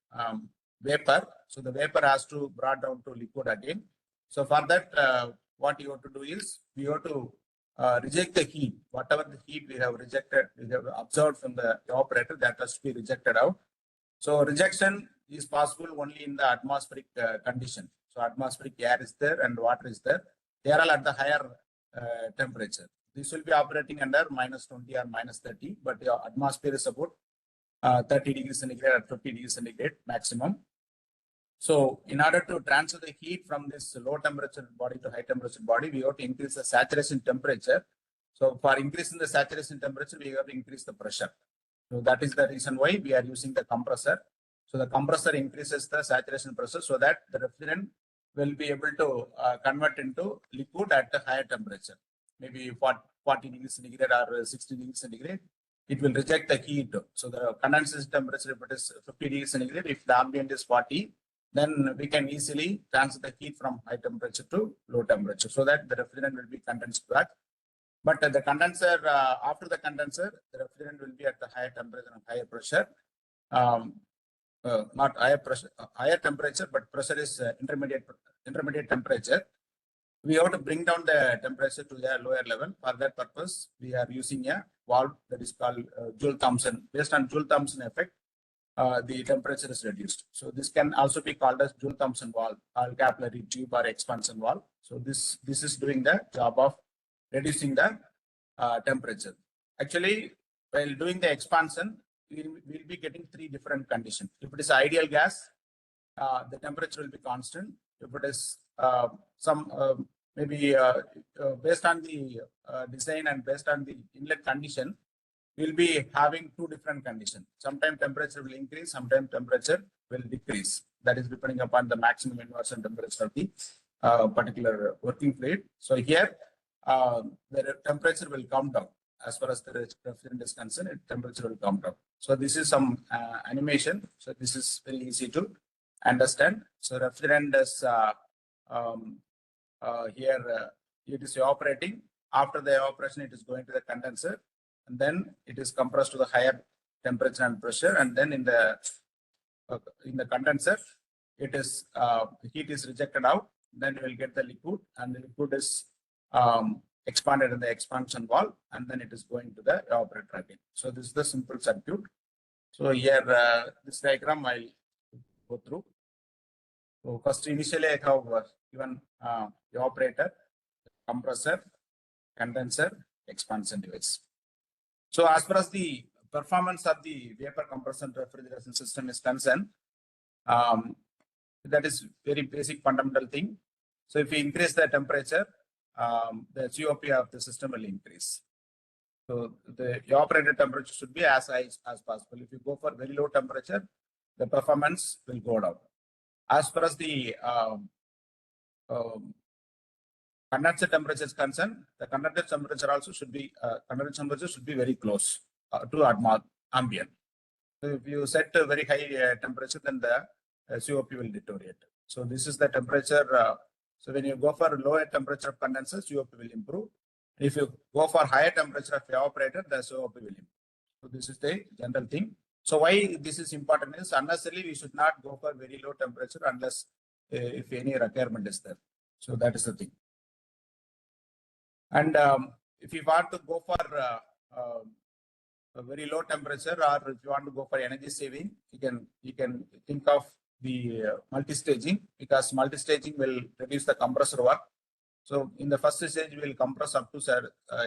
vapor. So the vapor has to brought down to liquid again. So for that, what you have to do is we have to reject the heat. Whatever the heat we have absorbed from the evaporator, that has to be rejected out. So rejection is possible only in the atmospheric condition. So atmospheric air is there and water is there. They are all at the higher temperature. This will be operating under minus 20 or minus 30, but the atmosphere is about 30 degrees centigrade or 50 degrees centigrade maximum. So in order to transfer the heat from this low temperature body to high temperature body, we have to increase the saturation temperature. So for increasing the saturation temperature, we have to increase the pressure. So that is the reason why we are using the compressor. So the compressor increases the saturation pressure so that the refrigerant will be able to convert into liquid at a higher temperature, maybe 40 degrees centigrade or 60 degrees centigrade. It will reject the heat. So the condensation temperature, if it is 50 degrees centigrade, if the ambient is 40, then we can easily transfer the heat from high temperature to low temperature so that the refrigerant will be condensed back. But the condenser, after the condenser, the refrigerant will be at the higher temperature and higher pressure. Not higher pressure, higher temperature, but pressure is intermediate temperature. We have to bring down the temperature to the lower level. For that purpose, we are using a valve that is called Joule-Thomson. Based on Joule-Thomson effect, the temperature is reduced. So this can also be called as Joule-Thomson valve, or capillary tube, or expansion valve. So this is doing the job of reducing the temperature. Actually, while doing the expansion, we'll be getting three different conditions. If it is ideal gas, the temperature will be constant. If it is maybe based on the design and based on the inlet condition, we'll be having two different conditions. Sometimes temperature will increase, sometimes temperature will decrease. That is depending upon the maximum inversion temperature of the particular working fluid. So here, the temperature will come down. As far as the refrigerant is concerned, temperature will come down. So this is some animation. So this is very easy to understand. So refrigerant is here, it is evaporating. After the evaporation, it is going to the condenser, and then it is compressed to the higher temperature and pressure. And then in the condenser, it is heat is rejected out. Then you will get the liquid, and the liquid is expanded in the expansion valve, and then it is going to the evaporator again. So this is the simple circuit. So here, this diagram I'll go through. So first, initially I have given evaporator, compressor, condenser, expansion device. So as far as the performance of the vapor compression refrigeration system is concerned, that is very basic fundamental thing. So if we increase the temperature, the COP of the system will increase. So the evaporator temperature should be as high as possible. If you go for very low temperature, the performance will go down. As far as the condenser temperature is concerned, the condenser temperature also should be very close to ambient. So if you set a very high temperature, then the COP will deteriorate. So this is the temperature. So when you go for lower temperature of condenser, COP will improve. If you go for higher temperature of evaporator, the COP will improve. So this is the general thing. So why this is important is unnecessarily we should not go for very low temperature unless if any requirement is there. So that is the thing. And if you want to go for a very low temperature, or if you want to go for energy saving, you can think of the multi-staging, because multi-staging will reduce the compressor work. So in the first stage, we will compress up to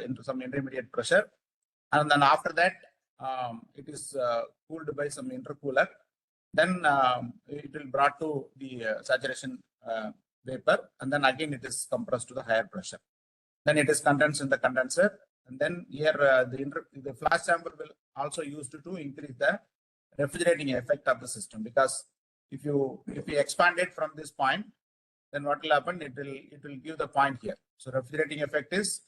into some intermediate pressure, and then after that, it is cooled by some intercooler. Then it will brought to the saturation vapor, and then again it is compressed to the higher pressure. Then it is condensed in the condenser, and then here the flash chamber will also used to increase the refrigerating effect of the system, because if you expand it from this point, then what will happen? It will give the point here. So refrigerating effect is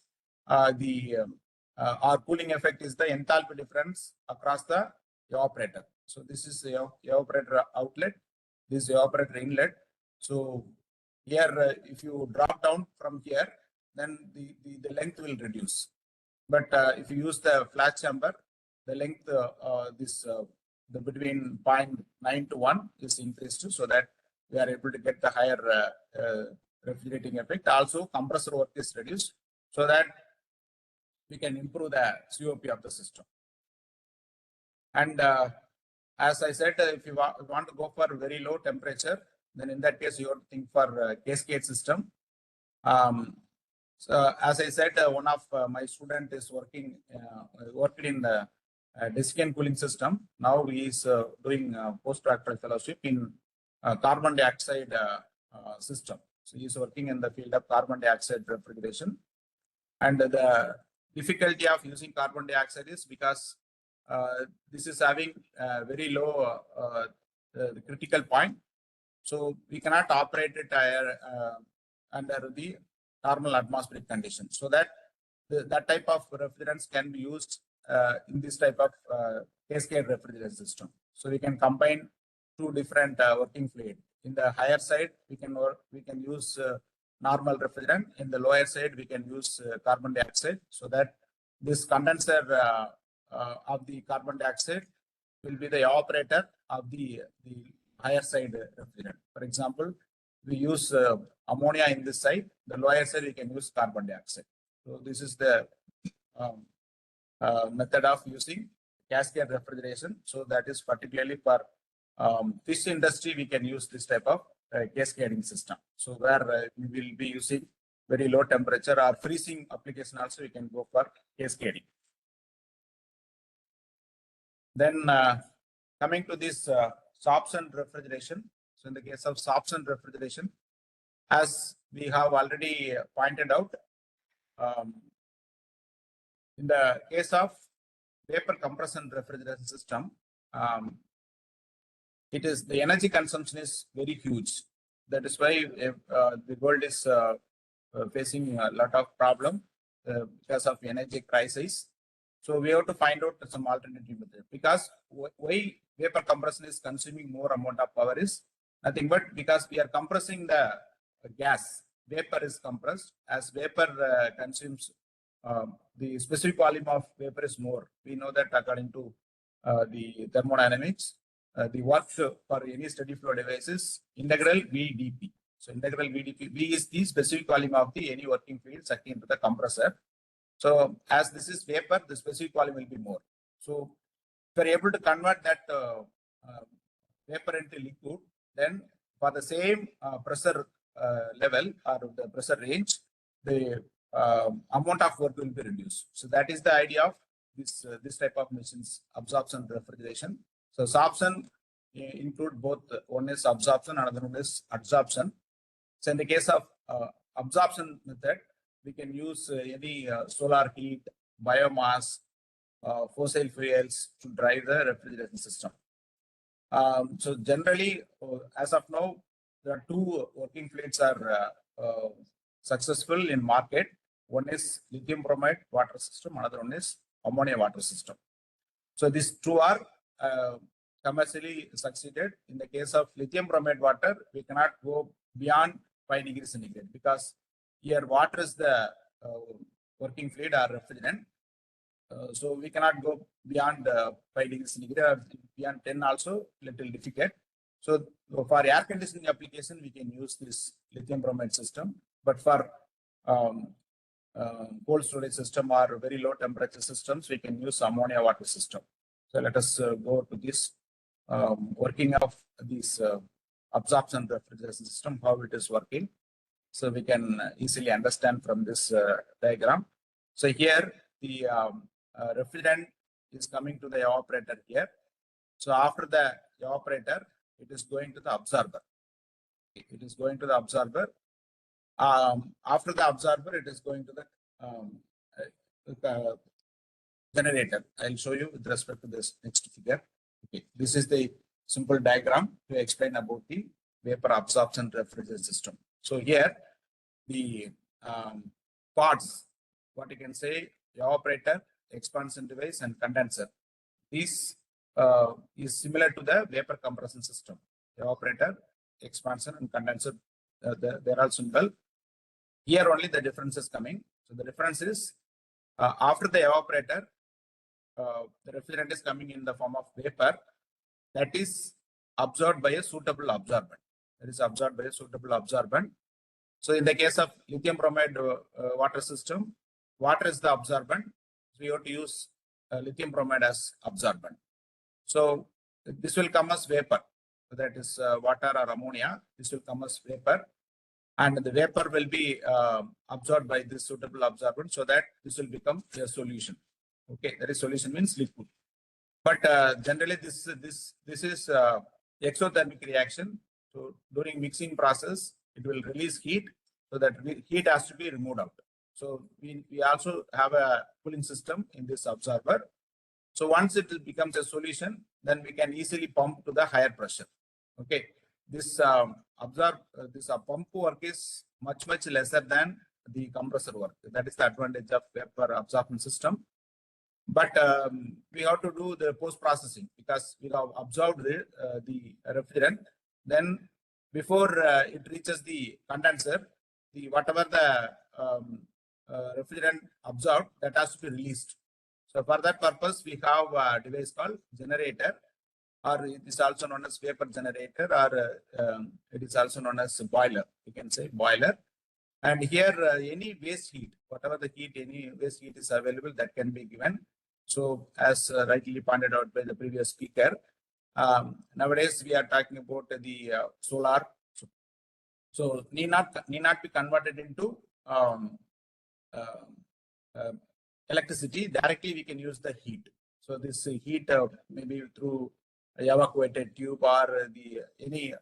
or cooling effect is the enthalpy difference across the evaporator. So this is the evaporator outlet, this is evaporator inlet. So here, if you drop down from here, then the length will reduce. But if you use the flash chamber, the length between 0.9 to 1 is increased, so that we are able to get the higher refrigerating effect. Also, compressor work is reduced, so that we can improve the COP of the system. And as I said, if you want to go for very low temperature, then in that case you have to think for cascade system. So as I said, one of my student is working in the desiccant cooling system. Now he is doing postdoctoral fellowship in carbon dioxide system. So he is working in the field of carbon dioxide refrigeration. And the difficulty of using carbon dioxide is because this is having very low the critical point. So we cannot operate it under the normal atmospheric conditions. So that that type of refrigerants can be used in this type of cascade refrigerant system. So we can combine two different working fluid. In the higher side, we can use normal refrigerant. In the lower side, we can use carbon dioxide, so that this condenser of the carbon dioxide will be the evaporator of the higher side refrigerant. For example, we use ammonia in this side. The lower side, we can use carbon dioxide. So this is the method of using cascade refrigeration. So that is particularly for fish industry, we can use this type of cascading system. So where we will be using very low temperature or freezing application also, we can go for cascading. Then coming to this sorption refrigeration. So in the case of sorption refrigeration, as we have already pointed out, in the case of vapor compression refrigeration system, it is the energy consumption is very huge. That is why the world is facing a lot of problem because of energy crisis. So we have to find out some alternative method, because why vapor compression is consuming more amount of power is nothing but because we are compressing the gas. Vapor is compressed. As vapor consumes, the specific volume of vapor is more. We know that according to the thermodynamics, the work for any steady flow device is integral VdP. So integral VdP, V is the specific volume of the any working fluid sucking into the compressor. So as this is vapor, the specific volume will be more. So if we are able to convert that vapor into liquid, then for the same pressure level or the pressure range, the amount of work will be reduced. So that is the idea of this type of machines, absorption refrigeration. So sorption include both. One is absorption, another one is adsorption. So in the case of absorption method, we can use any solar heat, biomass, fossil fuels to drive the refrigeration system. So generally, as of now, there are two working fluids are successful in market. One is lithium bromide water system, another one is ammonia water system. So these two are commercially succeeded. In the case of lithium bromide water, we cannot go beyond 5 degrees centigrade, because here water is the working fluid or refrigerant. So we cannot go beyond 5 degrees centigrade, or beyond 10 also little difficult. So for air conditioning application, we can use this lithium bromide system. But for cold storage system or very low temperature systems, we can use ammonia water system. So let us go to this working of this absorption refrigeration system, how it is working. So we can easily understand from this diagram. So here the refrigerant is coming to the evaporator here. So after the evaporator, it is going to the absorber. It is going to the absorber. After the absorber, it is going to the generator. I'll show you with respect to this next figure. Okay, this is the simple diagram to explain about the vapor absorption refrigeration system. So here the parts, what you can say, evaporator, expansion device, and condenser. This is similar to the vapor compression system. Evaporator, expansion, and condenser, they're all simple. Here only the difference is coming. So the difference is after the evaporator, the refrigerant is coming in the form of vapor that is absorbed by a suitable absorbent. That is absorbed by a suitable absorbent. So in the case of lithium bromide water system, water is the absorbent. So we have to use lithium bromide as absorbent. So this will come as vapor. So that is water or ammonia. This will come as vapor. And the vapor will be absorbed by this suitable absorbent, so that this will become a solution. Okay, that is solution means liquid. But generally this is exothermic reaction. So during mixing process, it will release heat, so that heat has to be removed out. So we also have a cooling system in this absorber. So once it becomes a solution, then we can easily pump to the higher pressure. Okay. this this pump work is much lesser than the compressor work. That is the advantage of vapor absorption system. But we have to do the post processing because we have absorbed the refrigerant. Then before it reaches the condenser, the whatever the refrigerant absorbed, that has to be released. So for that purpose, we have a device called generator, or it is also known as vapor generator, or it is also known as boiler. You can say boiler. And here, any waste heat, whatever the heat, any waste heat is available, that can be given. So, as rightly pointed out by the previous speaker, nowadays we are talking about the solar. So, need not be converted into electricity. Directly, we can use the heat. So, this heat maybe through evacuated tube or the any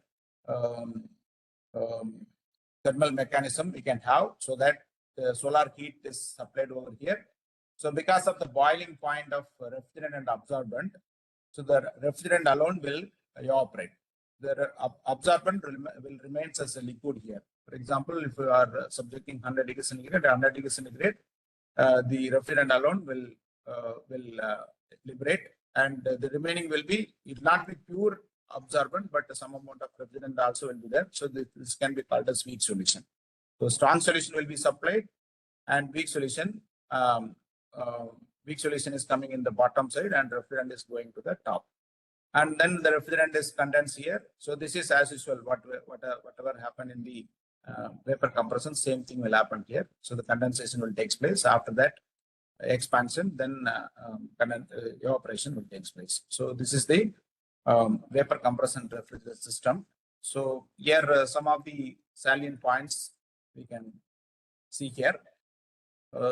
thermal mechanism we can have, so that the solar heat is supplied over here. So because of the boiling point of refrigerant and absorbent, so the refrigerant alone will evaporate. The absorbent will remain as a liquid here. For example, if you are subjecting 100 degrees centigrade, 100 degrees centigrade, the refrigerant alone will liberate, and the remaining will be, it will not be pure absorbent, but some amount of refrigerant also will be there. So this can be called as weak solution. So strong solution will be supplied, and weak solution is coming in the bottom side, and refrigerant is going to the top. And then the refrigerant is condensed here. So this is as usual, whatever happened in the vapor compression, same thing will happen here. So the condensation will take place. After that, expansion, then evaporation will take place. So this is the vapor compression refrigerator system. So here some of the salient points we can see here.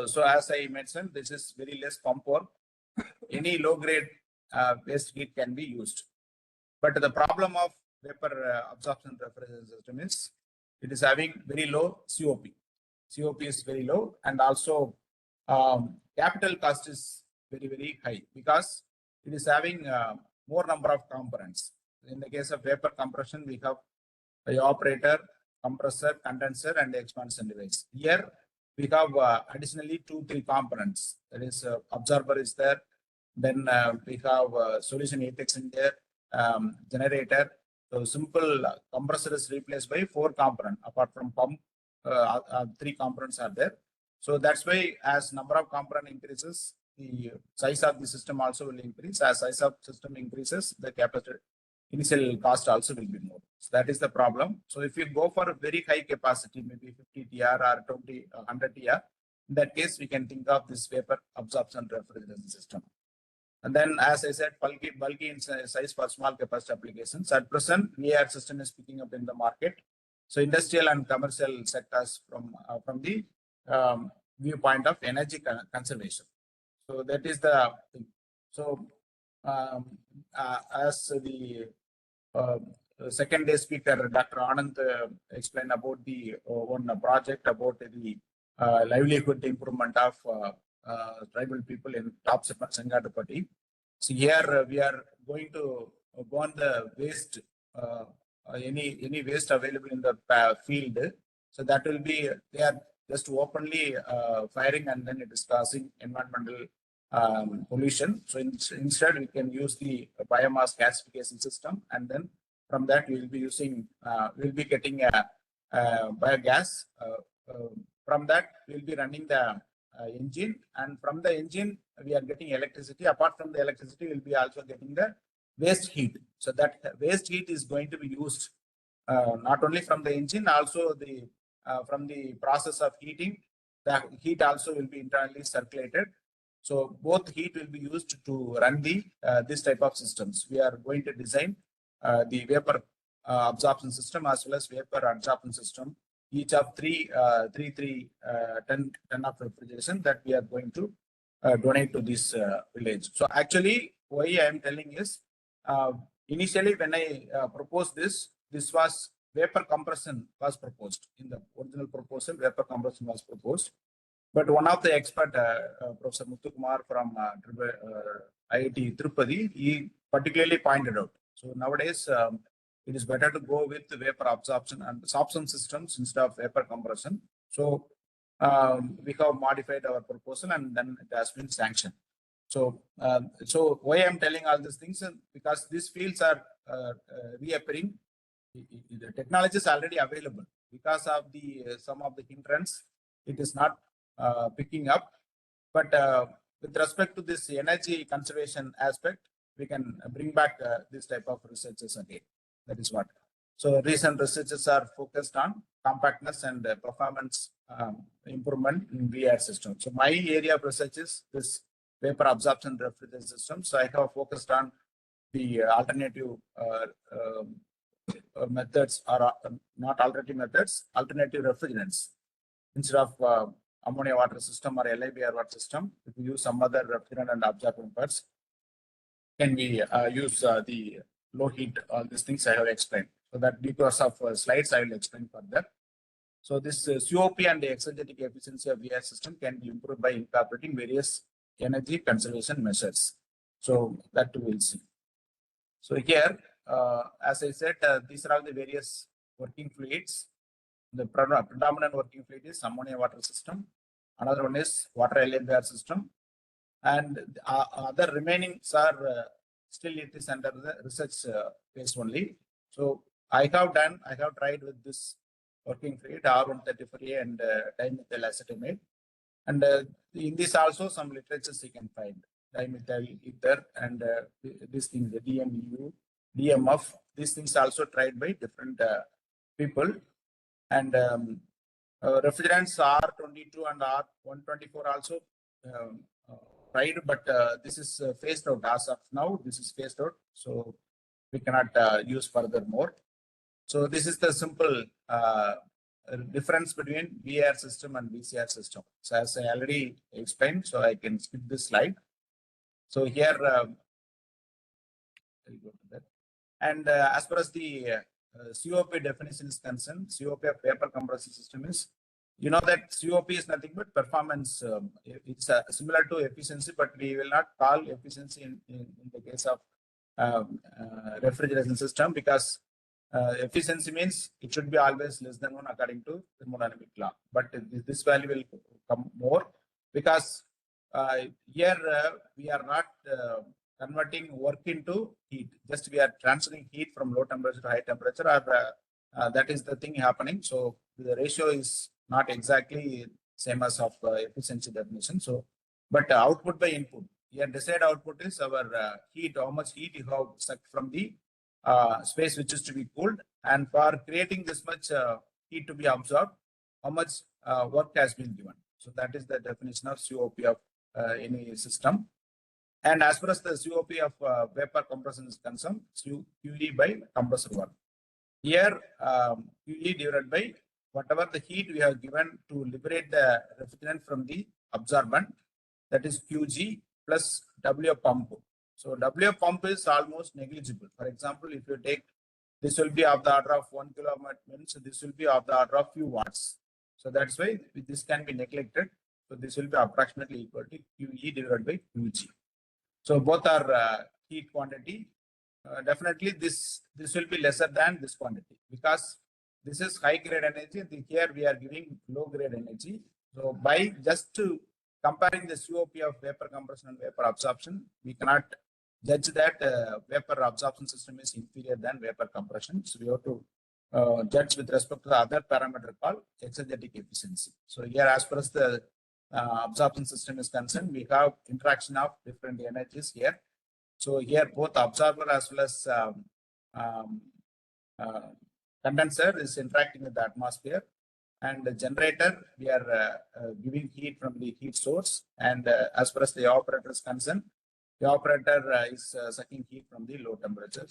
So as I mentioned, this is very less pump work. Any low grade waste heat can be used. But the problem of vapor absorption refrigerator system is it is having very low COP. COP is very low, and also capital cost is very high because it is having more number of components. In the case of vapor compression, we have evaporator, compressor, condenser, and expansion device. Here we have additionally 2-3 components. That is absorber is there. Then we have solution heat exchanger, generator. So simple compressor is replaced by 4 components. Apart from pump, 3 components are there. So that's why as number of component increases, the size of the system also will increase. As size of system increases, the capacitor initial cost also will be more. So that is the problem. So if you go for a very high capacity, maybe 50 TR or 20, 100 TR, in that case, we can think of this vapor absorption refrigeration system. And then, as I said, bulky in size for small capacity applications. At present, VAR system is picking up in the market. So industrial and commercial sectors from the viewpoint of energy conservation. So that is the thing. So as the second day speaker, Dr. Anand explained about the one project about the livelihood improvement of tribal people in top Sengatapati. So here we are going to go on the waste, any waste available in the field. So that will be, they are just openly firing, and then it is causing environmental pollution. So instead we can use the biomass gasification system, and then from that we will be using, we'll be getting a biogas. From that we will be running the engine, and from the engine we are getting electricity. Apart from the electricity, we will be also getting the waste heat. So that waste heat is going to be used not only from the engine, also the from the process of heating. The heat also will be internally circulated. So both heat will be used to run the this type of systems. We are going to design the vapor absorption system as well as vapor adsorption system, each of 3 ton of refrigeration that we are going to donate to this village. So actually, why I am telling is, initially when I proposed this was vapor compression was proposed. In the original proposal, vapor compression was proposed. But one of the expert, Professor Muthukumar from IIT Tirupati, he particularly pointed out. So nowadays, it is better to go with vapor absorption and absorption systems instead of vapor compression. So we have modified our proposal and then it has been sanctioned. So, so why I'm telling all these things is because these fields are reappearing. The technology is already available. Because of the some of the hindrance, it is not picking up. But with respect to this energy conservation aspect, we can bring back this type of researches again. That is what. So recent researches are focused on compactness and performance improvement in VR systems. So my area of research is this vapor absorption refrigerant system. So I have focused on the alternative methods, or not alternative methods, alternative refrigerants. Instead of ammonia water system or LIBR water system, if we use some other refrigerant and absorbent parts, can we use the low heat, all these things I have explained. So that because of slides, I will explain further. So this COP and the exergetic efficiency of VR system can be improved by incorporating various energy conservation measures. So that we will see. So here, as I said, these are all the various working fluids. The predominant working fluid is ammonia water system. Another one is water LIBR system. And other remainings are still it is under the research phase only. So I have tried with this working fluid R134A and dimethyl acetamide. And in this also some literatures you can find dimethyl ether and these things, the DMU, DMF, these things also tried by different people. And refrigerants R22 and R124 also tried, but this is phased out as of now. This is phased out, so we cannot use furthermore. So this is the simple difference between VR system and VCR system. So as I already explained, so I can skip this slide. So here, I'll go to that. And as far as the COP definition is concerned, COP of vapor compression system is, you know that COP is nothing but performance. It's similar to efficiency, but we will not call efficiency in the case of refrigeration system, because efficiency means it should be always less than 1 according to thermodynamic law. But this value will come more because here we are not converting work into heat. Just we are transferring heat from low temperature to high temperature, or that is the thing happening. So the ratio is not exactly same as of efficiency definition. So, but output by input. Here desired output is our heat, how much heat you have sucked from the space which is to be cooled, and for creating this much heat to be absorbed, how much work has been given. So that is the definition of COP of any system. And as far as the COP of vapor compression is concerned, QE by compressor work. Here, QE divided by whatever the heat we have given to liberate the refrigerant from the absorbent, that is QG plus W pump. So W pump is almost negligible. For example, if you take, this will be of the order of 1 kilowatt, means this will be of the order of few watts. So that's why this can be neglected. So this will be approximately equal to QE divided by QG. So both are heat quantity. Definitely this will be lesser than this quantity, because this is high grade energy. Here we are giving low grade energy. So by just comparing the COP of vapor compression and vapor absorption, we cannot judge that vapor absorption system is inferior than vapor compression. So we have to judge with respect to the other parameter called exergetic efficiency. So here, as far as the absorption system is concerned, we have interaction of different energies here. So here both absorber as well as condenser is interacting with the atmosphere, and the generator, we are giving heat from the heat source. And as far as the evaporator is concerned, the evaporator is sucking heat from the low temperature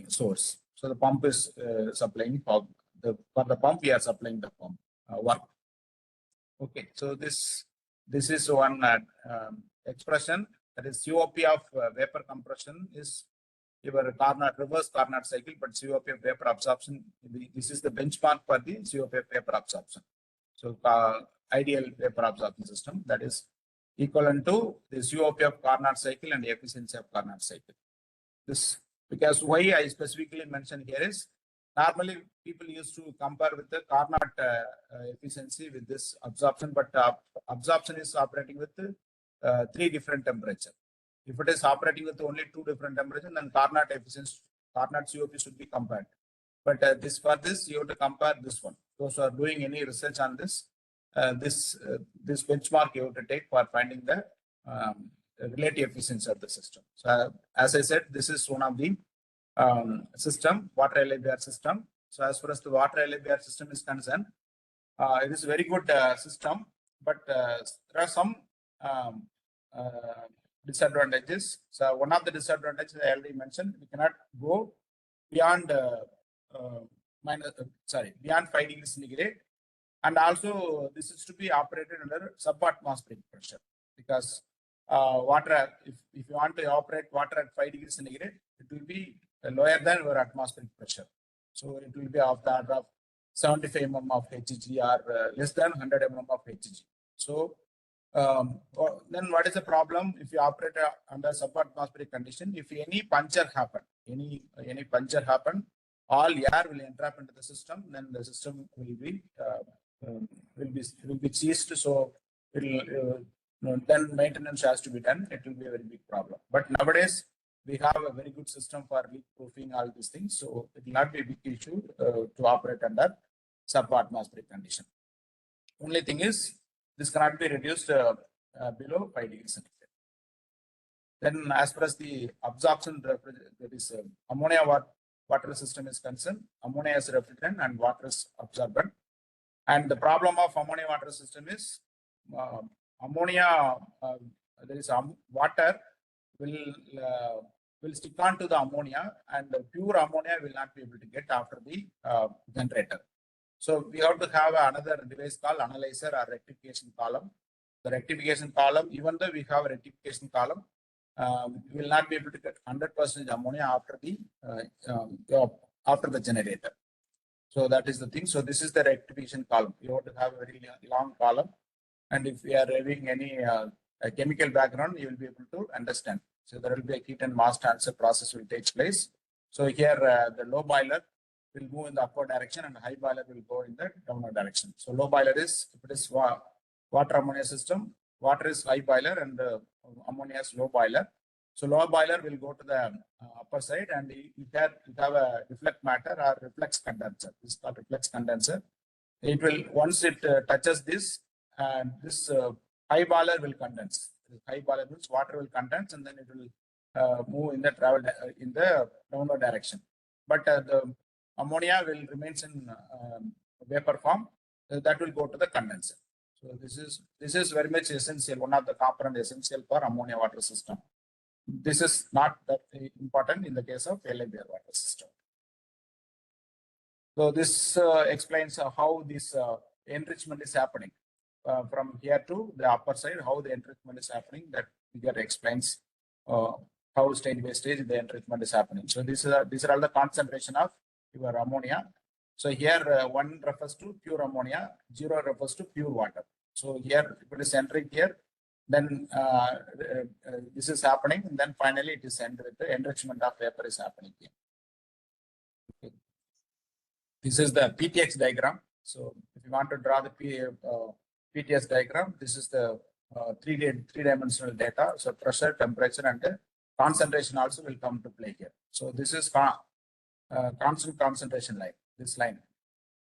source. So the pump is supplying for the pump, we are supplying the pump work. Okay, so this is one expression, that is COP of vapor compression is your reverse Carnot cycle, but COP of vapor absorption, this is the benchmark for the COP of vapor absorption. So ideal vapor absorption system, that is equivalent to the COP of Carnot cycle and the efficiency of Carnot cycle. This Because why I specifically mentioned here is normally people used to compare with the Carnot efficiency with this absorption, but absorption is operating with 3 different temperatures. If it is operating with only 2 different temperatures, then Carnot efficiency, Carnot COP should be compared. But for this, you have to compare this one. Those who are doing any research on this, this benchmark you have to take for finding the relative efficiency of the system. So as I said, this is one of the system, water LIBR system. So as far as the water LIBR system is concerned, it is a very good system, but there are some disadvantages. So one of the disadvantages I already mentioned, we cannot go beyond beyond 5 degrees centigrade, and also this is to be operated under subatmospheric pressure, because water, if you want to operate water at 5 degrees centigrade, it will be lower than your atmospheric pressure. So it will be of the order of 75 mm of Hg or less than 100 mm of Hg. So then what is the problem if you operate under subatmospheric condition? If any puncture happen, any puncture happen, all air will entrap into the system, then the system will be seized. So then maintenance has to be done. It will be a very big problem. But nowadays we have a very good system for leak proofing, all these things. So it will not be a big issue to operate under subatmospheric condition. Only thing is this cannot be reduced below 5 degrees centigrade. Then as far as the absorption, that is ammonia water system is concerned, ammonia is refrigerant and water is absorbent. And the problem of ammonia water system is ammonia, there is water will stick on to the ammonia, and the pure ammonia will not be able to get after the generator. So we have to have another device called analyzer or rectification column. The rectification column, even though we have a rectification column, we will not be able to get 100% ammonia after the generator. So that is the thing. So this is the rectification column. You have to have a very long column, and if we are having any chemical background, you will be able to understand. So there will be a heat and mass transfer process will take place. So here the low boiler will move in the upward direction and high boiler will go in the downward direction. So low boiler is, if it is water ammonia system, water is high boiler and ammonia is low boiler. So low boiler will go to the upper side, and you have a reflect matter or reflex condenser. This is called reflex condenser. It will, once it touches this, and this high boiler will condense. High boiler means water will condense, and then it will move in the in the downward direction. But the ammonia will remains in vapor form. That will go to the condenser. So this is very much essential. One of the component essential for ammonia water system. This is not that important in the case of LIBR water system. So this explains how this enrichment is happening. From here to the upper side, how the enrichment is happening, that figure explains how stage by stage the enrichment is happening. So these are all the concentration of your ammonia. So here 1 refers to pure ammonia, 0 refers to pure water. So here if it is entering here, then this is happening, and then finally it is ended with the enrichment of vapor is happening here. Okay. This is the PTX diagram. So if you want to draw the PTS diagram, this is the three-dimensional data. So pressure, temperature, and concentration also will come to play here. So this is constant concentration line, this line.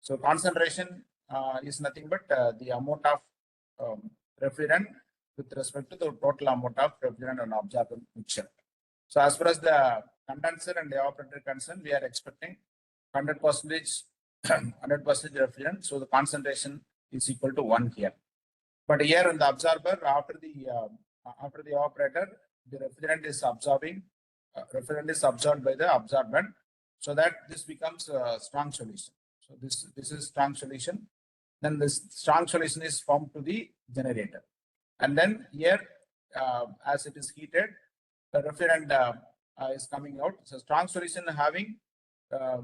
So concentration is nothing but the amount of refrigerant with respect to the total amount of refrigerant and absorbent mixture. So as far as the condenser and the evaporator concerned, we are expecting 100% refrigerant. So the concentration is equal to 1 here. But here in the absorber, after the evaporator, the refrigerant is absorbed by the absorbent, so that this becomes a strong solution. So this is strong solution. Then this strong solution is formed to the generator, and then here as it is heated, the refrigerant is coming out. So strong solution having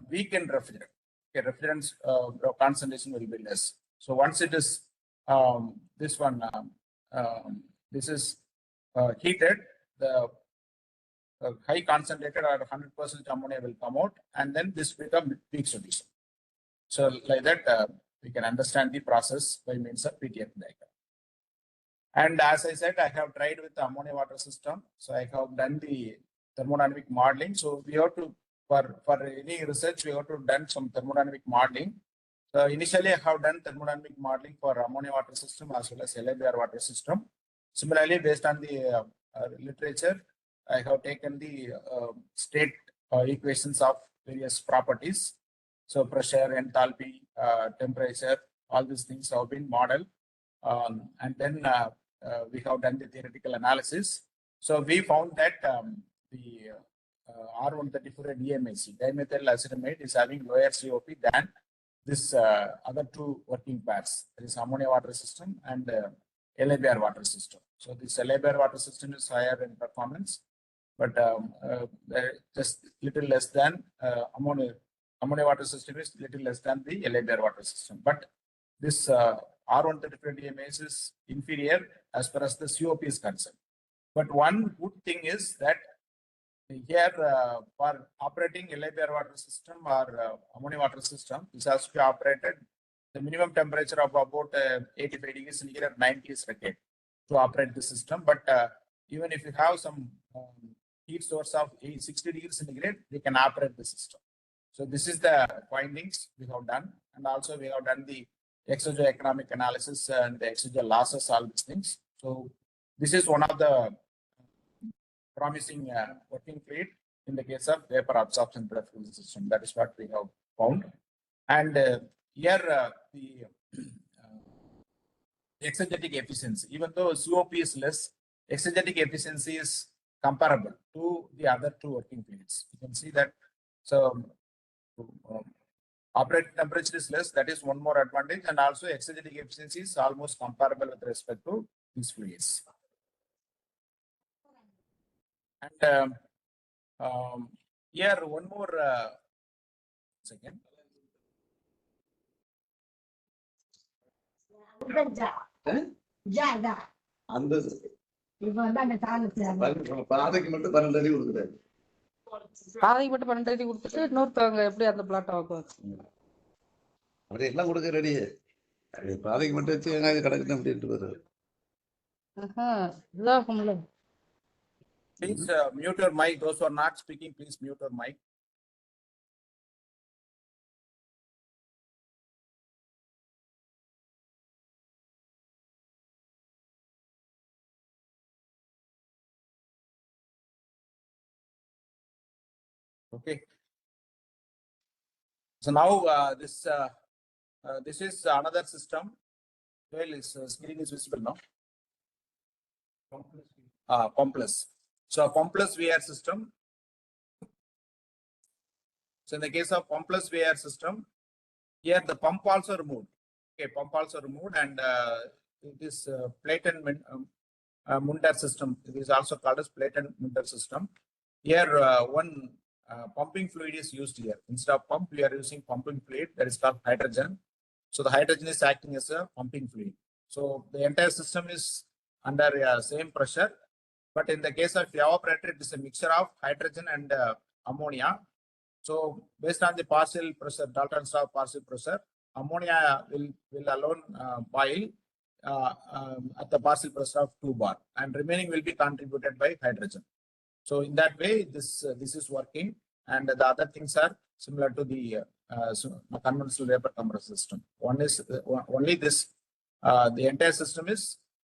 weakened refrigerant. Okay, refrigerant's concentration will be less. So once it is this one, this is heated, the high concentrated or 100% ammonia will come out, and then this become weak solution. So like that, we can understand the process by means of PTF diagram. And as I said, I have tried with the ammonia water system. So I have done the thermodynamic modeling. So we have to, for any research, we have to done some thermodynamic modeling. So initially I have done thermodynamic modeling for ammonia water system as well as LABR water system. Similarly, based on the literature, I have taken the state equations of various properties. So pressure, enthalpy, temperature, all these things have been modeled. And then we have done the theoretical analysis. So we found that the R134 DMAC, dimethyl acetamide, is having lower COP than this other two working pairs. There is ammonia water system and LABR water system. So this LABR water system is higher in performance, but just little less than ammonia water system is little less than the LABR water system. But this R134 DMAC is inferior as far as the COP is concerned. But one good thing is that here for operating LABR water system or ammonia water system, this has to be operated the minimum temperature of about 85 degrees centigrade, 90 is required to operate the system. But even if you have some heat source of 60 degrees centigrade, we can operate the system. So this is the findings we have done, and also we have done the exogeoeconomic analysis and the exogeo losses, all these things. So this is one of the promising working fluid in the case of vapor absorption refrigeration system. That is what we have found. And here the exegetic efficiency, even though COP is less, exegetic efficiency is comparable to the other two working fluids. You can see that. So operating temperature is less, that is one more advantage, and also exegetic efficiency is almost comparable with respect to these fluids. And here one more second. அந்த பாதைக்கு மட்டும் 12 அடி கொடுக்குறாரு. பாதைக்கு மட்டும் 12 அடி கொடுத்துட்டு இன்னொருத்தவங்க எப்படி அந்த பிளாட் ஆக்குவாங்க? அப்படி எல்லாம் கொடுக்க ரெடி. பாதைக்கு மட்டும் வச்சு வெங்காயம் கிடக்குன்னு அப்படின்ட்டு வருது. இதாகும்ல. Please mute your mic. Those who are not speaking, please mute your mic. Okay. So now this is another system. Well, is screen is visible now. Pomplus. So Pomplus VR system. So in the case of Pomplus VR system, here the pump also removed. Okay, pump also removed, and it is Platen Munter system. It is also called as Platen Munter system. Here one pumping fluid is used here. Instead of pump, we are using pumping fluid that is called hydrogen. So the hydrogen is acting as a pumping fluid. So the entire system is under same pressure. But in the case of evaporator, it is a mixture of hydrogen and ammonia. So based on the partial pressure, Dalton's law of partial pressure, ammonia will alone boil at the partial pressure of 2 bar, and remaining will be contributed by hydrogen. So in that way, this is working, and the other things are similar to the conventional vapor compressor system. One is only this. The entire system is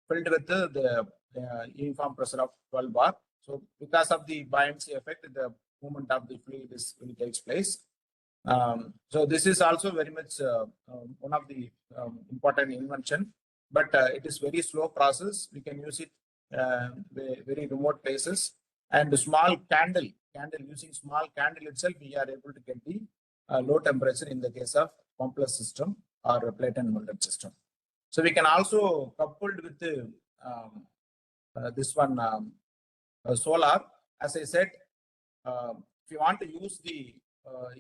filled with the uniform pressure of 12 bar. So because of the buoyancy effect, the movement of the fluid will takes place. So this is also very much one of the important invention, but it is very slow process. We can use it very remote places, and small candle using small candle itself, we are able to get the low temperature in the case of Pomplus system or Platen Munter system. So we can also coupled with the, this one solar. As I said, if you want to use the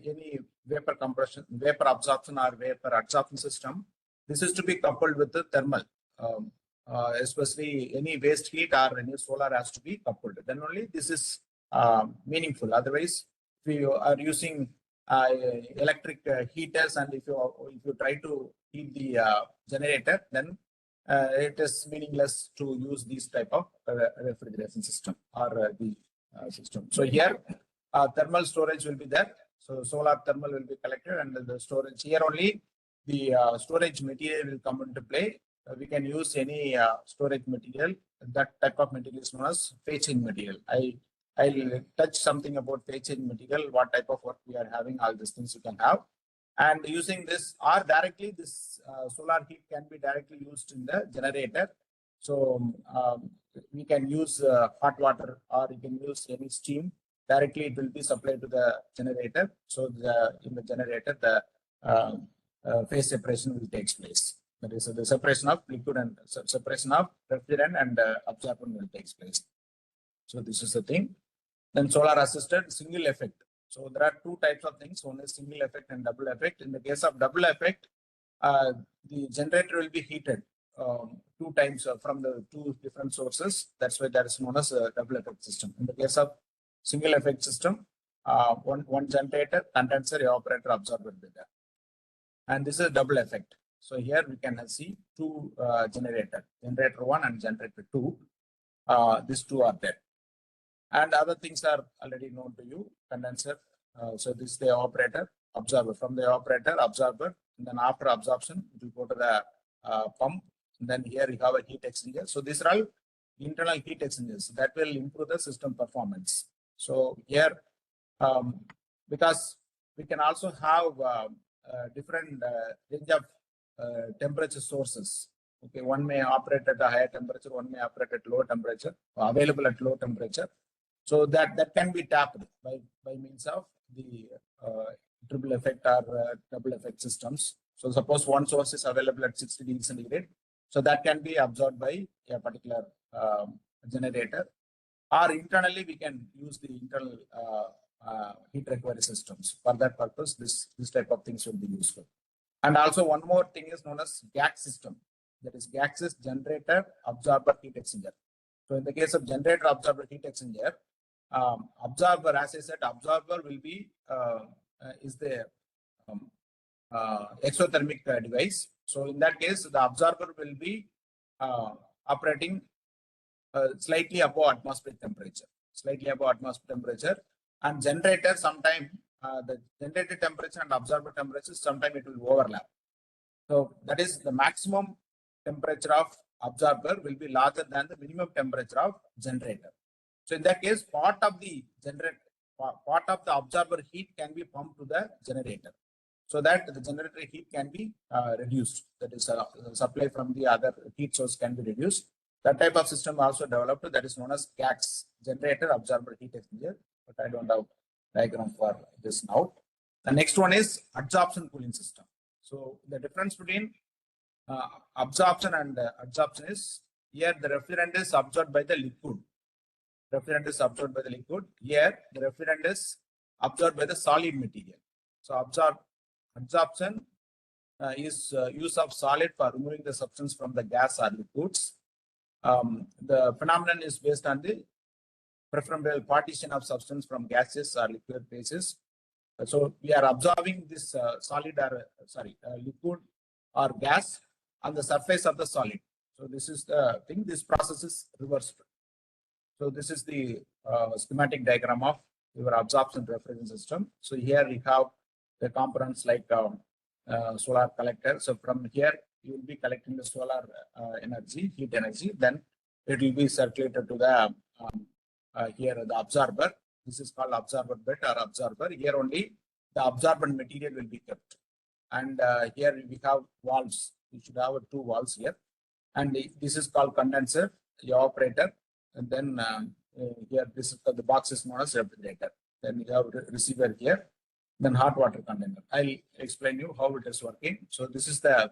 any vapor compression, vapor absorption or vapor adsorption system, this is to be coupled with the thermal. Especially any waste heat or any solar has to be coupled. Then only this is meaningful. Otherwise, if you are using electric heaters and if you try to heat the generator, then it is meaningless to use these type of refrigeration system or the system. So here thermal storage will be there. So solar thermal will be collected, and the storage here only the storage material will come into play. We can use any storage material. That type of material is known as phase-change material. I'll touch something about phase-change material, what type of work we are having, all these things you can have. And using this or directly, this solar heat can be directly used in the generator. So we can use hot water or you can use any steam. Directly it will be supplied to the generator. So in the generator, the phase separation will take place. That is the separation of liquid and separation of refrigerant and absorbent will take place. So this is the thing. Then solar assisted single effect. So there are two types of things. One is single effect and double effect. In the case of double effect, the generator will be heated 2 times from the 2 different sources. That's why that is known as a double effect system. In the case of single effect system, one generator, condenser, evaporator, absorber will be there. And this is a double effect. So here we can see 2 generator 1 and generator 2. These 2 are there. And other things are already known to you. Condenser. So this is the evaporator, absorber. From the evaporator, absorber. And then after absorption, it will go to the pump. And then here you have a heat exchanger. So these are all internal heat exchangers that will improve the system performance. So here, because we can also have different range of temperature sources. Okay, one may operate at a higher temperature, one may operate at low temperature, available at low temperature. So that can be tapped by means of the triple effect or double effect systems. So suppose one source is available at 60 degrees centigrade, so that can be absorbed by a particular generator. Or internally, we can use the internal heat recovery systems. For that purpose, this type of things will be useful. And also one more thing is known as GAC system. That is gases generator absorber heat exchanger. So in the case of generator absorber heat exchanger, absorber, as I said, absorber will be is the exothermic device. So in that case, the absorber will be operating slightly above atmospheric temperature, and generator sometime the generator temperature and absorber temperature sometime it will overlap. So that is the maximum temperature of absorber will be larger than the minimum temperature of generator. So in that case, part of the absorber heat can be pumped to the generator, so that the generator heat can be reduced. That is supply from the other heat source can be reduced. That type of system also developed, that is known as GACS, generator absorber heat exchanger. But I don't have diagram for this now. The next one is adsorption cooling system. So the difference between absorption and adsorption is, here the refrigerant is absorbed by the liquid. Here the refrigerant is absorbed by the solid material. So adsorption is use of solid for removing the substance from the gas or liquids. The phenomenon is based on the preferential partition of substance from gases or liquid phases. So we are absorbing this liquid or gas on the surface of the solid. So this is the thing. This process is reversed. So this is the schematic diagram of your absorption refrigerant system. So here we have the components like solar collector. So from here you will be collecting the solar energy, heat energy. Then it will be circulated to the here the absorber. This is called absorber bed or absorber. Here only the absorbent material will be kept. And here we have valves. We should have 2 valves here. And this is called condenser, evaporator. And then here this is the box is known as refrigerator. Then you have receiver here. Then hot water container. I'll explain you how it is working. So this is the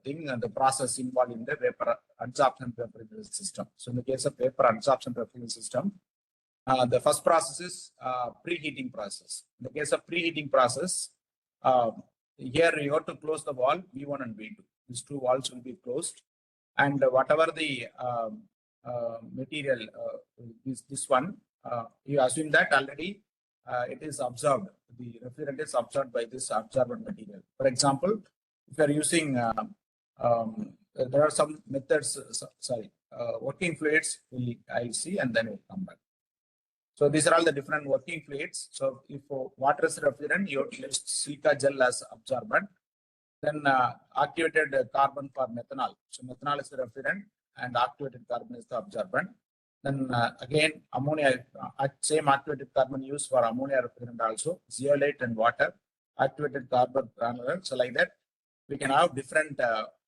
thing and the process involved in the vapor adsorption refrigerant system. So in the case of vapor adsorption refrigerant system, the first process is preheating process. In the case of preheating process, here you have to close the valve V1 and V2. These 2 valves will be closed, and whatever the material, this one, you assume that already it is absorbed. The refrigerant is absorbed by this absorbent material. For example, if you are using, there are some methods, working fluids, I'll see and then we'll come back. So these are all the different working fluids. So if water is refrigerant, you use silica gel as absorbent. Then activated carbon for methanol. So methanol is the refrigerant and activated carbon is the absorbent. Then again, ammonia, same activated carbon used for ammonia refrigerant also, zeolite and water, activated carbon granular. So like that, we can have different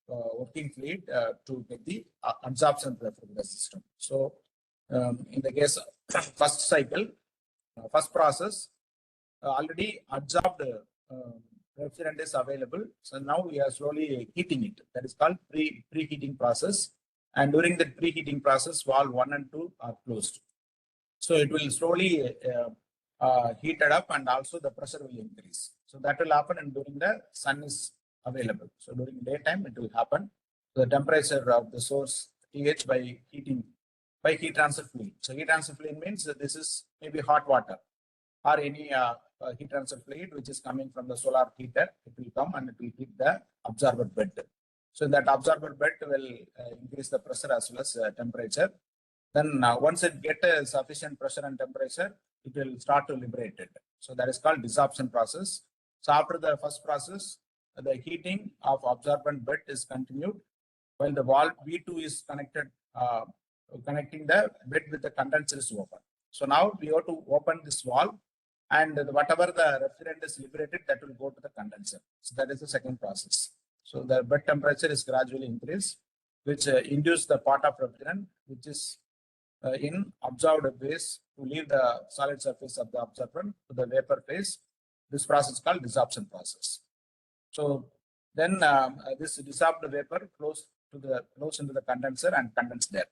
working fluid to get the absorption refrigerant system. So in the case of first cycle, first process, already absorbed refrigerant is available. So now we are slowly heating it. That is called preheating process. And during the preheating process, valve 1 and 2 are closed. So it will slowly heated up and also the pressure will increase. So that will happen and during the sun is available. So during daytime, it will happen. The temperature of the source TH by heating, by heat transfer fluid. So heat transfer fluid means that this is maybe hot water or any heat transfer fluid which is coming from the solar heater. It will come and it will heat the absorber bed. So that absorber bed will increase the pressure as well as temperature. Then once it gets sufficient pressure and temperature, it will start to liberate it. So that is called desorption process. So after the first process, the heating of absorbent bed is continued while the valve V2 is connected, connecting the bed with the condenser is open. So now we have to open this valve and whatever the refrigerant is liberated, that will go to the condenser. So that is the second process. So the bed temperature is gradually increased, which induce the part of refrigerant, which is in absorbed phase to leave the solid surface of the absorbent to the vapor phase. This process is called desorption process. So then this dissolved vapor flows into the condenser and condense there.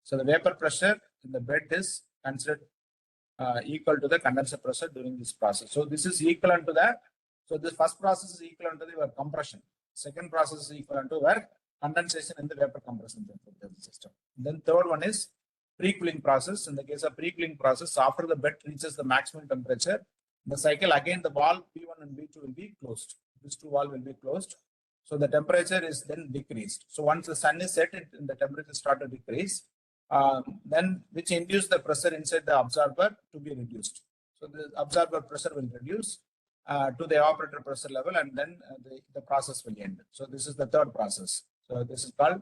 So the vapor pressure in the bed is considered equal to the condenser pressure during this process. So this is equivalent to that. So this first process is equivalent to the compression. Second process is equivalent to where condensation in the vapor compression system. Then third one is pre-cooling process. In the case of pre-cooling process, after the bed reaches the maximum temperature, the cycle again the valve P1 and V2 will be closed. These two valves will be closed. So the temperature is then decreased. So once the sun is set, the temperature start to decrease. Then which induce the pressure inside the absorber to be reduced. So the absorber pressure will reduce to the evaporator pressure level, and then the process will end. So this is the third process. So this is called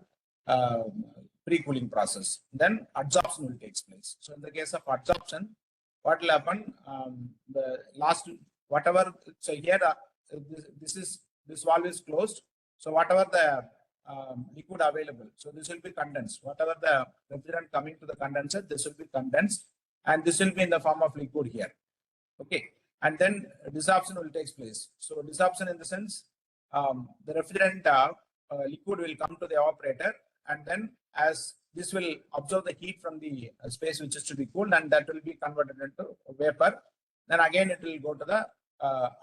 pre-cooling process. Then adsorption will take place. So in the case of adsorption, what will happen? The last whatever. So here this valve is closed. So whatever the liquid available, so this will be condensed. Whatever the refrigerant coming to the condenser, this will be condensed, and this will be in the form of liquid here. Okay, and then desorption will take place. So desorption in the sense, the refrigerant liquid will come to the evaporator, and then as this will absorb the heat from the space which is to be cooled, and that will be converted into vapor. Then again it will go to the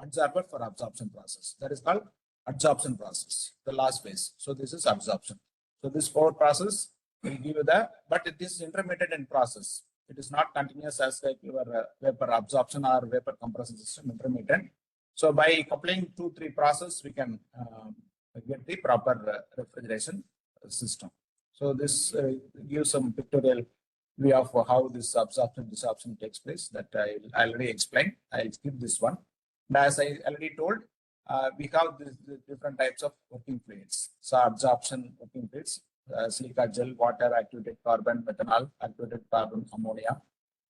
adsorber for absorption process. That is called adsorption process, the last phase. So this is absorption. So this four process will give you the, but it is intermittent in process. It is not continuous as like your vapor absorption or vapor compression system, intermittent. So by coupling 2-3 process, we can get the proper refrigeration system. So this gives some pictorial view of how this absorption desorption takes place that I already explained. I'll skip this one. And as I already told, we have the different types of working fluids. So absorption working fluids, silica gel, water, activated carbon, methanol, activated carbon, ammonia.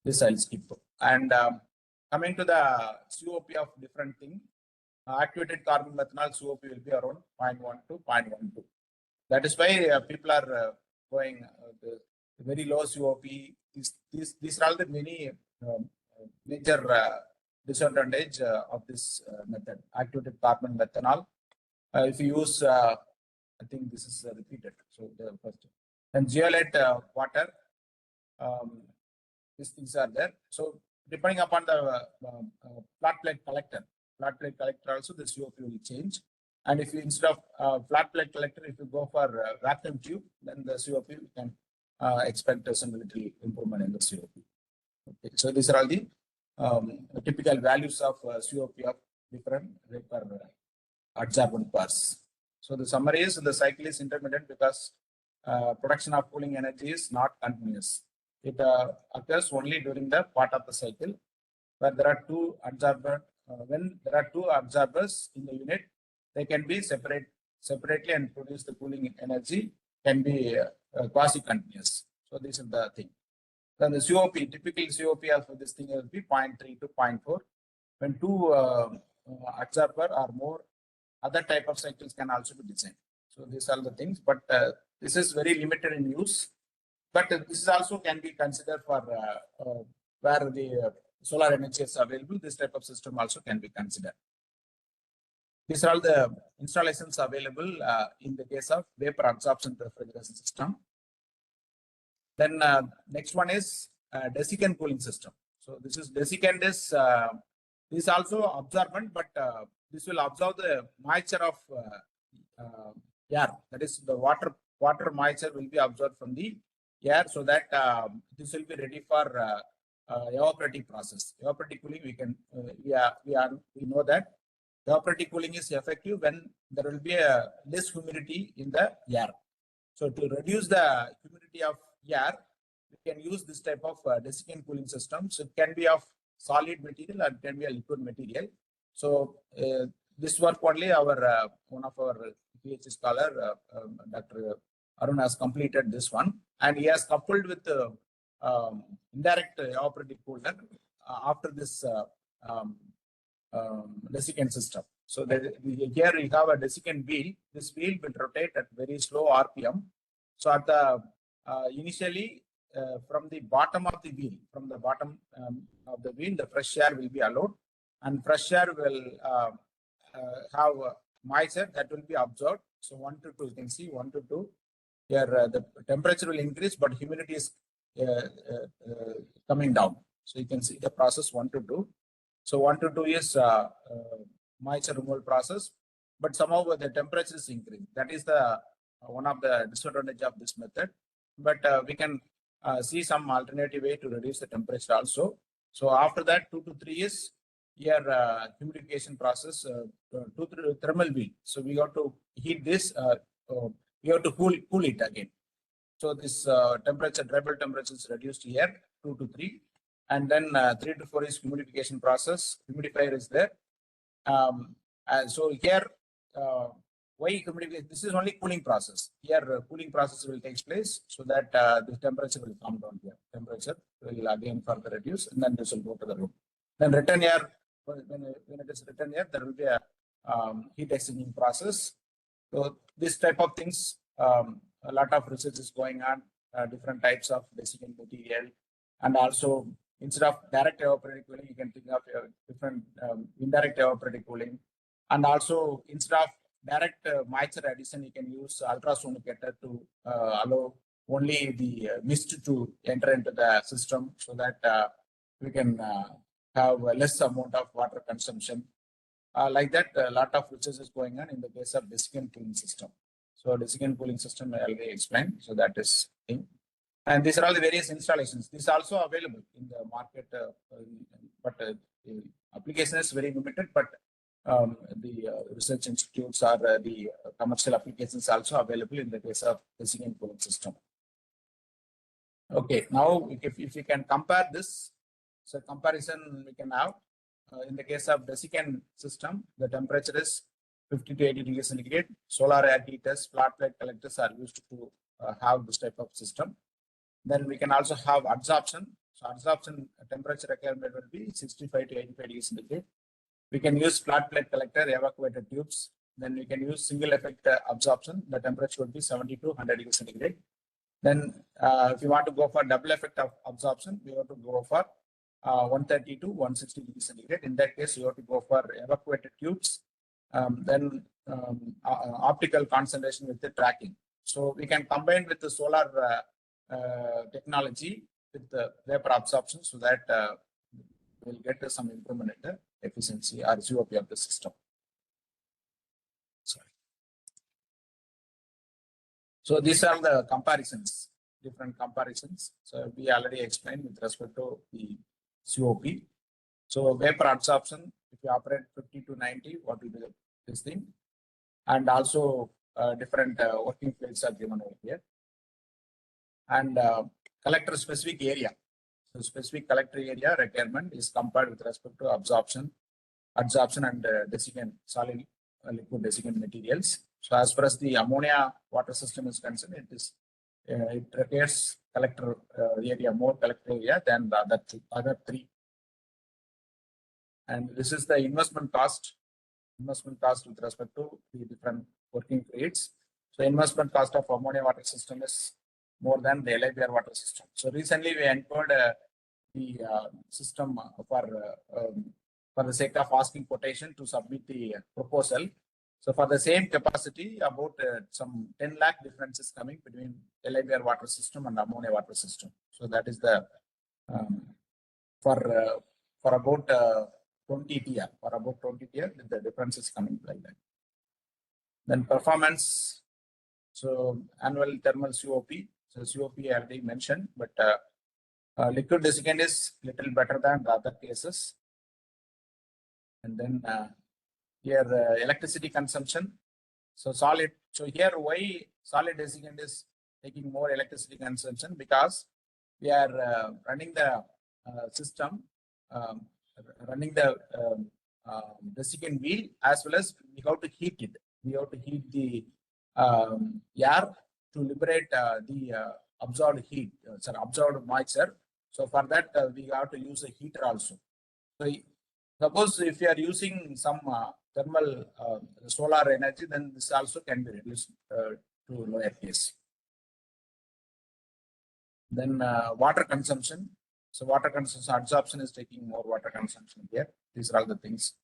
This I'll skip. And coming to the COP of different thing, activated carbon methanol COP will be around 0.1 to 0.12. That is why people are going the very low COP. These are all the many major disadvantage of this method, activated carbon methanol. If you use, I think this is repeated. So the first, then zeolite water. These things are there. So depending upon the flat plate collector also the COP will change. And if you instead of flat plate collector, if you go for vacuum tube, then the COP can expect some little improvement in the COP. Okay. So these are all the typical values of COP of different vapor adsorbent pairs. So the summary is the cycle is intermittent because production of cooling energy is not continuous. It occurs only during the part of the cycle where there are two absorbers. When there are two absorbers in the unit, they can be separately and produce the cooling energy can be quasi-continuous. So this is the thing. Then the COP, typical COP of this thing will be 0.3 to 0.4. When two absorber or more, other type of cycles can also be designed. So these are the things, but this is very limited in use. But this is also can be considered for where the solar energy is available. This type of system also can be considered. These are all the installations available in the case of vapor absorption refrigeration system. Then next one is desiccant cooling system. So this is desiccant is also absorbent, but this will absorb the moisture of air. That is the water moisture will be absorbed from the air, so that this will be ready for evaporative process. Evaporative cooling, we know that evaporative cooling is effective when there will be a less humidity in the air. So to reduce the humidity of air, we can use this type of desiccant cooling system. So it can be of solid material or it can be a liquid material. So this work only our one of our PhD scholar, Dr. Arun, has completed this one, and he has coupled with indirect evaporative cooler after this desiccant system. So here we have a desiccant wheel. This wheel will rotate at very slow RPM. So at the initially from the bottom of the wheel, the fresh air will be allowed, and fresh air will have moisture that will be absorbed. So 1 to 2, you can see 1 to 2. Here the temperature will increase, but humidity is coming down. So you can see the process 1 to 2. So 1 to 2 is moisture removal process, but somehow the temperature is increasing. That is the one of the disadvantage of this method. But we can see some alternative way to reduce the temperature also. So after that, 2 to 3 is here humidification process, thermal wheel. So we have to heat this. We have to cool it again. So this temperature, drivable temperature is reduced here, 2 to 3. And then 3 to 4 is humidification process. Humidifier is there. So here, why humidification? This is only cooling process. Here, cooling process will take place so that the temperature will come down here. Temperature will again further reduce, and then this will go to the room. Then return air, when it is return air, there will be a heat exchanging process. So this type of things, a lot of research is going on, different types of desiccant material, and also instead of direct evaporative cooling, you can think of different indirect evaporative cooling, and also instead of direct moisture addition, you can use ultrasonic heater to allow only the mist to enter into the system, so that we can have a less amount of water consumption. Like that, a lot of research is going on in the case of desiccant cooling system. So desiccant cooling system I already explained. So that is thing. And these are all the various installations. These are also available in the market, but the application is very limited. But the research institutes or the commercial applications also available in the case of desiccant cooling system. Okay, now if you can compare this, so comparison we can have. In the case of desiccant system, the temperature is 50 to 80 degrees centigrade. Solar air heaters, flat plate collectors are used to have this type of system. Then we can also have adsorption. So adsorption temperature requirement will be 65 to 85 degrees centigrade. We can use flat plate collector, evacuated tubes. Then we can use single effect absorption. The temperature would be 70 to 100 degrees centigrade. Then if you want to go for double effect of absorption, we have to go for 130 to 160 degrees centigrade. In that case, you have to go for evacuated tubes, then optical concentration with the tracking. So we can combine with the solar technology with the vapor absorption, so that we'll get some improvement in the efficiency or COP of the system. Sorry. So these are the comparisons. different comparisons. So we already explained with respect to the COP. So vapor absorption, if you operate 50 to 90, what will be this thing? And also different working fields are given over here. And collector specific area. So specific collector area requirement is compared with respect to absorption and desiccant solid liquid desiccant materials. So as far as the ammonia water system is concerned, it requires collector area, more collector area than the other three. And this is the investment cost with respect to the different working rates. So investment cost of ammonia water system is more than the LIBR water system. So recently we entered the system for the sake of asking quotation to submit the proposal. So for the same capacity, about some 10 lakh difference is coming between LIBR water system and ammonia water system. So that is the for about 20 TR, for about 20 TR, the difference is coming like that. Then performance, so annual thermal COP. So COP I already mentioned, but liquid desiccant is little better than the other cases. And then here electricity consumption. So solid. So here why solid desiccant is taking more electricity consumption, because we are running the system, running the desiccant wheel, as well as we have to heat it. We have to heat the air to liberate the absorbed heat, absorbed moisture. So for that we have to use a heater also. So suppose if you are using some thermal solar energy, then this also can be reduced to lower case. Then water consumption. So water consumption, absorption is taking more water consumption here. These are all the things.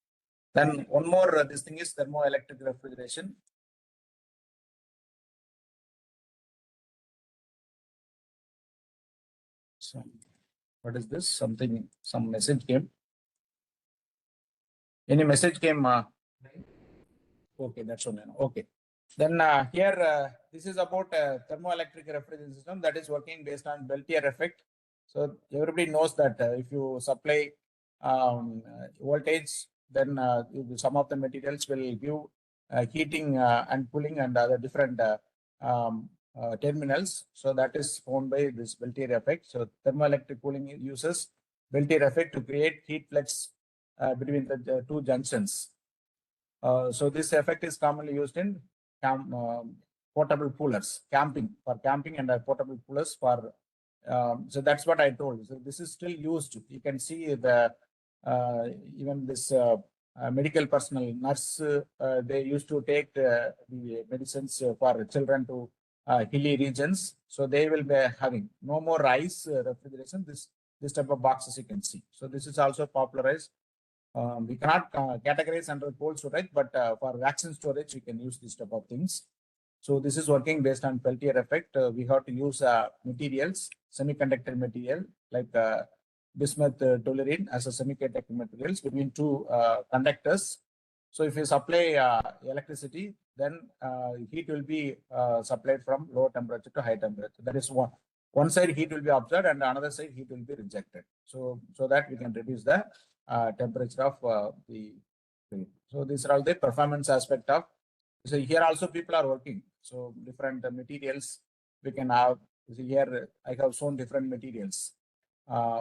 Then one more, this thing is thermoelectric refrigeration. So what is this? Some message came. Any message came? Okay, that's one. Okay. Then here, this is about thermoelectric refrigeration system that is working based on Peltier effect. So everybody knows that if you supply voltage, then some of the materials will give heating and cooling and other different terminals. So that is formed by this Peltier effect. So thermoelectric cooling uses Peltier effect to create heat flux between the two junctions. So this effect is commonly used in portable coolers, for camping and portable coolers for. So that's what I told. So this is still used. You can see the even this medical personnel, nurse, they used to take the medicines for children to hilly regions. So they will be having no more ice refrigeration. This type of boxes you can see. So this is also popularized. We cannot categorize under cold storage, but for vaccine storage, we can use this type of things. So this is working based on Peltier effect. We have to use materials, semiconductor material like bismuth toluene as a semiconductor materials between two conductors. So if you supply electricity, then heat will be supplied from low temperature to high temperature. That is one side heat will be absorbed and another side heat will be rejected. So that we can reduce the temperature of the. So these are all the performance aspect of. So here also people are working. So different materials we can have. So here I have shown different materials,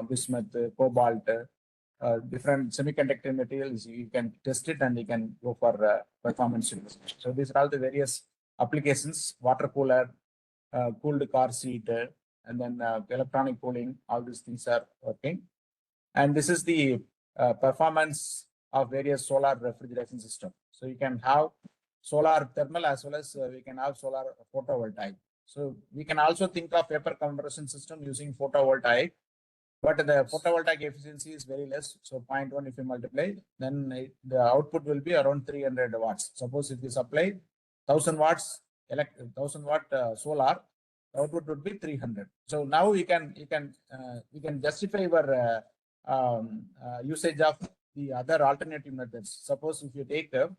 bismuth, cobalt, different semiconductor materials. You can test it and you can go for performance. So these are all the various applications: water cooler, cooled car seat, and then electronic cooling. All these things are working. And this is the performance of various solar refrigeration system. So you can have solar thermal as well as we can have solar photovoltaic. So we can also think of vapor compression system using photovoltaic, but the photovoltaic efficiency is very less. So 0.1 if you multiply, then the output will be around 300 watts. Suppose if you supply 1000 watts, 1000 watt solar, output would be 300. So now you can justify your usage of the other alternative methods. Suppose if you take the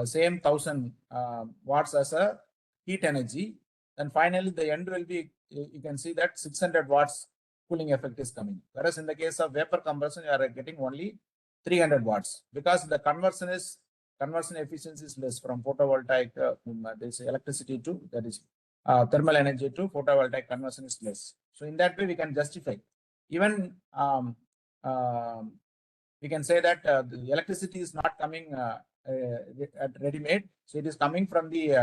same 1000 watts as a heat energy, then finally the end will be you can see that 600 watts cooling effect is coming. Whereas in the case of vapor compression, you are getting only 300 watts because the conversion efficiency is less from photovoltaic, this electricity to, that is thermal energy to photovoltaic conversion is less. So in that way, we can justify. Even we can say that the electricity is not coming at ready-made. So it is coming from the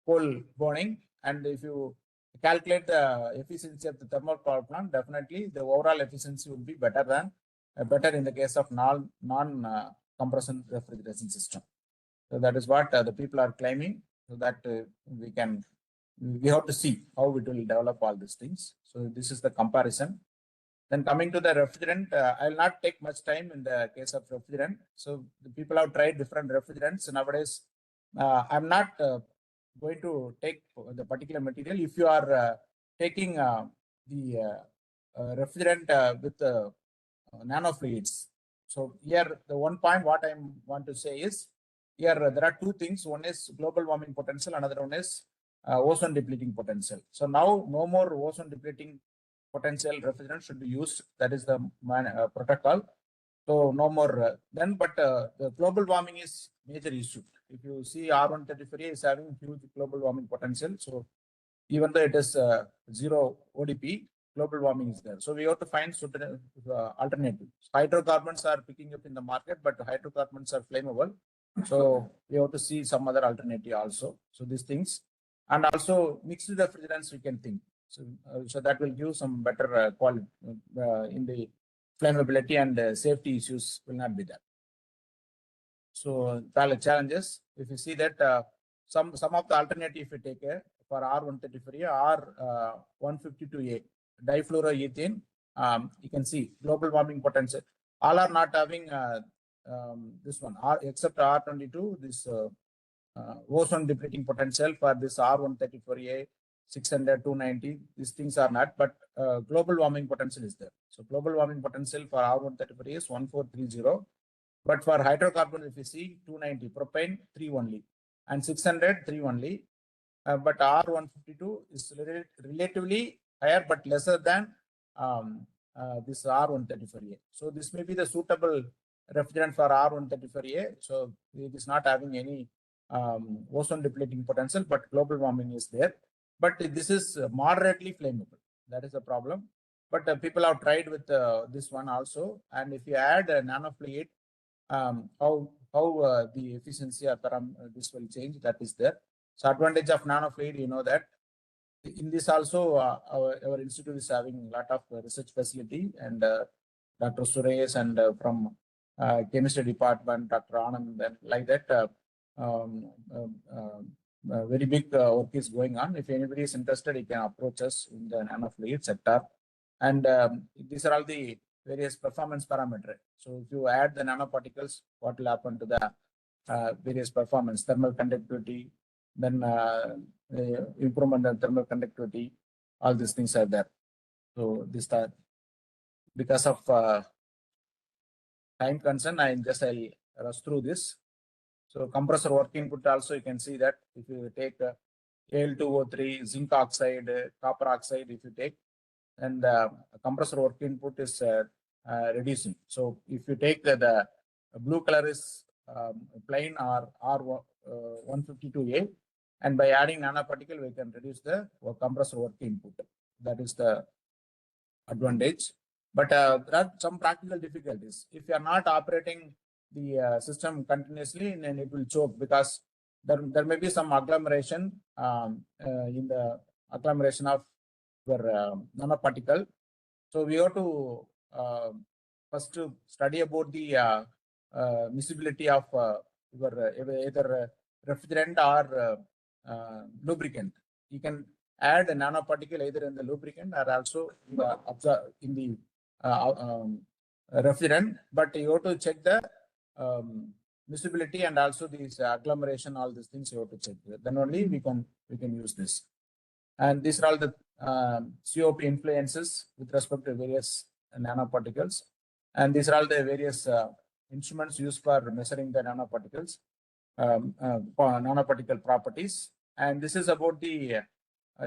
coal burning. And if you calculate the efficiency of the thermal power plant, definitely the overall efficiency will be better than better in the case of non-compression refrigeration system. So that is what the people are claiming. So that we have to see how it will develop all these things. So this is the comparison. Then coming to the refrigerant, I'll not take much time in the case of refrigerant. So the people have tried different refrigerants nowadays. I'm not going to take the particular material. If you are taking the refrigerant with nanofluids. So here the one point what I want to say is, here there are two things. One is global warming potential, another one is ozone depleting potential. So now no more ozone depleting potential refrigerant should be used. That is the protocol. So no more but the global warming is major issue. If you see R134A is having huge global warming potential. So even though it is zero ODP, global warming is there. So we have to find alternatives. Hydrocarbons are picking up in the market, but hydrocarbons are flammable. So we have to see some other alternative also. So these things, and also mixed refrigerants we can think. So that will give some better quality in the flammability, and safety issues will not be there. So the challenges, if you see that some of the alternative, if you take for R134A or 152A difluoroethane, you can see global warming potential. All are not having this one, except R22, this ozone depleting potential for this R134A, 600, 290, these things are not, but global warming potential is there. So global warming potential for R134A is 1430, but for hydrocarbon, if you see 290, propane 3 only, and 600 3 only, but R152 is relatively higher but lesser than this R134A. So this may be the suitable refrigerant for R134A. So it is not having any ozone depleting potential, but global warming is there. But this is moderately flammable. That is the problem. But people have tried with this one also. And if you add a nanofluid, how the efficiency of this will change, that is there. So advantage of nanofluid, you know that. In this also, our institute is having a lot of research facility, and Dr. Suresh and from chemistry department, Dr. Anand, and like that, very big work is going on. If anybody is interested, he can approach us in the nanofluid sector. And these are all the various performance parameters. So if you add the nanoparticles, what will happen to the various performance, thermal conductivity, then improvement in thermal conductivity, all these things are there. So this time, because of time concern, I'll rush through this. So compressor work input also, you can see that if you take Al2O3, zinc oxide, copper oxide, if you take, and compressor work input is reducing. So if you take the blue color is plain or R152A, and by adding nanoparticle, we can reduce the compressor work input. That is the advantage. But there are some practical difficulties. If you are not operating the system continuously, then it will choke, because there may be some agglomeration in the agglomeration of your nanoparticle. So we have to first to study about the miscibility of your either refrigerant or lubricant. You can add a nanoparticle either in the lubricant or also in the refrigerant, but you have to check the miscibility and also this agglomeration, all these things you have to check. Then only we can use this. And these are all the COP influences with respect to various nanoparticles. And these are all the various instruments used for measuring the nanoparticles, nanoparticle properties. And this is about the,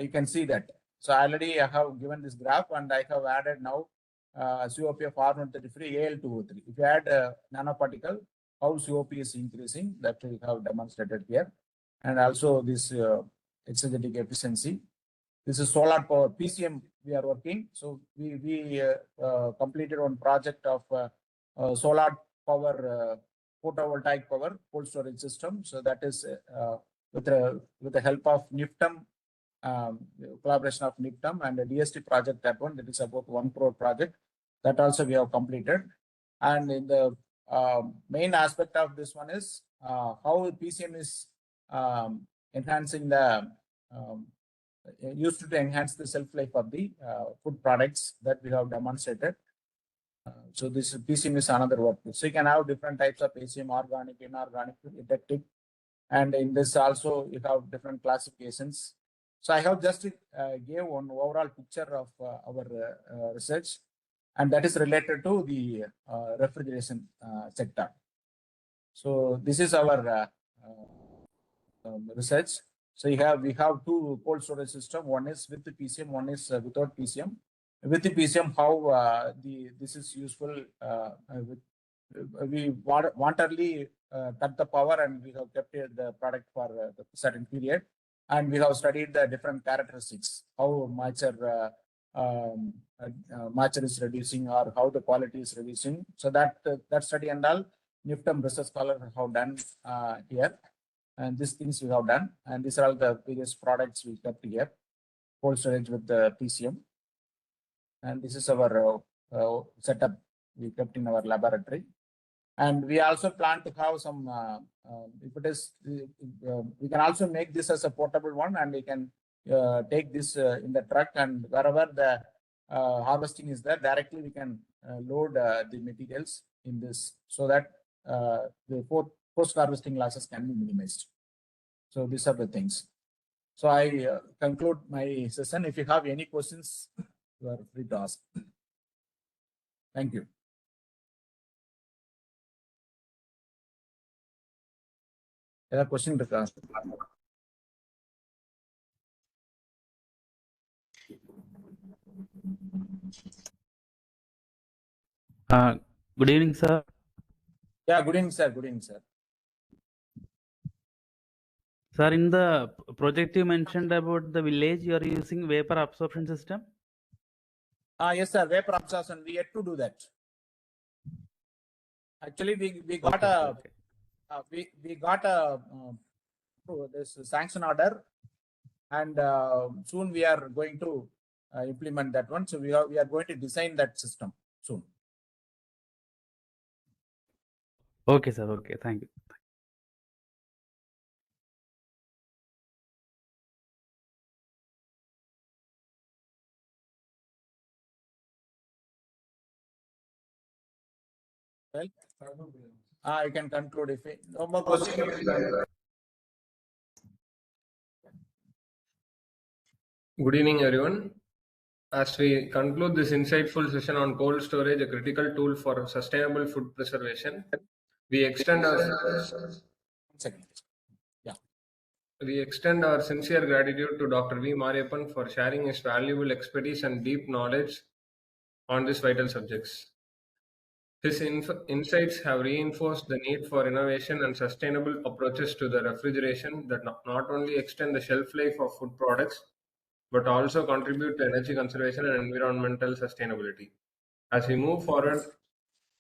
you can see that So already I have given this graph and I have added now COP of R133, Al2O3. If you add nanoparticle, how COP is increasing, that we have demonstrated here. And also this exergetic efficiency. This is solar power PCM we are working. So we completed one project of solar power, photovoltaic power cold storage system. So that is with the help of NIFTM, collaboration of NIFTM and the DST project, that one, that is about 1 crore project. That also we have completed. And in the main aspect of this one is how PCM is enhancing the used to enhance the shelf life of the food products that we have demonstrated. So this PCM is another workflow. So you can have different types of PCM, organic, inorganic, eutectic, and in this also you have different classifications. So I have just gave one overall picture of our research, and that is related to the refrigeration sector. So this is our research. So we have two cold storage system. One is with the PCM, one is without PCM. With the PCM, how this is useful. We wantonly cut the power, and we have kept the product for a certain period, and we have studied the different characteristics, how moisture is reducing or how the quality is reducing. So that study and all NIFTM research scholar have done here. And these things we have done, and these are all the various products we kept here, cold storage with the PCM. And this is our setup we kept in our laboratory. And we also plan to have some, if it is, we can also make this as a portable one, and we can take this in the truck, and wherever the harvesting is there, directly we can load the materials in this, so that the post-harvesting losses can be minimized. So these are the things. So I conclude my session. If you have any questions, you are free to ask. Thank you. There are questions to ask. Good evening, sir. Yeah, good evening, sir. Good evening, sir. Sir, in the project you mentioned about the village, you are using vapor absorption system? Yes, sir. Vapor absorption. We yet to do that. Actually, we got we got a this sanction order, and soon we are going to implement that one. So we are going to design that system soon. Okay, sir. Okay, thank you. Well, I can conclude if no more questions. Good evening, everyone. As we conclude this insightful session on cold storage, a critical tool for sustainable food preservation, we extend our sincere gratitude to Dr. V. Mariappan for sharing his valuable expertise and deep knowledge on these vital subjects. His insights have reinforced the need for innovation and sustainable approaches to the refrigeration that not only extend the shelf life of food products, but also contribute to energy conservation and environmental sustainability. As we move forward,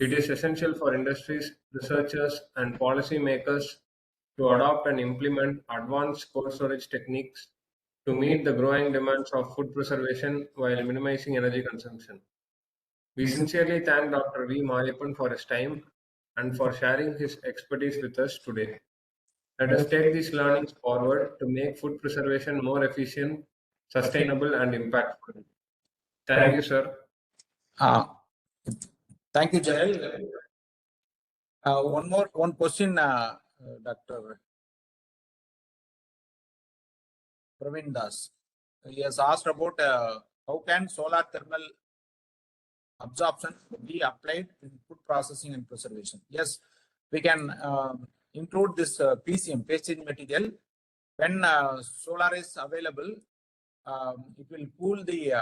it is essential for industries, researchers, and policymakers to adopt and implement advanced cold storage techniques to meet the growing demands of food preservation while minimizing energy consumption. We sincerely thank Dr. V. Mariappan for his time and for sharing his expertise with us today. Let us take these learnings forward to make food preservation more efficient, sustainable, and impactful. Thank you, sir. Thank you, Janil. One question, Dr. Praveen Das. He has asked about how can solar thermal absorption be applied in food processing and preservation. Yes, we can include this PCM, paste change material. When solar is available, it will cool the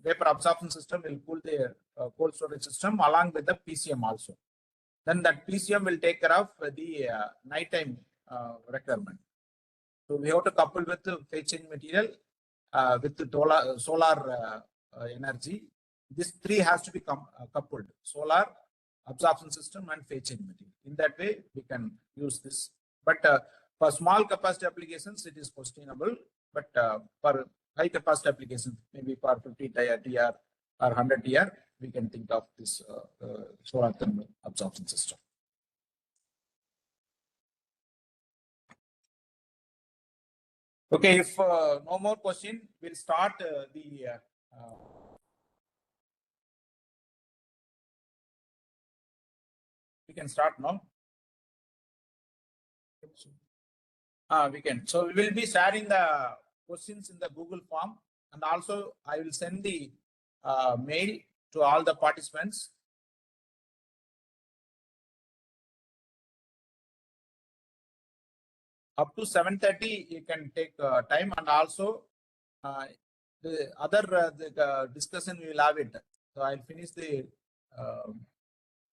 vapor absorption system, will cool the cold storage system along with the PCM also. Then that PCM will take care of the nighttime requirement. So we have to couple with the phase change material with the solar energy. These three has to be coupled: solar, absorption system, and phase change material. In that way, we can use this. But for small capacity applications, it is questionable. But for high capacity applications, maybe for 50 TR or 100 TR, we can think of this solar thermal absorption system. Okay, if no more question, we'll start we can start now. We can. So we will be sharing the questions in the Google form, and also I will send the mail to all the participants. Up to 7:30, you can take time, and also the other discussion we will have it. So I'll finish the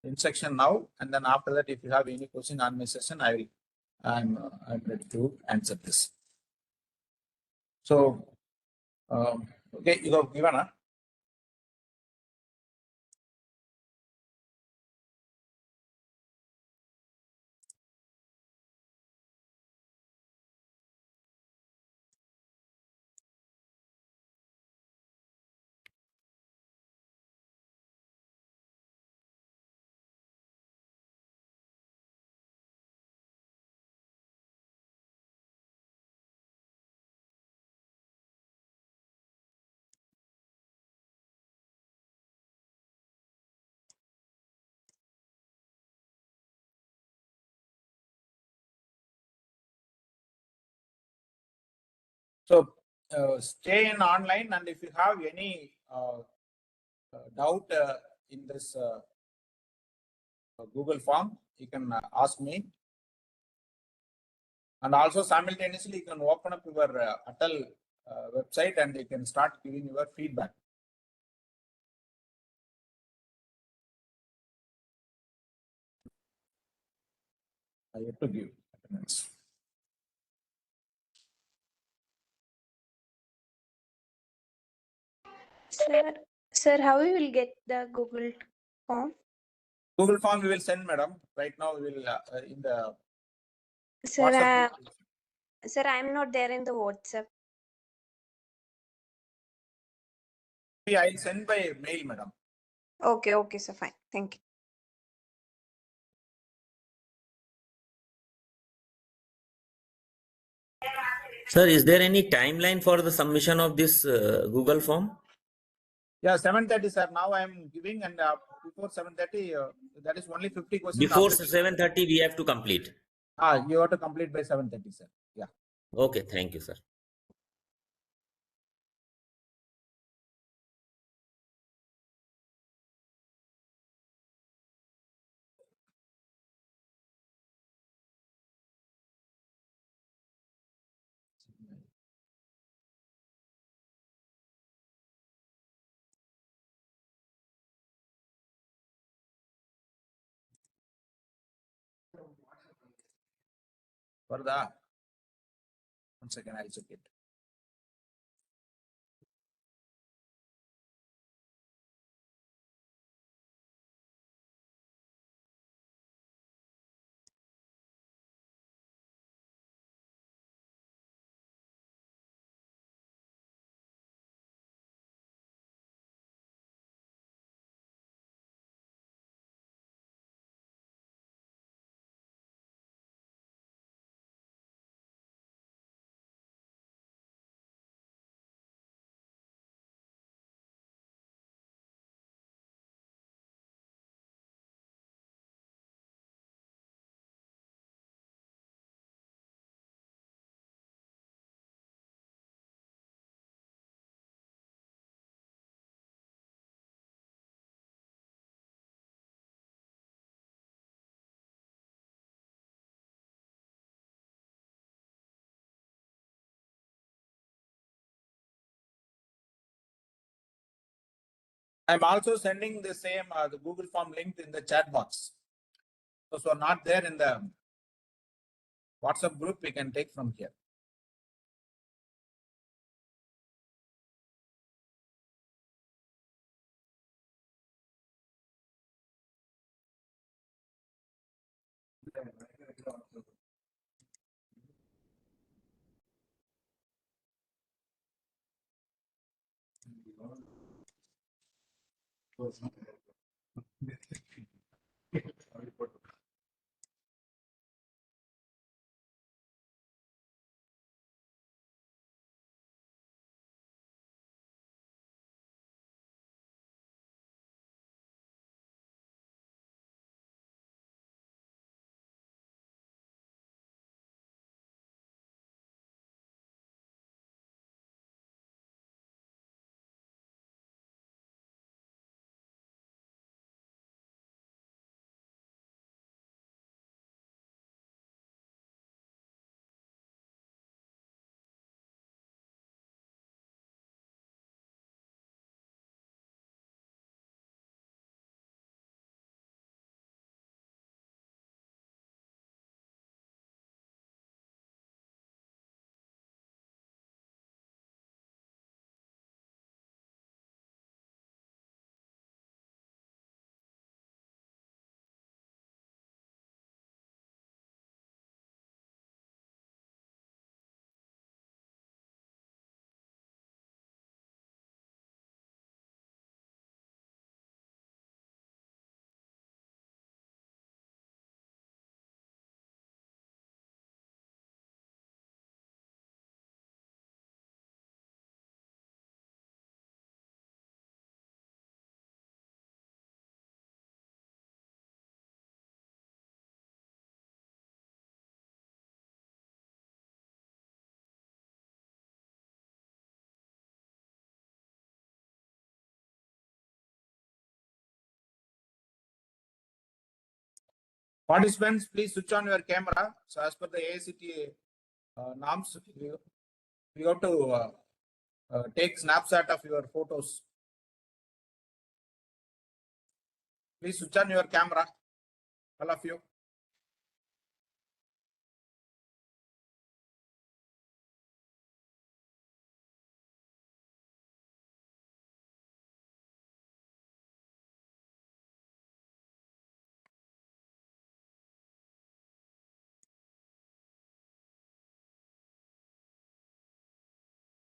instruction now, and then after that, if you have any question on my session, I'm ready to answer this. So, okay, you go, Ivana. So stay in online, and if you have any doubt in this Google form, you can ask me. And also simultaneously, you can open up your Atal website and you can start giving your feedback. I have to give attendance. Sir, how we will get the Google form? Google form we will send, madam. Right now we will in the Sir, WhatsApp. sir, I'm not there in the WhatsApp. I'll send by mail, madam. Okay, okay, sir, fine. Thank you. Sir, is there any timeline for the submission of this Google form? Yeah, 7:30, sir. Now I am giving, and before 7:30, that is only 50 questions. Before 7:30, we have to complete. You have to complete by 7:30, sir. Yeah. Okay, thank you, sir. Varda. 1 second, I'll check it. I'm also sending the same the Google form link in the chat box. Those who are not there in the WhatsApp group, we can take from here. Participants, please switch on your camera. So as per the AICTE norms, you have to take snapshot of your photos. Please switch on your camera, all of you.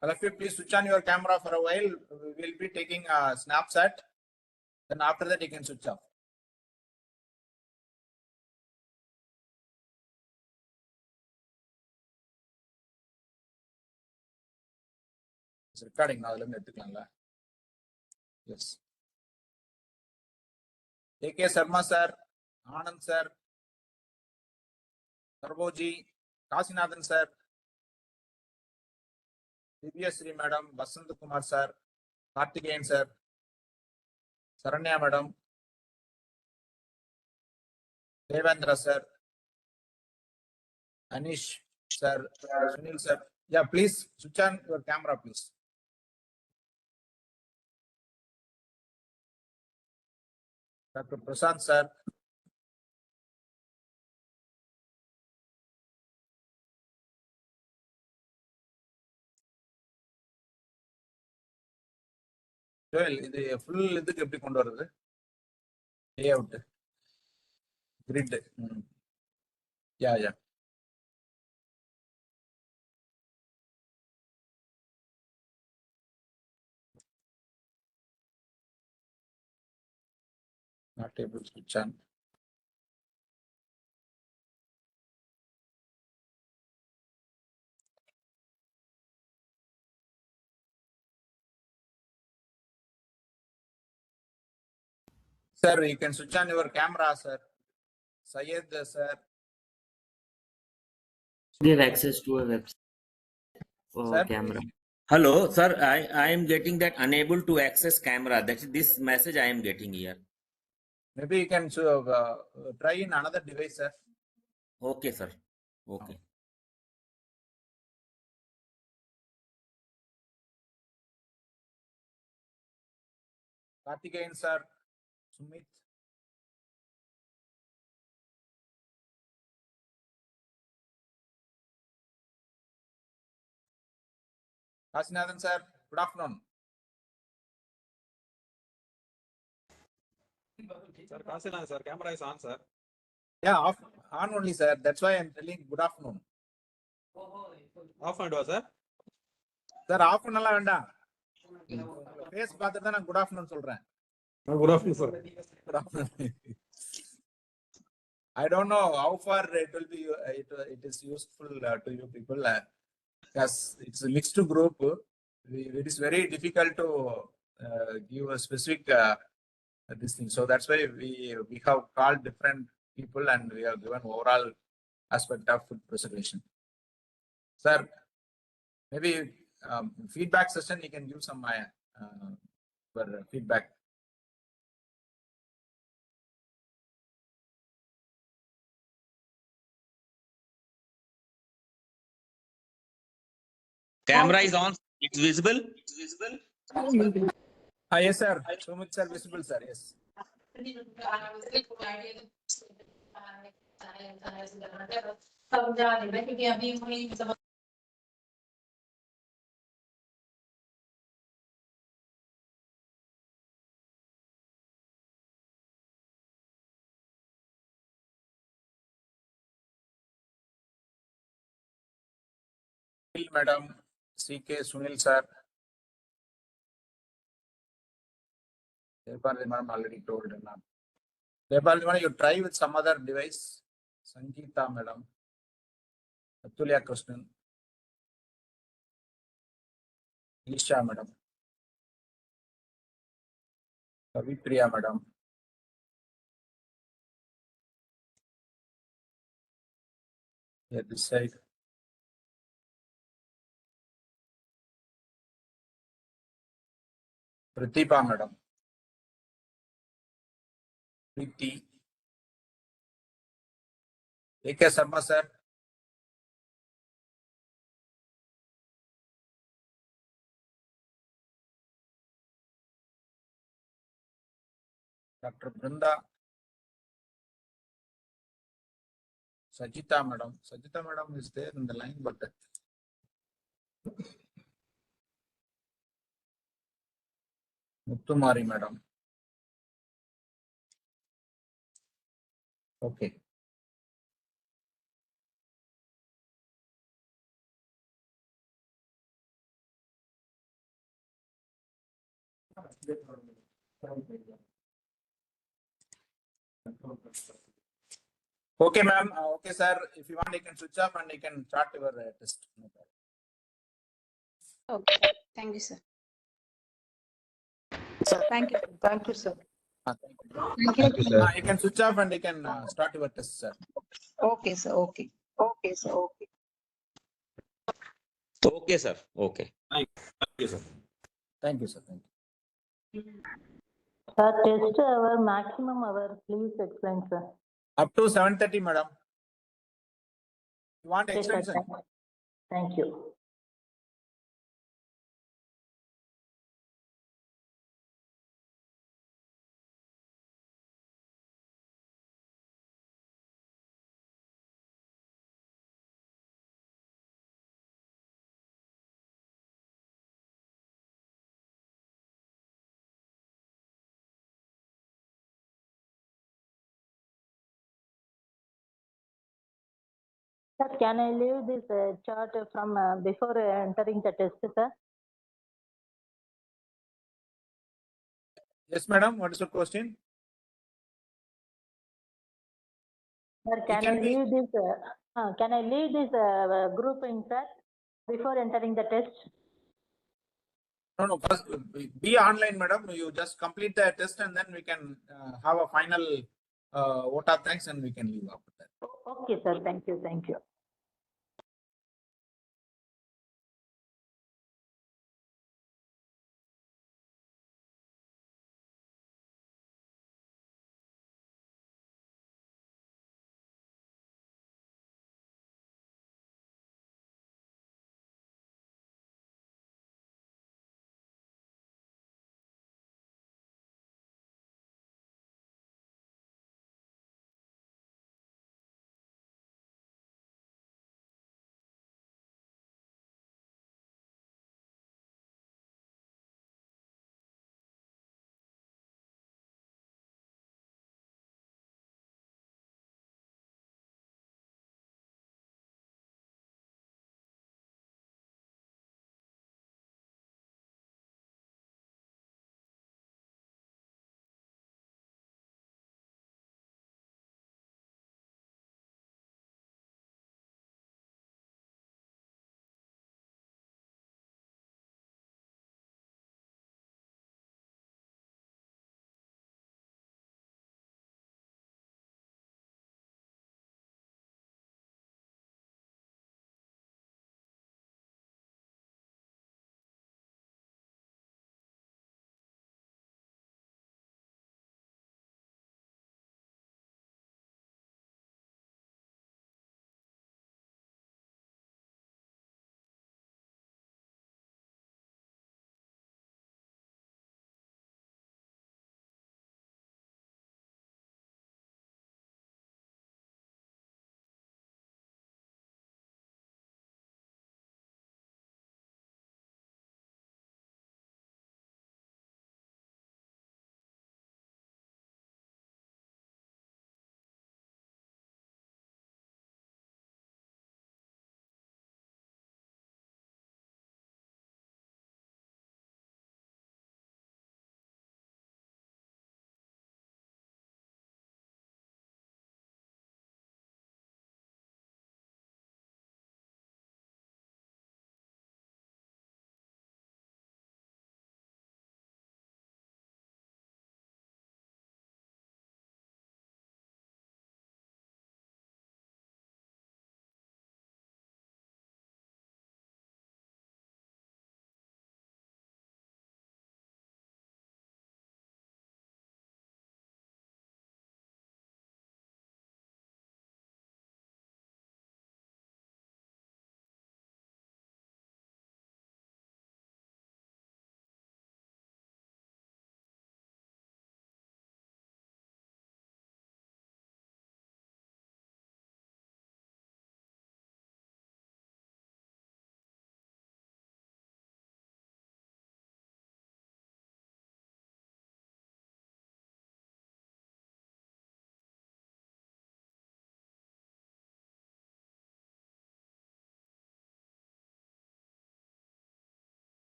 All of you, please switch on your camera for a while. We will be taking a snapshot. Then after that, you can switch off. It's recording now. Yes. A.K. Sharma sir, Anand sir, Sarboji, Kasinathan sir, Divya Sri madam, Basant Kumar sir, Kartikeyan sir, Saranya madam, Devendra sir, Anish sir, Sunil sir. Yeah, please switch on your camera, please. Dr. Prasad sir. Joel, இது full இதுக்கு எப்படி கொண்டு வருது? Layout, grid. Yeah. Not able to switch on. Sir, you can switch on your camera, sir. Syed, sir. Give access to a website or camera. Hello, sir. I am getting that unable to access camera. That is this message I am getting here. Maybe you can try in another device, sir. Okay, sir. Okay. Karthikeyan sir, Sumit. Kasinathan sir, good afternoon. Sir, Kasina, sir, camera is on, sir. Yeah, on only, sir. That's why I'm telling good afternoon. Off and sir. Sir, off பண்ணலாம் வேண்டாம். Face பார்த்துட்டு தான் நான் good afternoon சொல்றேன். Good afternoon, sir. Good afternoon. I don't know how far it will be. It is useful to you people because it's a mixed group. It is very difficult to give a specific this thing. So that's why we have called different people and we have given overall aspect of food preservation. Sir, maybe feedback session, you can give some feedback. Camera is on. It's visible. Yes, sir. So much, sir. Visible, sir. Yes. Madam, CK Sunil, sir. Madam already told. Devali, you try with some other device. Sangeeta, madam. Atulya Krishnan. Isha, madam. Kavipriya, madam. Yeah, this side. Pratibha, madam. Preeti. A.K. Sharma, sir. Dr. Brinda. Sajita, madam. Sajita, madam is there in the line, but Muttumari, madam. Okay. Okay, ma'am. Okay, sir. If you want, you can switch off and you can start your test. No problem. Okay. Thank you, sir. Thank you. Thank you, sir. Thank you. You can switch off and you can start your test, sir. Okay, sir. Okay. Okay, sir. Okay. Thank you, sir. Thank you, sir. Thank you. Sir, test hour, maximum hour, please explain, sir. Up to 7:30, madam. You want Okay, sir. extension? Thank you. Sir, can I leave this chart from before entering the test, sir? Yes, madam. What is your question? Sir, can I leave this group in chat before entering the test? No. First, be online, madam. You just complete the test and then we can have a final vote of thanks and we can leave after that. Okay, sir. Thank you.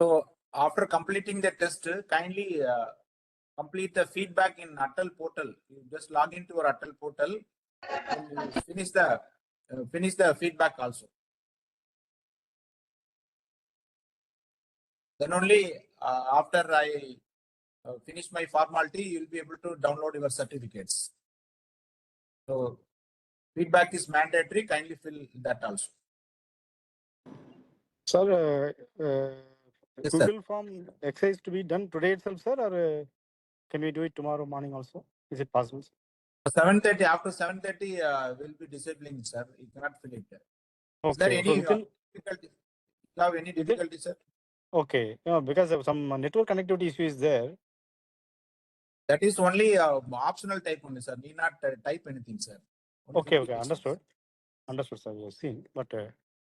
So after completing the test, kindly complete the feedback in Atal portal. You just log into your Atal portal and you finish the feedback also. Then only after I finish my formality, you'll be able to download your certificates. So feedback is mandatory. Kindly fill that also. Sir, Yes, Google form exercise to be done today itself, sir, or can we do it tomorrow morning also? Is it possible, sir? 7:30, after 7:30, we'll be disabling, sir. You cannot fill it. Is there Okay. any Within, difficulty? You have any is it, difficulty, sir? okay. No, because of some network connectivity issue is there. That is only optional type only, sir. Need not type anything, sir. Only Okay, okay. indications. Understood. Understood, sir. You've seen. But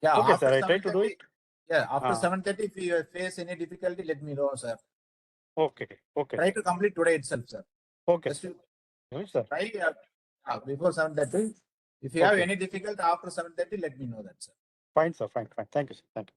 Yeah, okay, after sir. I try to do 7:30. it. Yeah, after Ah. 7:30, if you face any difficulty, let me know, sir. Okay. Okay. Try Sir. to complete today itself, sir. Okay, Just sir. to Yes, sir. try before 7:30. If you have Okay. any difficulty after 7:30, let me know that, sir. Fine, sir. Fine. Fine. Thank you, sir. Thank you.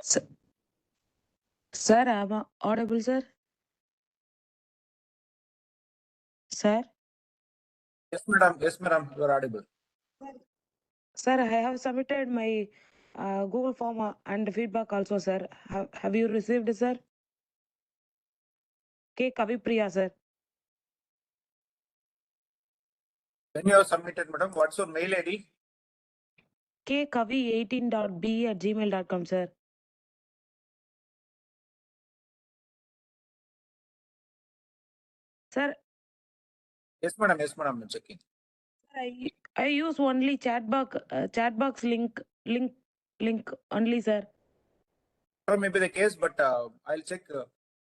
Sir, am I audible, sir? Sir? Yes, madam. Yes, madam. You are audible. Sir, I have submitted my Google form and feedback also, sir. Have you received, sir? K. Kavipriya, sir. When you have submitted, madam, what's your mail ID? kkavi18.b@gmail.com, sir. Sir, Yes, madam. Yes, madam. I'm checking. I use only chat box link only, sir. Or maybe the case, but I'll check.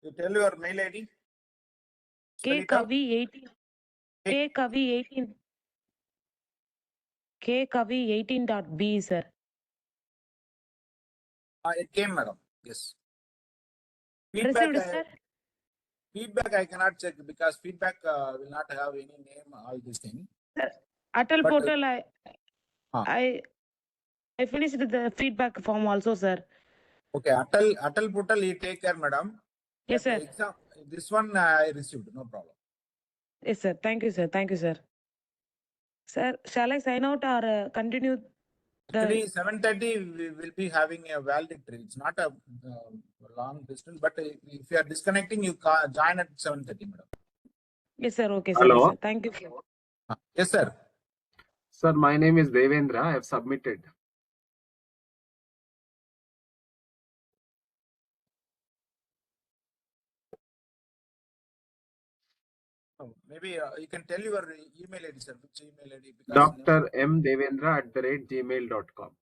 You tell your mail ID. Spell it out. kkavi18 kkavi18 kkavi18.b, sir. It came, madam. Yes. Received, sir. Feedback I cannot check because feedback will not have any name, all this thing. Sir, Atal But, portal, I finished the feedback form also, sir. Okay, Atal portal, you take care, madam. Yes, But sir. exam, this one I received, no problem. Yes, sir. Thank you, sir. Thank you, sir. Sir, shall I sign out or continue Actually, the... 7:30 we will be having a valedictory. It's not a long distance, but if you are disconnecting, you join at 7:30, madam. Yes, sir. Okay, sir. Hello. Yes, sir. Thank you. Yes, sir. Sir, my name is Devendra. I have submitted. Maybe you can tell your email ID, sir. Which email ID? Because Dr. M. Devendra @gmail.com.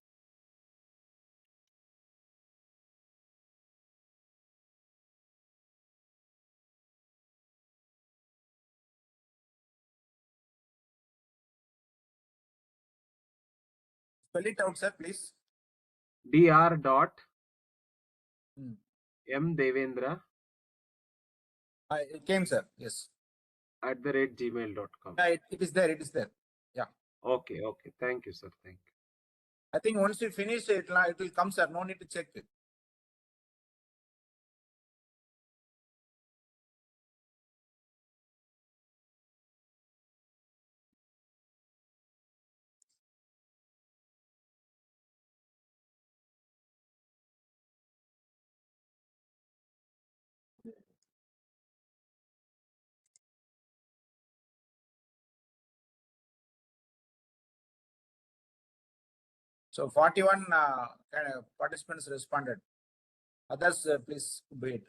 spell it out, sir, please. Dr. M. Devendra It came, sir. Yes. @gmail.com. Yeah, it is there. It is there. Yeah. Okay. Thank you, sir. Thank you. I think once you finish it, it will come, sir. No need to check it. So 41 kind of participants responded. Others, please wait.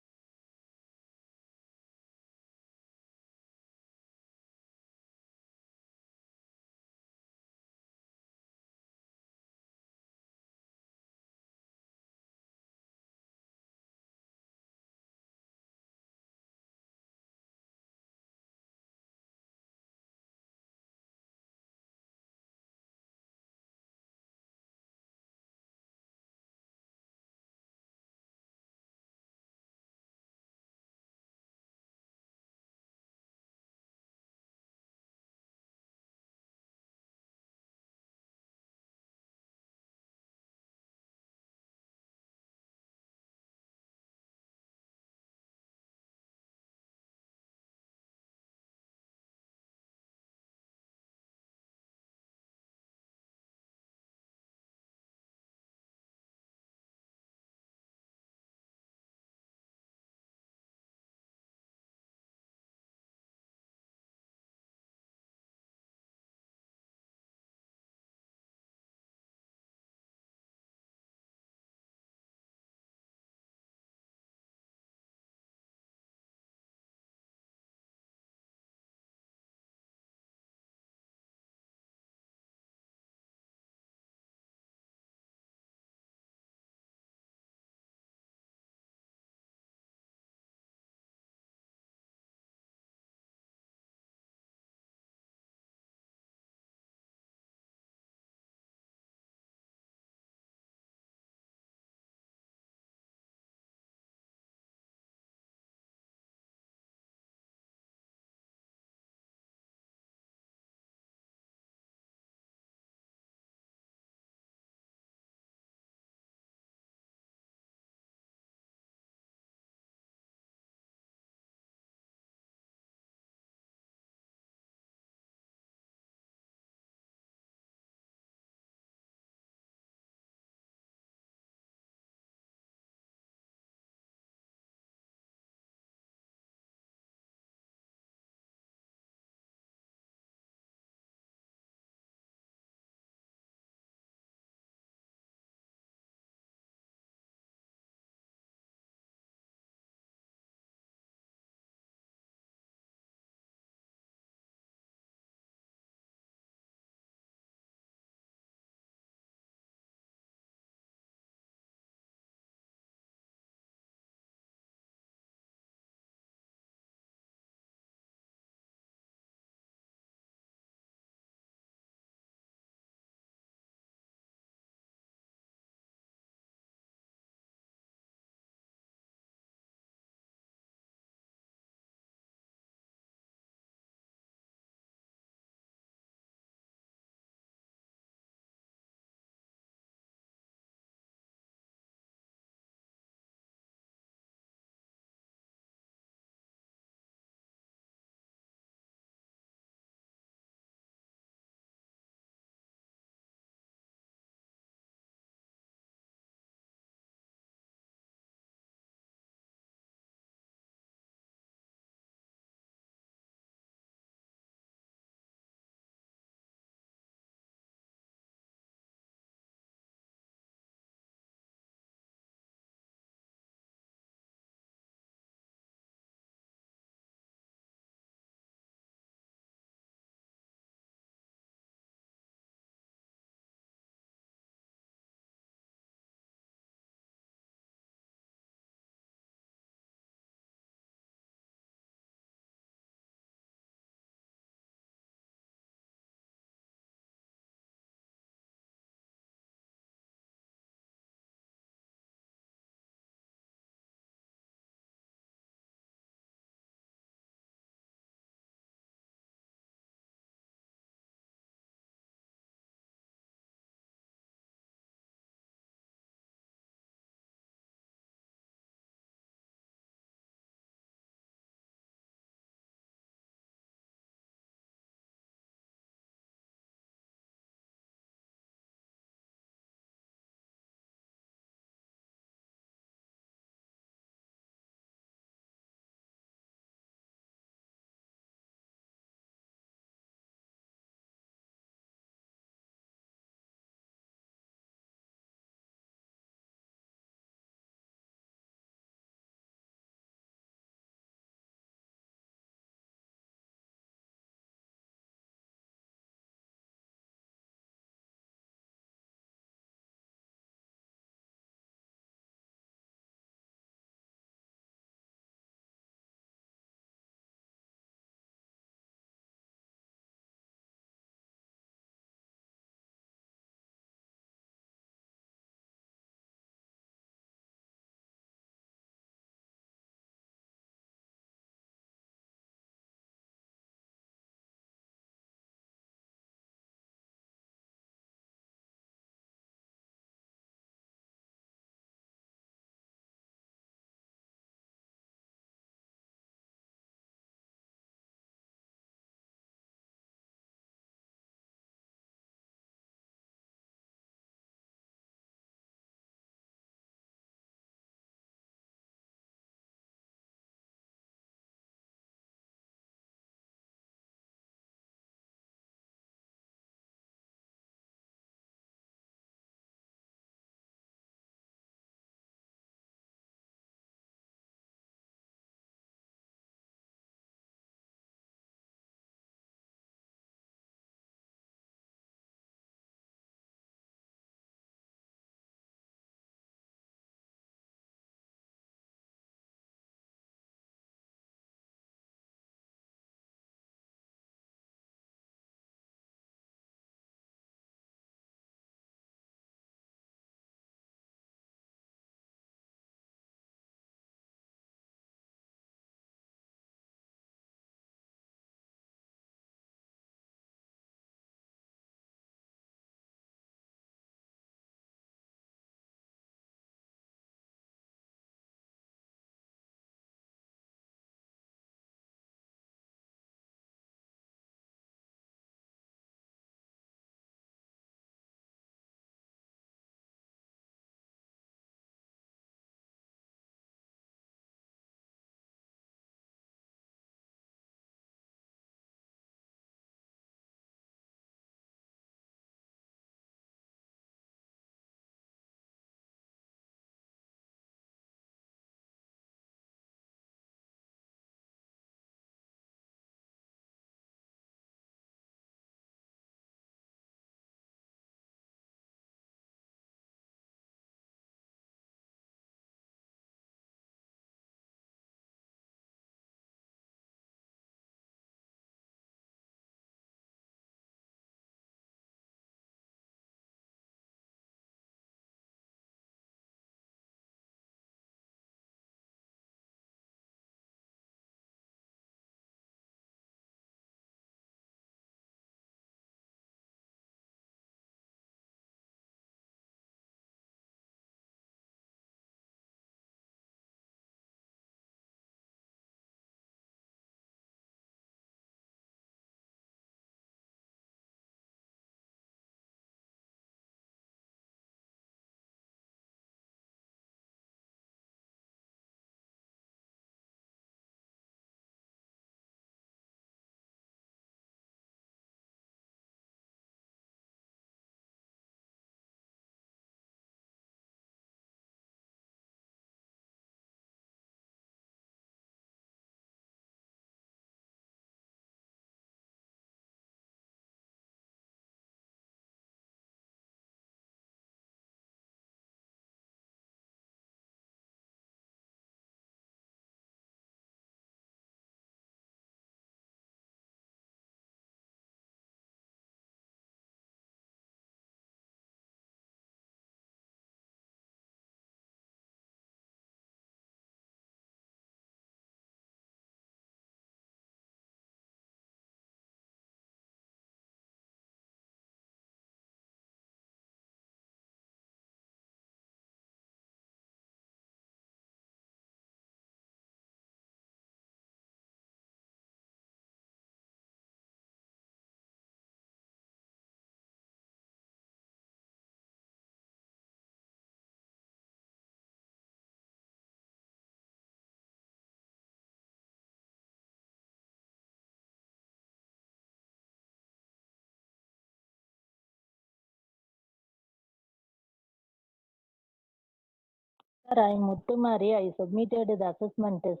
Sir, I am Muttumari. I submitted the assessment test.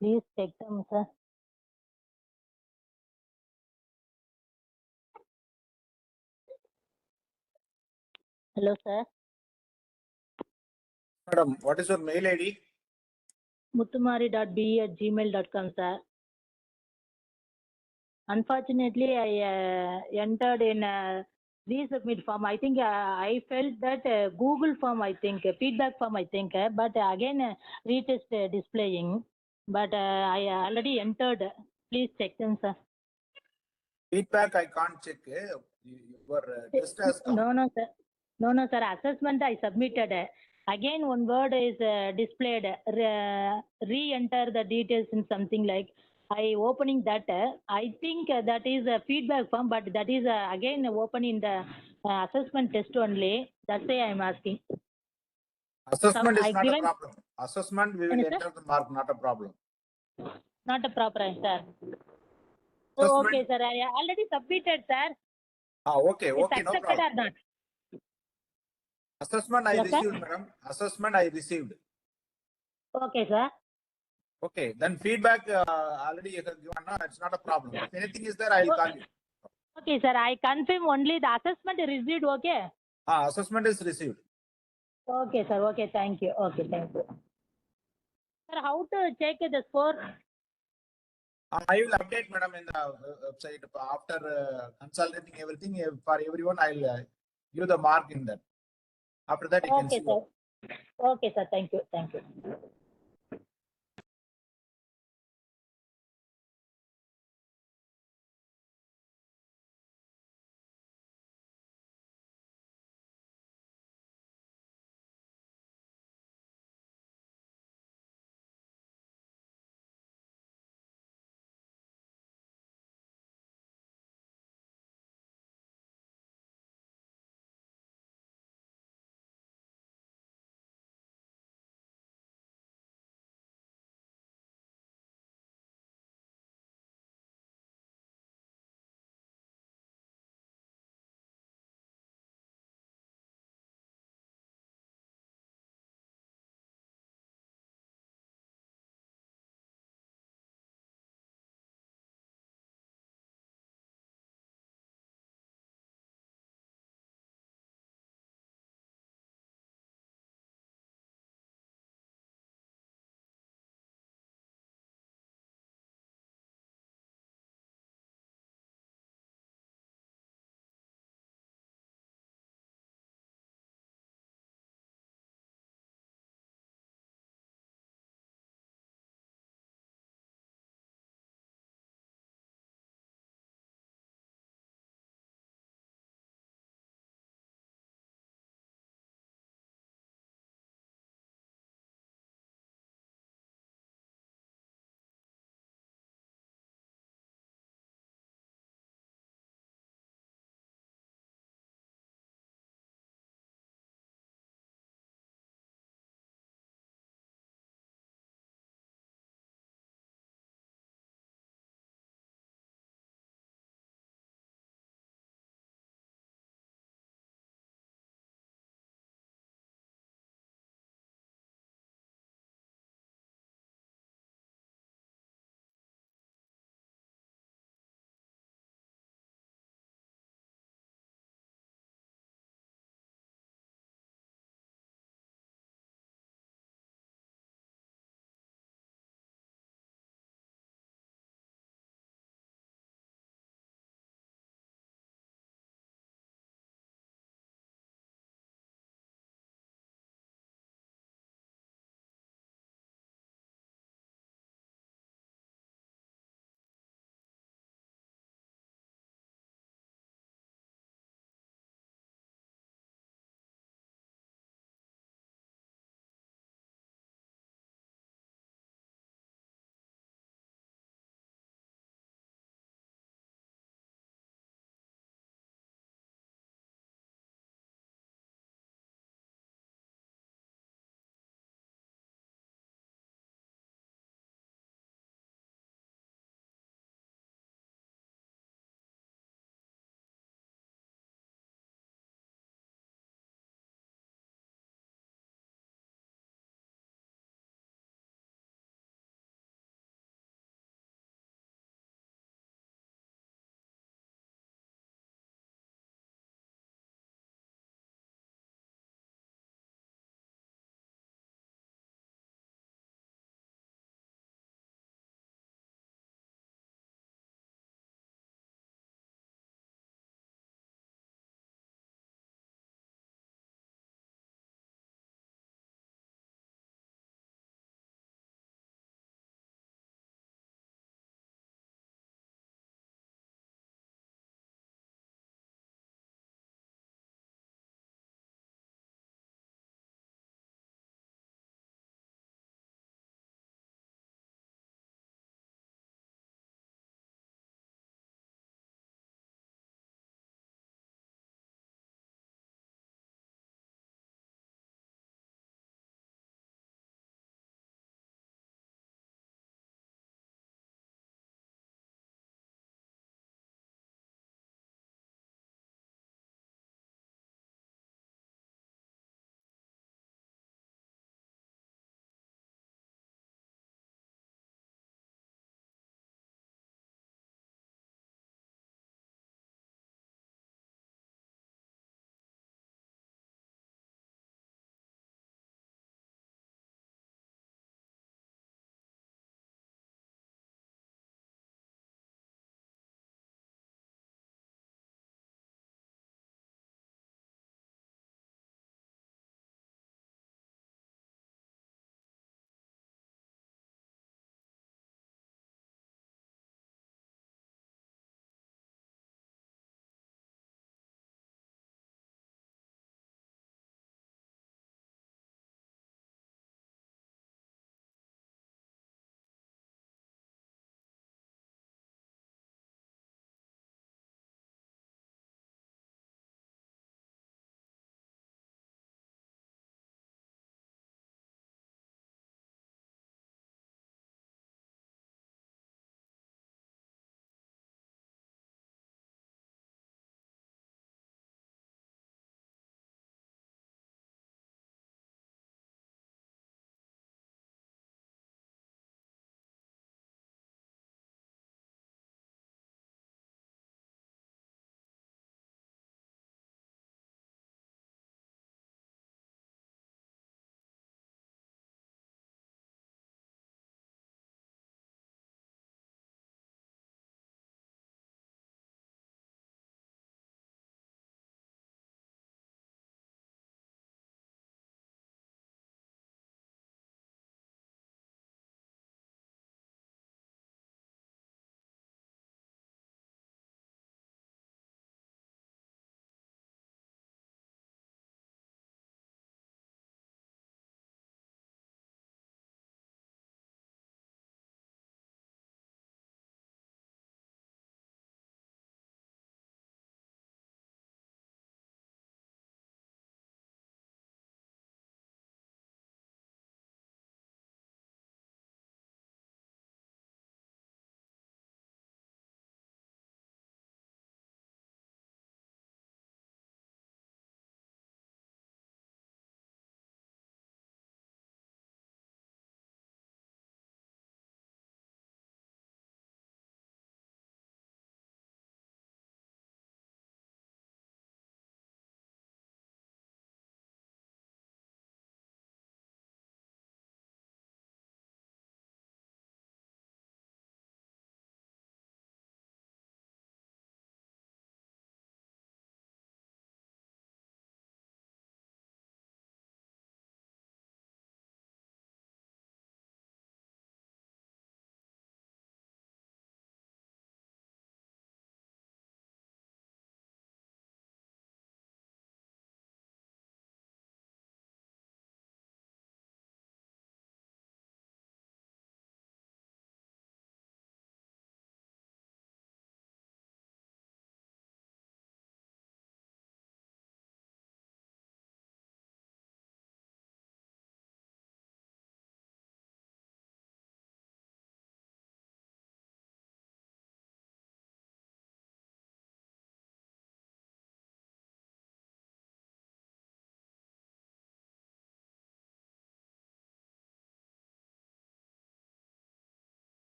Please check them, sir. Hello, sir. Madam, what is your mail ID? Muttumari.b@gmail.com, sir. Unfortunately, I entered in resubmit form. I think I felt that Google form, I think, feedback form, I think, but again retest displaying. But I already entered. Please check them, sir. Feedback I can't check. Your test has come. No, sir. No, sir. Assessment I submitted. Again, one word is displayed. Re-enter the details in something like. I opening that. I think that is a feedback form, but that is again opening the assessment test only. That's why I'm asking. Assessment So is I not a given. problem. Assessment, we will enter the mark, not a problem. Not a proper answer. So, Assessment. okay, sir. I already submitted, sir. Okay, It's okay, no accepted problem. or not? Assessment I Yes, sir? received, madam. Assessment I received. Okay, sir. Okay, then feedback already you have given. No, it's not a problem. If anything is there, I will call you. Okay, sir. I confirm only the assessment received. Okay. Assessment is received. Okay, sir. Okay, thank you. Okay, thank you. Sir, how to check the score? I will update, madam, in the website after consolidating everything for everyone. I'll give the mark in that. After that, you can Okay, see. sir. Okay, sir. Thank you. Thank you.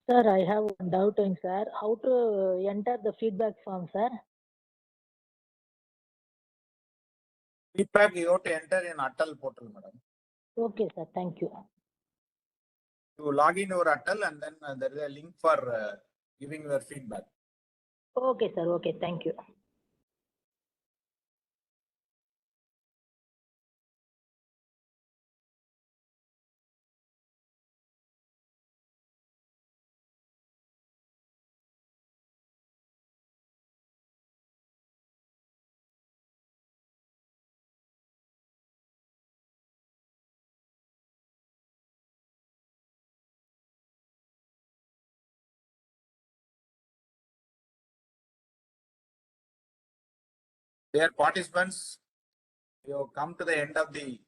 Sir, I have one doubting, sir. How to enter the feedback form, sir? Feedback you have to enter in Atal portal, madam. Okay, sir. Thank you. You log in your Atal and then there is a link for giving your feedback. Okay, sir. Okay, thank you. Dear participants, you have come to the end of the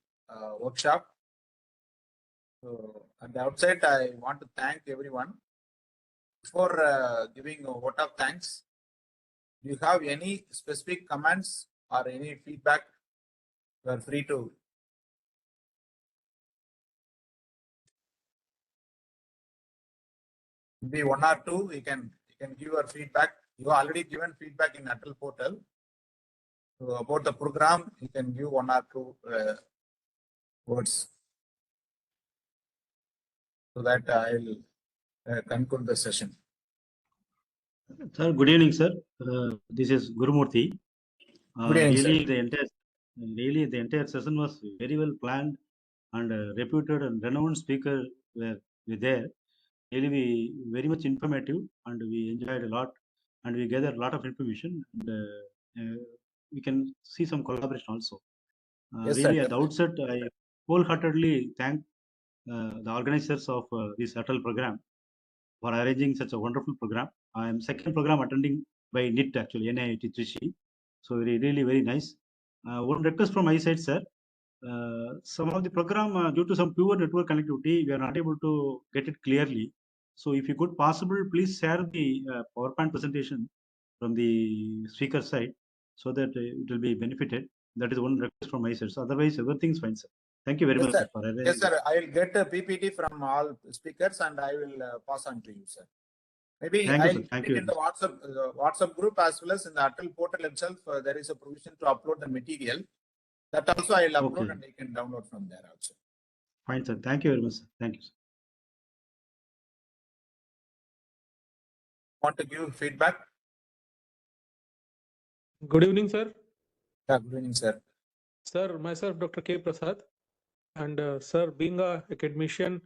workshop. So at the outset, I want to thank everyone. Before giving a vote of thanks, do you have any specific comments or any feedback? You are free to. Maybe one or two, you can give your feedback. You have already given feedback in Atal portal. So about the program, you can give one or two words so that I will conclude the session. Sir, good evening, sir. This is Gurumurthy. Good evening, Really, the entire session was very well planned, and reputed and renowned speakers were there. Really, we very much informative, and we enjoyed a lot, and we gathered a lot of information, and we can see some collaboration also. Yes, really, sir, at the outset, I wholeheartedly thank the organizers of this ATAL program for arranging such a wonderful program. I am second program attending by NIT, actually, NIIT Trichy. So really very nice. One request from my side, sir. Some of the program, due to some poor network connectivity, we are not able to get it clearly. So if you could possible, please share the PowerPoint presentation from the speaker side so that it will be benefited. That is one request from my side. So otherwise, everything's fine, sir. Thank you very much, sir. sir, for arranging. Yes, sir. I will get a PPT from all speakers and I will pass on to you, sir. Maybe I'll put it in the WhatsApp group as well as in the Atal portal itself. There is a provision to upload the material. That also I will upload and you can download from there also. Fine, sir. Thank you very much, sir. Thank you, sir. Want to give feedback? Good evening, sir. Yeah, good evening, sir. Sir, myself, Dr. K. Prasad. And sir, being a academician,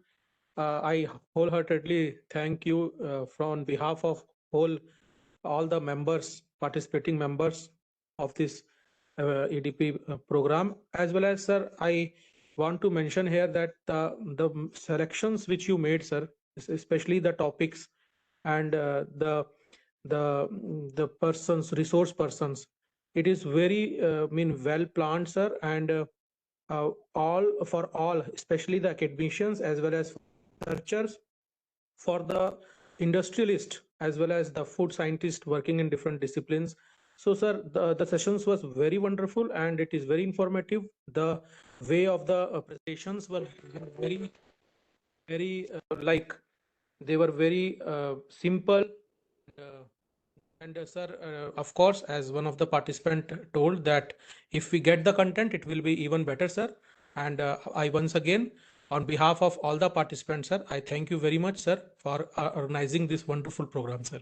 I wholeheartedly thank you on behalf of all the members, participating members of this EDP program, as well as, sir, I want to mention here that the selections which you made, sir, especially the topics and the persons, resource persons, it is very well planned, sir, and all, especially the academicians as well as researchers, for the industrialist as well as the food scientist working in different disciplines. So, sir, the sessions was very wonderful and it is very informative. The way of the presentations were very like they were very simple. And sir, of course, as one of the participant told that if we get the content, it will be even better, sir. And I once again, on behalf of all the participants, sir, I thank you very much, sir, for organizing this wonderful program, sir.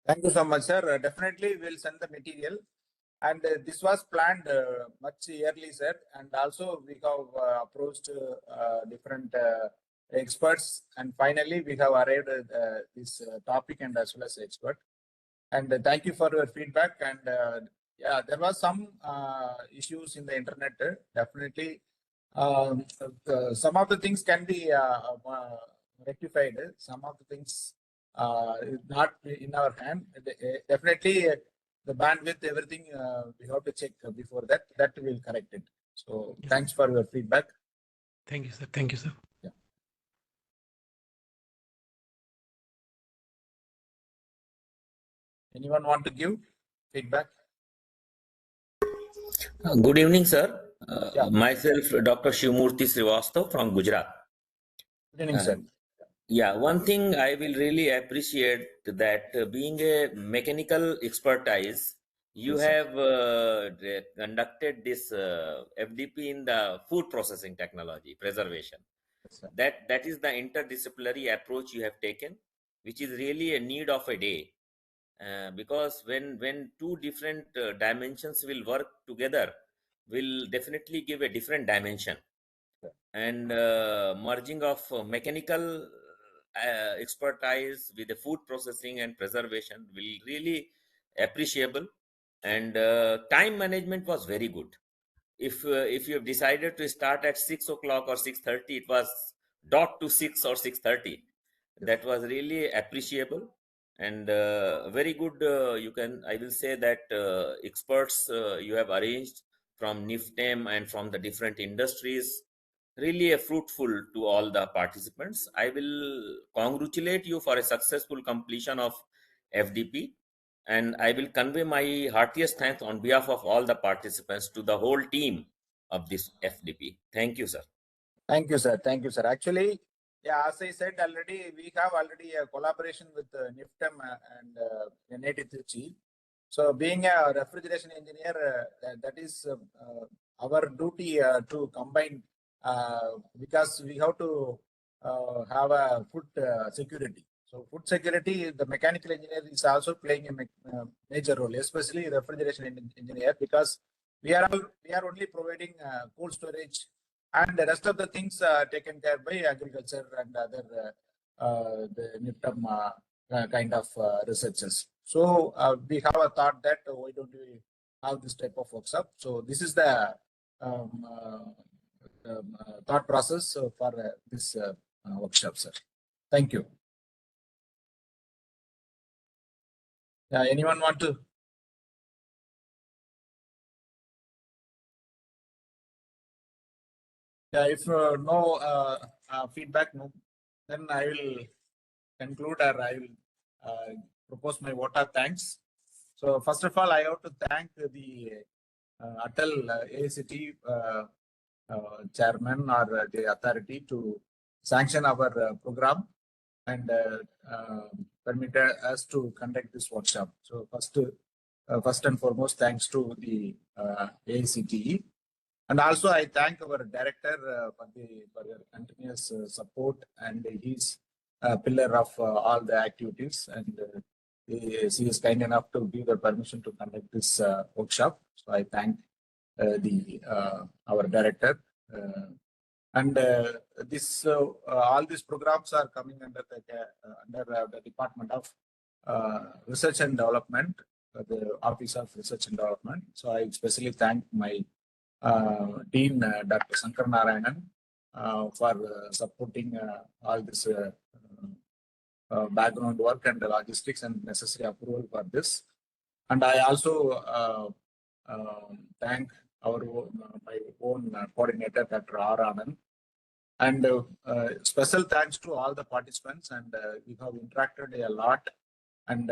Thank you so much, sir. Definitely we'll send the material. And this was planned much early, sir. And also we have approached different experts. And finally, we have arrived at this topic and as well as expert. And thank you for your feedback. And yeah, there was some issues in the internet. Definitely, some of the things can be rectified. Some of the things is not in our hand. Definitely, the bandwidth, everything we have to check before that. That will correct it. So thanks for your feedback. Thank you, sir. Thank you, sir. Yeah. Anyone want to give feedback? Good evening, sir. Myself, Dr. Shivmurthy Srivastava from Gujarat. Good evening, sir. Yeah, one thing I will really appreciate that being a mechanical expertise, you Yes, sir. have conducted this FDP in the food processing technology preservation. Yes, sir. That is the interdisciplinary approach you have taken, which is really a need of a day. Because when two different dimensions will work together, will definitely give a different dimension. And merging of mechanical expertise with the food processing and preservation will really appreciable. And time management was very good. If you have decided to start at 6 o'clock or 6:30, it was dot to 6 or 6:30. That was really appreciable and very good. I will say that experts you have arranged from NIFTEM and from the different industries, really a fruitful to all the participants. I will congratulate you for a successful completion of FDP, and I will convey my heartiest thanks on behalf of all the participants to the whole team of this FDP. Thank you, sir. Thank you, sir. Thank you, sir. Actually, yeah, as I said already, we have already a collaboration with NIFTEM and NIT Trichy. So, being a refrigeration engineer, that is our duty to combine because we have to have a food security. So, food security, the mechanical engineer is also playing a major role, especially refrigeration engineer, because we are only providing cold storage, and the rest of the things are taken care by agriculture and other the NIFTEM kind of researchers. So we have a thought that why don't we have this type of workshop? So this is the thought process for this workshop, sir. Thank you. Anyone want to? If no feedback, no, then I will conclude or I will propose my vote of thanks. So first of all, I have to thank the Atal ACT chairman or the authority to sanction our program and permit us to conduct this workshop. So first and foremost, thanks to the ACTE. And also, I thank our director for your continuous support, and he's a pillar of all the activities. And she is kind enough to give the permission to conduct this workshop. So I thank our director. And all these programs are coming under the Department of Research and Development, the Office of Research and Development. So I especially thank my Dean, Dr. Sankar Narayanan, for supporting all this background work and the logistics and necessary approval for this. And I also thank my own coordinator, Dr. R. Anand. And special thanks to all the participants, and we have interacted a lot. And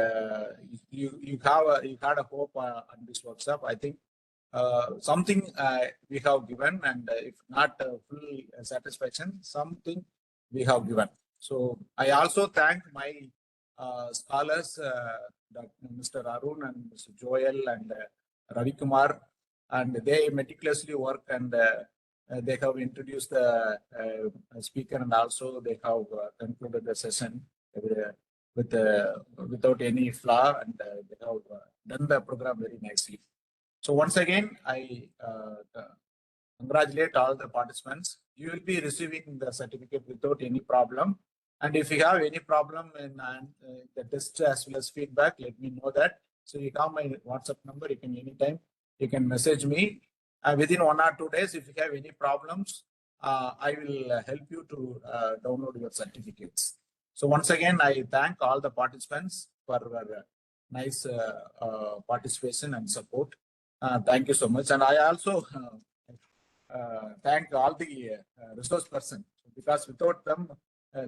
you had a hope on this workshop. I think something we have given, and if not full satisfaction, something we have given. So I also thank my scholars, Mr. Arun and Mr. Joel and Ravi Kumar, and they meticulously work, and they have introduced the speaker, and also they have concluded the session without any flaw, and they have done the program very nicely. So once again, I congratulate all the participants. You will be receiving the certificate without any problem. And if you have any problem in the test as well as feedback, let me know that. So you have my WhatsApp number. You can anytime you can message me. Within 1 or 2 days, if you have any problems, I will help you to download your certificates. So once again, I thank all the participants for their nice participation and support. Thank you so much. And I also thank all the resource persons, because without them,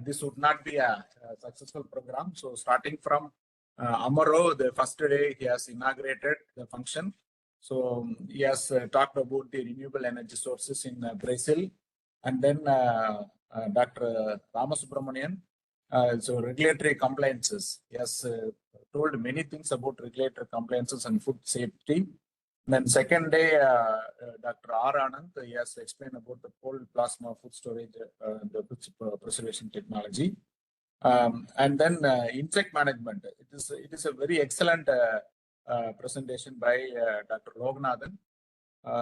this would not be a successful program. So starting from Amaro, the first day he has inaugurated the function. So he has talked about the renewable energy sources in Brazil. And then Dr. Ramasubramanian, So regulatory compliances. He has told many things about regulatory compliances and food safety. Then second day, Dr. R. Anand, he has explained about the cold plasma food storage, the food preservation technology. And then insect management. It is a very excellent presentation by Dr. Loganathan.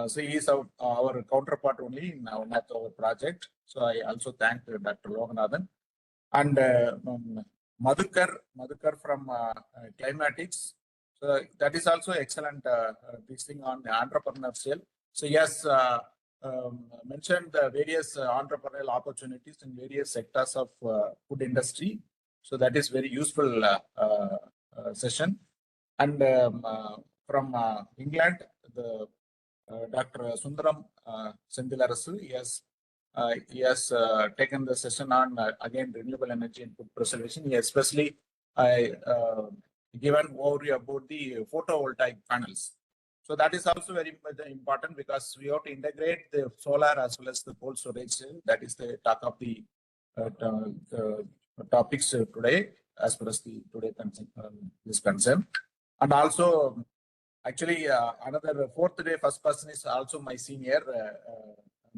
So he is our counterpart only in our project. So I also thank Dr. Loganathan. And Madhukar from Climatics. So that is also excellent this thing on entrepreneurial. So yes, mentioned the various entrepreneurial opportunities in various sectors of food industry. So that is very useful session. And from England, the Dr. Sundaram Sendilarasu, he has taken the session on again renewable energy and food preservation. He especially given overview about the photovoltaic panels. So that is also very important because we have to integrate the solar as well as the cold storage. That is the talk of the topics today, as far as the today is concerned. And also, actually, another fourth day first person is also my senior,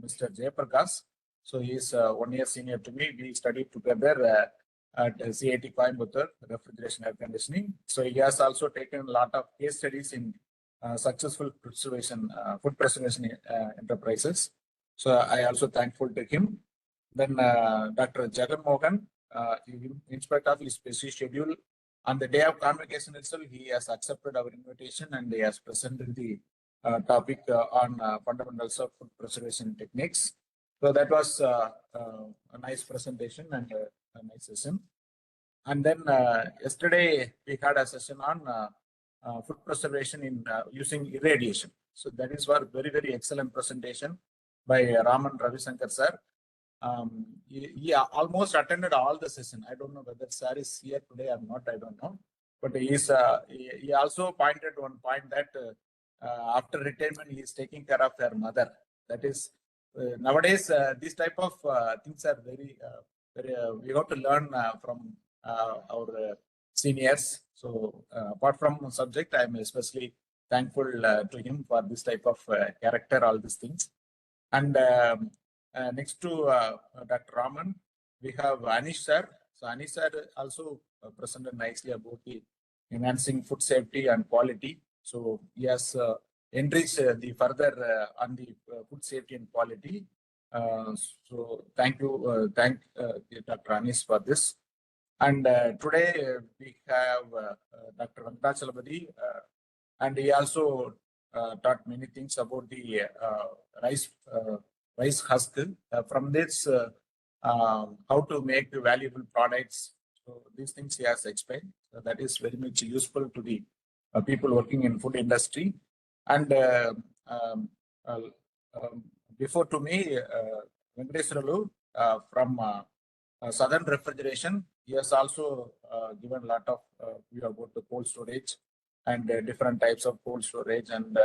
Mr. Jayaprakash. So he is 1 year senior to me. We studied together at CIT Coimbatore, refrigeration air conditioning. So he has also taken a lot of case studies in successful food preservation enterprises. So I also thankful to him. Then Dr. Jagan Mohan, in spite of his busy schedule, on the day of convocation itself, he has accepted our invitation and he has presented the topic on fundamentals of food preservation techniques. So that was a nice presentation and a nice session. And then yesterday we had a session on food preservation in using irradiation. So that is a very, very excellent presentation by Raman Ravisankar sir. He almost attended all the session. I don't know whether sir is here today or not. I don't know. But he also pointed one point that after retirement, he is taking care of her mother. That is, nowadays, these type of things are very, we have to learn from our seniors. So apart from subject, I am especially thankful to him for this type of character, all these things. And next to Dr. Raman, we have Anish sir. So Anish sir also presented nicely about the enhancing food safety and quality. So he has enriched the further on the food safety and quality. So thank you, thank Dr. Anish for this. And today we have Dr. Venkatachalapati, and he also taught many things about the rice husk. From this, how to make valuable products. So these things he has explained. So that is very much useful to the people working in food industry. And before to me, Venkateswaralu from Southern Refrigeration, he has also given a lot of view about the cold storage and different types of cold storage and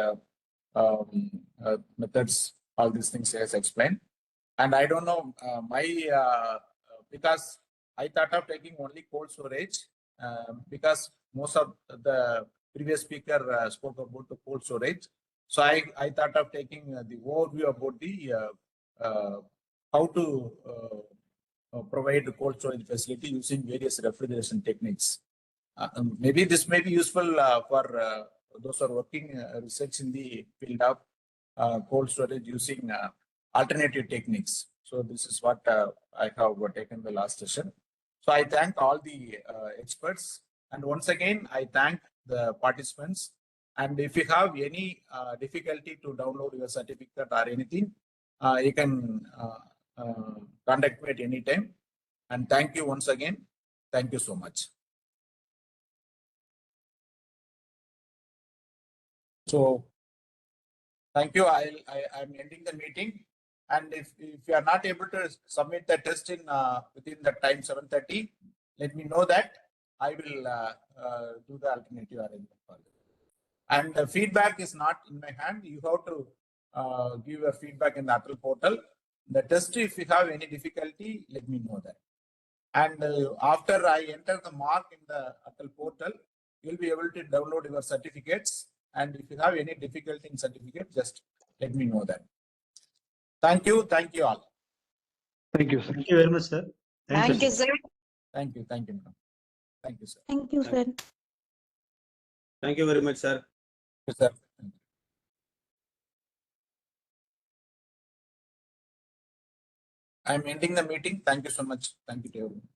methods. All these things he has explained. And I don't know, because I thought of taking only cold storage because most of the previous speaker spoke about the cold storage. So I thought of taking the overview about the how to provide the cold storage facility using various refrigeration techniques. Maybe this may be useful for those who are working research in the field of cold storage using alternative techniques. So this is what I have taken the last session. So I thank all the experts. And once again, I thank the participants. And if you have any difficulty to download your certificate or anything, you can contact me at any time. And thank you once again. Thank you so much. So thank you. I'm ending the meeting. And if you are not able to submit the test in within the time 7:30, let me know that. I will do the alternative arrangement for you. And the feedback is not in my hand. You have to give your feedback in the Apple portal. The test, if you have any difficulty, let me know that. And after I enter the mark in the Atal portal, you'll be able to download your certificates. And if you have any difficulty in certificate, just let me know that. Thank you all. Thank you, sir. Thank you very much, sir. Thank you, sir. Thank you, madam. Thank you, sir. Thank you, sir. Thank you very much, sir. Yes, sir. I'm ending the meeting. Thank you so much. Thank you to everyone.